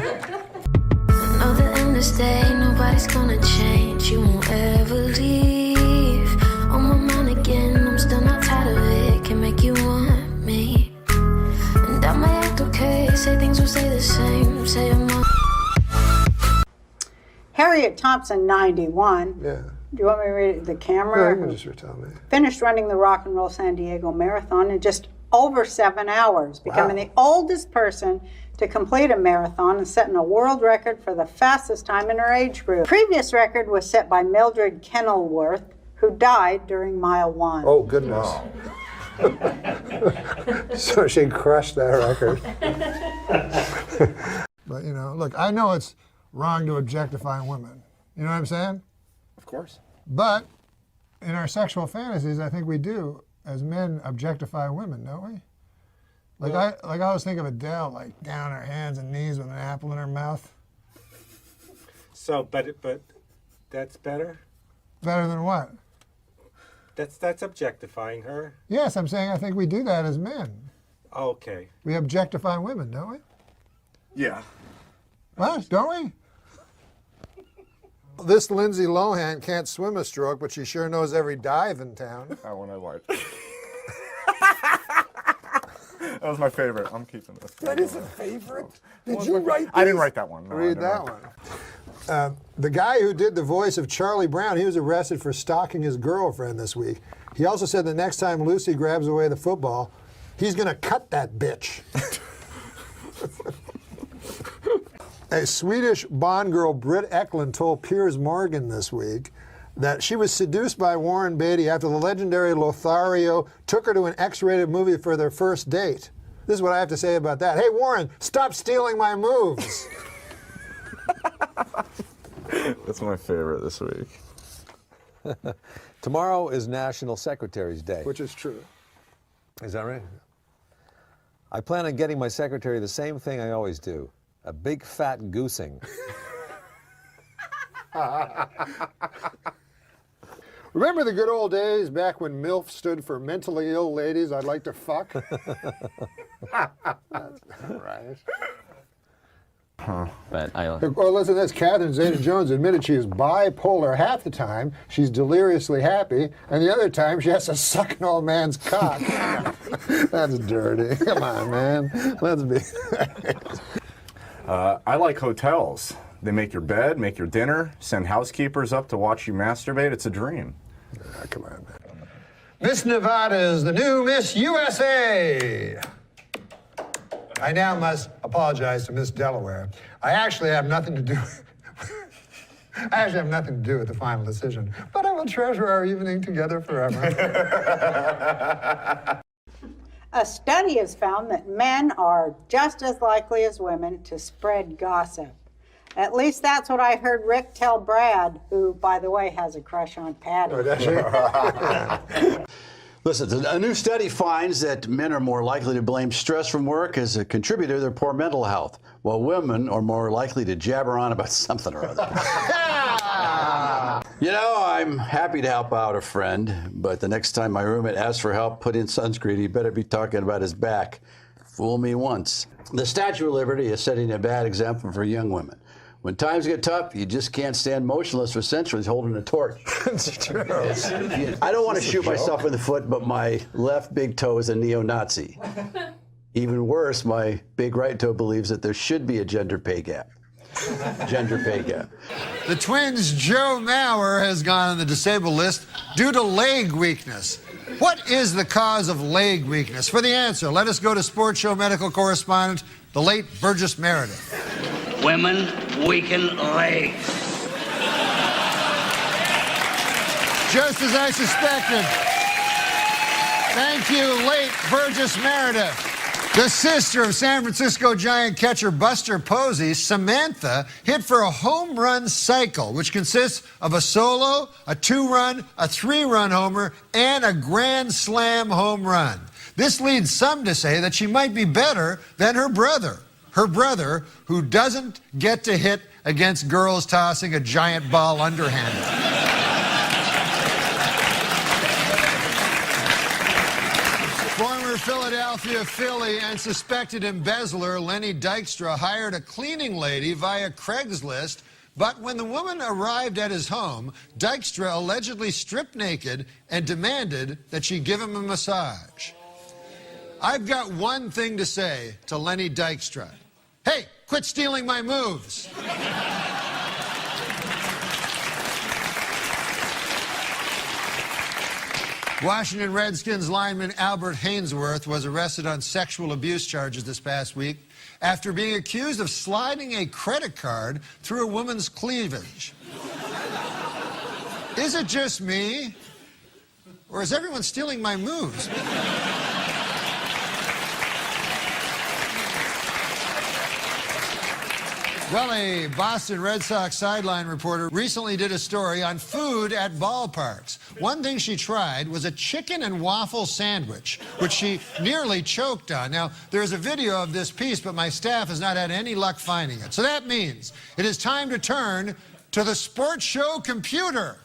Know the end is day, nobody's gonna change. You won't ever leave. On my mind again, I'm still not tired of it. Can make you want me. And I might act okay, say things will stay the same. Say I'm not. Harriet Thompson, 91. Yeah. Do you want me to read it to the camera? Yeah, you can just retell me. Finished running the Rock and Roll San Diego Marathon in just over 7 hours, becoming the oldest person to complete a marathon and setting a world record for the fastest time in her age group. The previous record was set by Mildred Kenilworth, who died during mile 1. Oh, goodness. So she crushed that record. But, you know, look, I know it's wrong to objectify women. You know what I'm saying? Of course. But in our sexual fantasies, I think we do, as men, objectify women, don't we? Like, I always think of Adele, like, down on her hands and knees with an apple in her mouth. So, but that's better? Better than what? That's objectifying her. Yes, I'm saying I think we do that as men. Okay. We objectify women, don't we? Yeah. What? Don't we? This Lindsay Lohan can't swim a stroke, but she sure knows every dive in town. That one I liked. That was my favorite. I'm keeping this. That is a favorite? Did you write this? I didn't write that one. No, Read that one. The guy who did the voice of Charlie Brown, he was arrested for stalking his girlfriend this week. He also said the next time Lucy grabs away the football, he's going to cut that bitch. A Swedish Bond girl, Britt Eklund, told Piers Morgan this week that she was seduced by Warren Beatty after the legendary Lothario took her to an X-rated movie for their first date. This is what I have to say about that. Hey, Warren, stop stealing my moves. That's my favorite this week. Tomorrow is National Secretary's Day. Which is true. Is that right? I plan on getting my secretary the same thing I always do, a big fat goosing. Remember the good old days back when MILF stood for mentally ill ladies I'd like to fuck? That's right. Huh. But Well, listen to this. Catherine Zeta-Jones admitted she is bipolar. Half the time, she's deliriously happy, and the other time, she has to suck an old man's cock. That's dirty. Come on, man. Let's be... I like hotels. They make your bed, make your dinner, send housekeepers up to watch you masturbate. It's a dream. Come on, man. Miss Nevada is the new Miss USA. I now must apologize to Miss Delaware. I actually have nothing to do with the final decision, but I will treasure our evening together forever. A study has found that men are just as likely as women to spread gossip. At least that's what I heard Rick tell Brad, who, by the way, has a crush on Patty. Oh, does she? Listen, a new study finds that men are more likely to blame stress from work as a contributor to their poor mental health, while women are more likely to jabber on about something or other. You know, I'm happy to help out a friend, but the next time my roommate asks for help put in sunscreen, he better be talking about his back. Fool me once. The Statue of Liberty is setting a bad example for young women. When times get tough, you just can't stand motionless for centuries holding a torch. It's true. I don't want to shoot myself in the foot, but my left big toe is a neo-Nazi. Even worse, my big right toe believes that there should be a gender pay gap. Gender pay gap. The twins' Joe Mauer has gone on the disabled list due to leg weakness. What is the cause of leg weakness? For the answer, let us go to sports show medical correspondent, the late Burgess Meredith. Women weaken legs. Just as I suspected. Thank you, late Burgess Meredith. The sister of San Francisco Giant catcher Buster Posey, Samantha, hit for a home run cycle, which consists of a solo, a 2-run, a 3-run homer, and a grand slam home run. This leads some to say that she might be better than her brother. Her brother, who doesn't get to hit against girls tossing a giant ball underhanded. Former Philadelphia Philly and suspected embezzler Lenny Dykstra hired a cleaning lady via Craigslist, but when the woman arrived at his home, Dykstra allegedly stripped naked and demanded that she give him a massage. I've got one thing to say to Lenny Dykstra. Hey, quit stealing my moves. Washington Redskins lineman Albert Hainsworth was arrested on sexual abuse charges this past week after being accused of sliding a credit card through a woman's cleavage. Is it just me, Or is everyone stealing my moves? Well, a Boston Red Sox sideline reporter recently did a story on food at ballparks. One thing she tried was a chicken and waffle sandwich, which she nearly choked on. Now, there's a video of this piece, but my staff has not had any luck finding it. So that means it is time to turn to the sports show computer.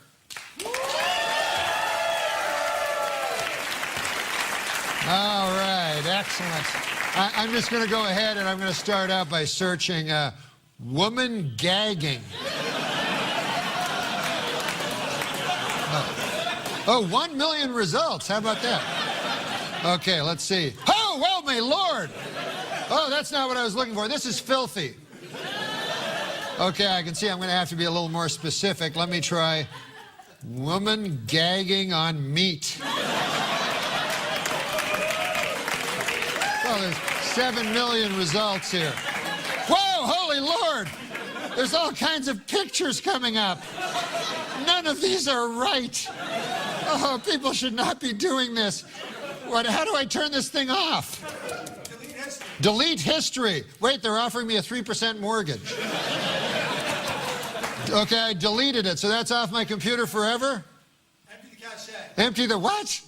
All right, excellent. I'm just going to go ahead and I'm going to start out by searching woman gagging. Oh, 1 million results. How about that? Okay, let's see. Oh, well, my lord. Oh, that's not what I was looking for. This is filthy. Okay, I can see I'm going to have to be a little more specific. Let me try woman gagging on meat. Well, there's 7 million results here. Whoa, holy Lord! There's all kinds of pictures coming up. None of these are right. Oh, people should not be doing this. How do I turn this thing off? Delete history. Wait, they're offering me a 3% mortgage. Okay, I deleted it, so that's off my computer forever? Empty the cache. Empty the what?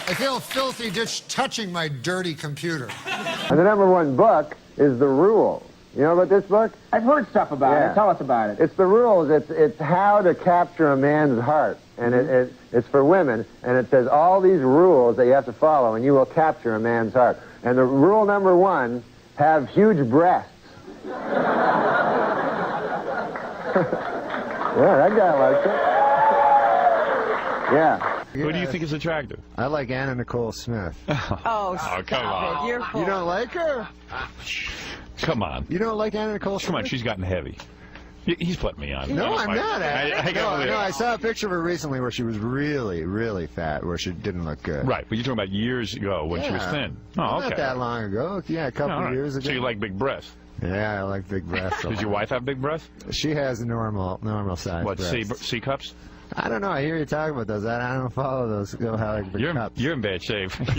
I feel filthy just touching my dirty computer. And the #1 book is The Rules. You know about this book? I've heard stuff about it. Tell us about it. It's The Rules. It's how to capture a man's heart. And it's for women. And it says all these rules that you have to follow, and you will capture a man's heart. And the rule #1, have huge breasts. Yeah, that guy likes it. Yeah. Who do you think is attractive? I like Anna Nicole Smith. Oh, come on. You're You don't like her? Come on. You don't like Anna Nicole Smith? Come on, she's gotten heavy. He's putting me on. No, I'm not. I saw a picture of her recently where she was really, really fat, where she didn't look good. Right, but you're talking about years ago when she was thin. Oh, okay. Not that long ago. Yeah, a couple of years ago. So you like big breasts? Yeah, I like big breasts. Does your wife have big breasts? She has normal size breasts. What, C cups? I don't know. I hear you talking about those. I don't follow those. You're in bad shape. Do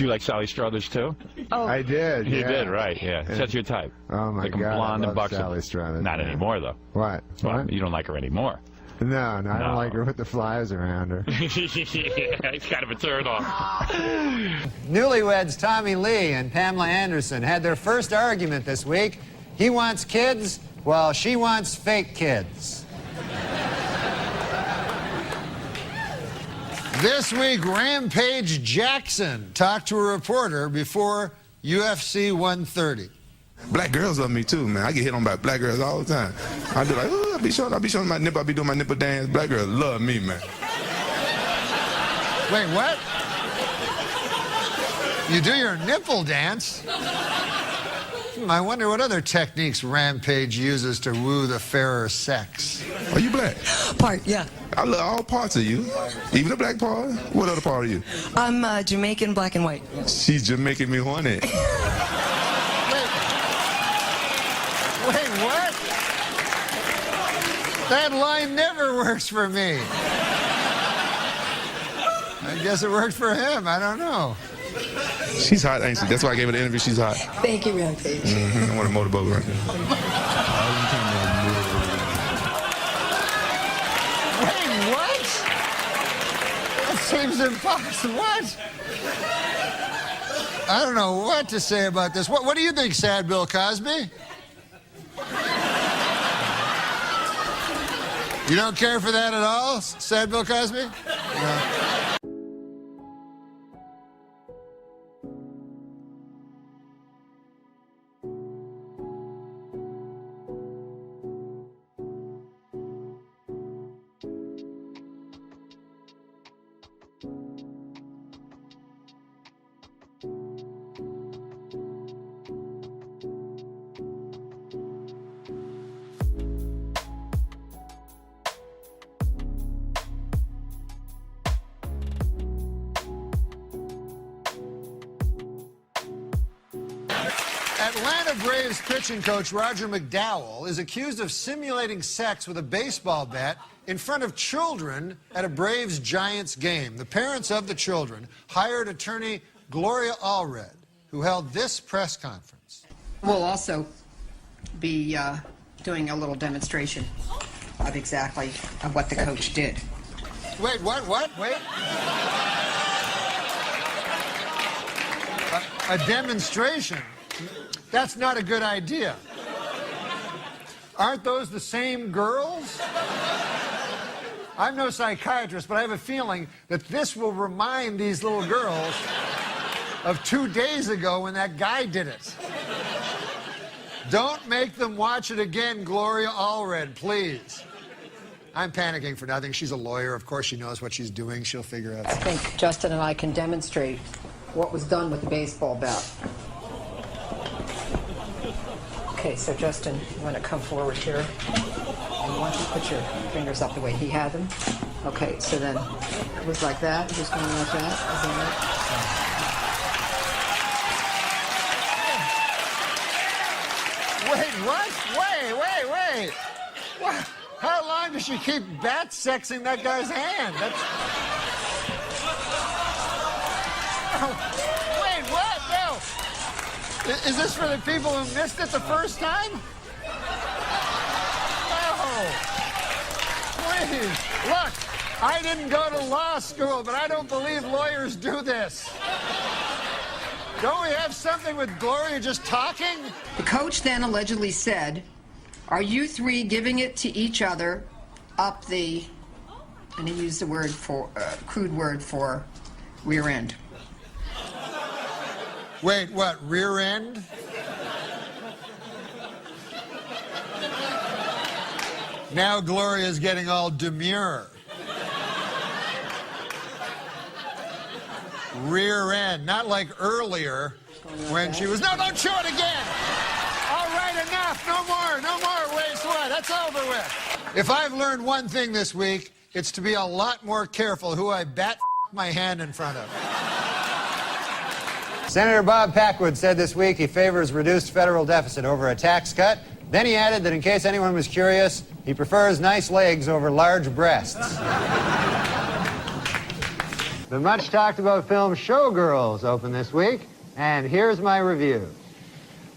you like Sally Struthers too? Oh, I did. You yeah. did, right? Yeah, that's your type. Oh my like God, blonde I and love buxom. Sally Struthers. Not anymore though. What? Well, you don't like her anymore. No, I don't like her with the flies around her. It's kind of a turn off. Newlyweds Tommy Lee and Pamela Anderson had their first argument this week. He wants kids, while she wants fake kids. This week, Rampage Jackson talked to a reporter before UFC 130. Black girls love me too, man. I get hit on by black girls all the time. I do like, oh, I be showing my nipple. I be doing my nipple dance. Black girls love me, man. Wait, what? You do your nipple dance? I wonder what other techniques Rampage uses to woo the fairer sex. Are you black? Part, yeah. I love all parts of you, even the black part. What other part are you? I'm Jamaican, black and white. She's just making me horny. Wait, what? That line never works for me. I guess it worked for him. I don't know. She's hot, ain't she? That's why I gave her the interview. She's hot. Thank you, Rampage. I want a motorboat right there. Wait, what? That seems impossible. What? I don't know what to say about this. What do you think, Sad Bill Cosby? You don't care for that at all, Sad Bill Cosby? No. Atlanta Braves pitching coach Roger McDowell is accused of simulating sex with a baseball bat in front of children at a Braves-Giants game. The parents of the children hired attorney Gloria Allred, who held this press conference. We'll also be doing a little demonstration of exactly what the coach did. Wait, what? Wait. A demonstration? That's not a good idea. Aren't those the same girls? I'm no psychiatrist, but I have a feeling that this will remind these little girls of 2 days ago when that guy did it. Don't make them watch it again, Gloria Allred, please. I'm panicking for nothing. She's a lawyer. Of course she knows what she's doing. She'll figure out. I think Justin and I can demonstrate what was done with the baseball bat. Okay, so Justin, you want to come forward here? And you want to put your fingers up the way he had them. Okay, so then it was like that. Just going like that. Is that right? Wait, what? Wait. What? How long does she keep bat sexing that guy's hand? That's... Oh, wait, what? No. Is this for the people who missed it the first time? No. Please. Look, I didn't go to law school, but I don't believe lawyers do this. Don't we have something with Gloria just talking? The coach then allegedly said, "Are you three giving it to each other up the," and he used the word for, crude word for rear end. Wait, what, rear end? Now Gloria's getting all demure. Rear end, not like earlier when she was, no, don't show it again. All right, enough, no more, waste what, that's over with. If I've learned one thing this week, it's to be a lot more careful who I bat my hand in front of. Senator Bob Packwood said this week he favors reduced federal deficit over a tax cut. Then he added that in case anyone was curious, he prefers nice legs over large breasts. The much talked about film Showgirls opened this week, and here's my review.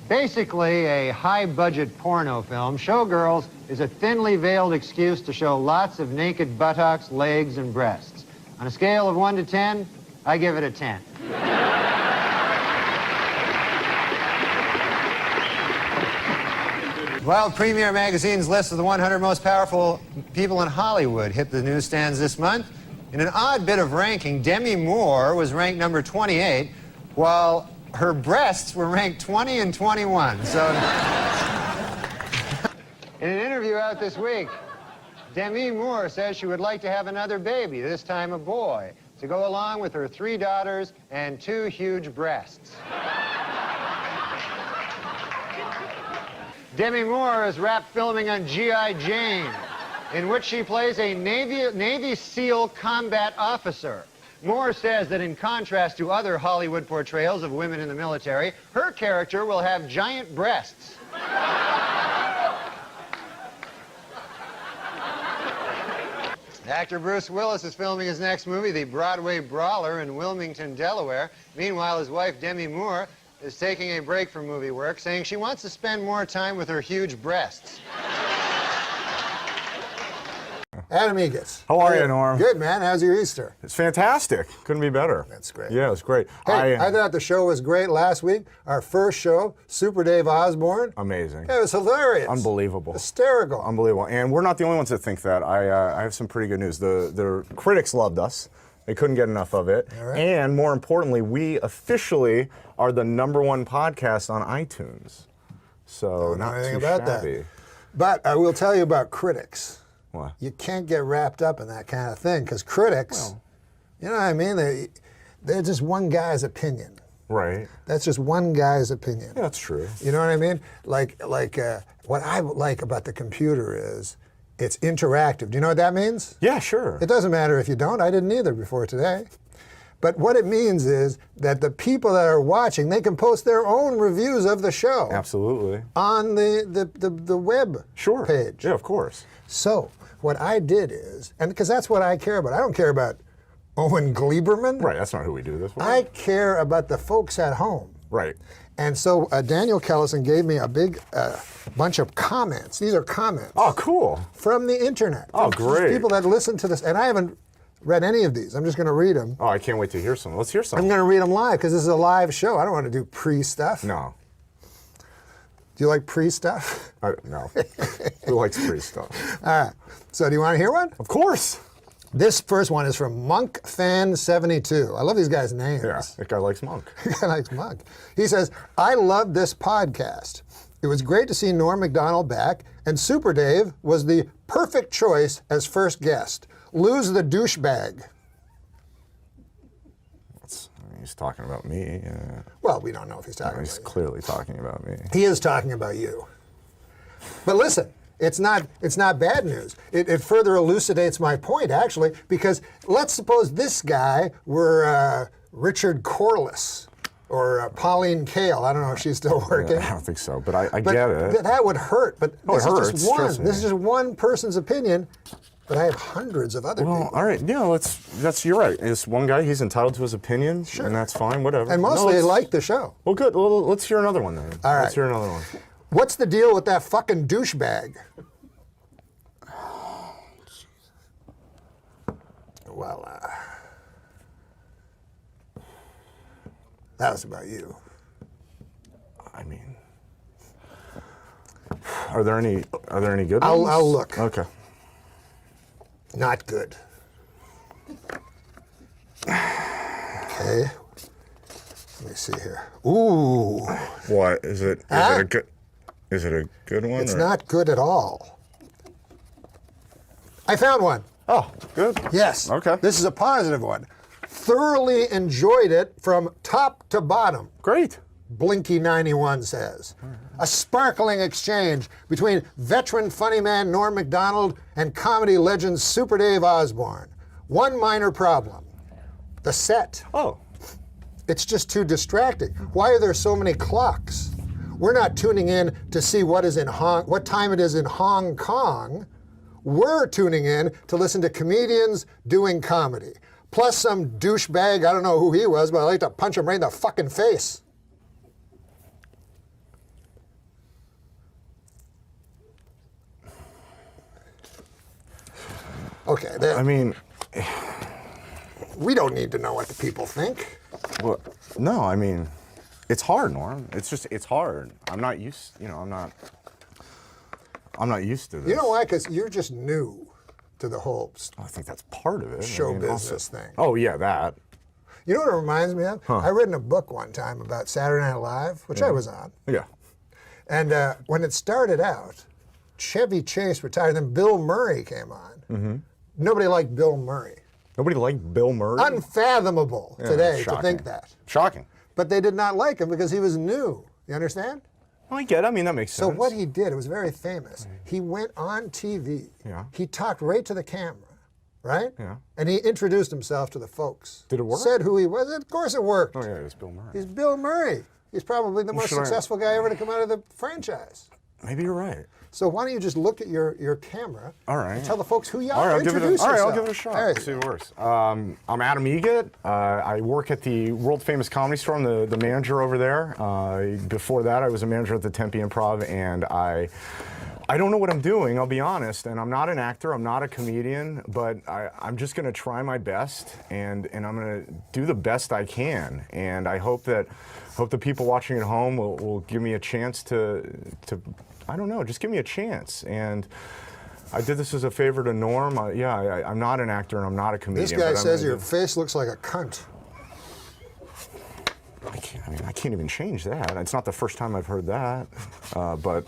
Basically a high-budget porno film, Showgirls is a thinly veiled excuse to show lots of naked buttocks, legs, and breasts. On a scale of 1 to 10, I give it a 10. While Premiere Magazine's list of the 100 most powerful people in Hollywood hit the newsstands this month, in an odd bit of ranking, Demi Moore was ranked number 28, while her breasts were ranked 20 and 21. So, in an interview out this week, Demi Moore says she would like to have another baby, this time a boy, to go along with her 3 daughters and 2 huge breasts. Demi Moore is wrapped filming on G.I. Jane, in which she plays a Navy SEAL combat officer. Moore says that in contrast to other Hollywood portrayals of women in the military, her character will have giant breasts. Actor Bruce Willis is filming his next movie, The Broadway Brawler, in Wilmington, Delaware. Meanwhile, his wife, Demi Moore, is taking a break from movie work, saying she wants to spend more time with her huge breasts. Adam Egas. How are you, Norm? Good, man. How's your Easter? It's fantastic. Couldn't be better. That's great. Yeah, it was great. Hey, I thought the show was great last week. Our first show, Super Dave Osborne. Amazing. It was hilarious. Unbelievable. Hysterical. Unbelievable. And we're not the only ones that think that. I have some pretty good news. The critics loved us. They couldn't get enough of it. All right. And more importantly, we officially are the #1 podcast on iTunes. So not anything too about shabby. that. But I will tell you about critics. What? You can't get wrapped up in that kind of thing because critics, you know what I mean? They're just one guy's opinion. Right. That's just one guy's opinion. Yeah, that's true. You know what I mean? Like what I like about the computer is it's interactive. Do you know what that means? Yeah, sure. It doesn't matter if you don't. I didn't either before today. But what it means is that the people that are watching, they can post their own reviews of the show. Absolutely. On the web page. Yeah, of course. So what I did is, and because that's what I care about. I don't care about Owen Gleiberman. Right, that's not who we do this for. I care about the folks at home. Right. And so Daniel Kellison gave me a big bunch of comments. These are comments. Oh, cool. From the internet. Oh, From great. People that listen to this. And I haven't read any of these. I'm just going to read them. Oh, I can't wait to hear some. Let's hear some. I'm going to read them live because this is a live show. I don't want to do pre-stuff. No. Do you like pre-stuff? No. Who likes pre-stuff? All right. So do you want to hear one? Of course. This first one is from MonkFan72. I love these guys' names. Yeah, that guy likes Monk. That guy likes Monk. He says, I love this podcast. It was great to see Norm MacDonald back, and Super Dave was the perfect choice as first guest. Lose the douchebag. He's talking about me. Well, we don't know if he's talking about He's clearly talking about me. He is talking about you. But listen, it's not bad news. It further elucidates my point, actually, because let's suppose this guy were Richard Corliss or Pauline Kael. I don't know if she's still working. I don't think so, but I get it. That would hurt, but this is just one. Trust me. This is just one person's opinion. But I have hundreds of other people. All right, yeah, you're right. It's one guy, he's entitled to his opinion, and that's fine, whatever. And mostly they like the show. Well, good. Well, let's hear another one then. All right. Let's hear another one. What's the deal with that fucking douchebag? Well, that was about you. I mean, are there any good ones? I'll look. Okay. Not good. Okay. Let me see here. Ooh. What is it? Is it a good one? It's not good at all. I found one. Oh, good. Yes. Okay. This is a positive one. Thoroughly enjoyed it from top to bottom. Great. Blinky91 says. A sparkling exchange between veteran funny man Norm MacDonald and comedy legend Super Dave Osborne. One minor problem. The set. Oh. It's just too distracting. Why are there so many clocks? We're not tuning in to see what time it is in Hong Kong. We're tuning in to listen to comedians doing comedy. Plus some douchebag, I don't know who he was, but I'd like to punch him right in the fucking face. Okay, there. I mean, we don't need to know what the people think. Well, no, I mean, it's hard, Norm. It's hard. I'm not used to this. You know why? Because you're just new to the whole I think that's part of it. show business thing. Oh, yeah, that. You know what it reminds me of? Huh. I read in a book one time about Saturday Night Live, which I was on. Yeah. And when it started out, Chevy Chase retired, then Bill Murray came on. Mm-hmm. Nobody liked Bill Murray. Nobody liked Bill Murray? Unfathomable today to shocking. think that. Shocking. But they did not like him because he was new. You understand? Well, I get it. I mean, that makes sense. So what he did, it was very famous. He went on TV. Yeah. He talked right to the camera, right? Yeah. And he introduced himself to the folks. Did it work? Said who he was. Of course it worked. Oh, yeah, it was Bill Murray. He's Bill Murray. He's probably the most successful guy ever to come out of the franchise. Maybe you're right. So why don't you just look at your camera and tell the folks who you are. All right, Introduce yourself. I'll give it a shot. Let's see what works. I'm Adam Egat. I work at the world-famous Comedy Store. I'm the manager over there. Before that, I was a manager at the Tempe Improv, and I don't know what I'm doing, I'll be honest, and I'm not an actor, I'm not a comedian, but I'm just going to try my best, and I'm going to do the best I can, and I hope the people watching at home will give me a chance to I don't know, just give me a chance. And I did this as a favor to Norm. I'm not an actor and I'm not a comedian. This guy says your face looks like a cunt. I can't even change that. It's not the first time I've heard that, but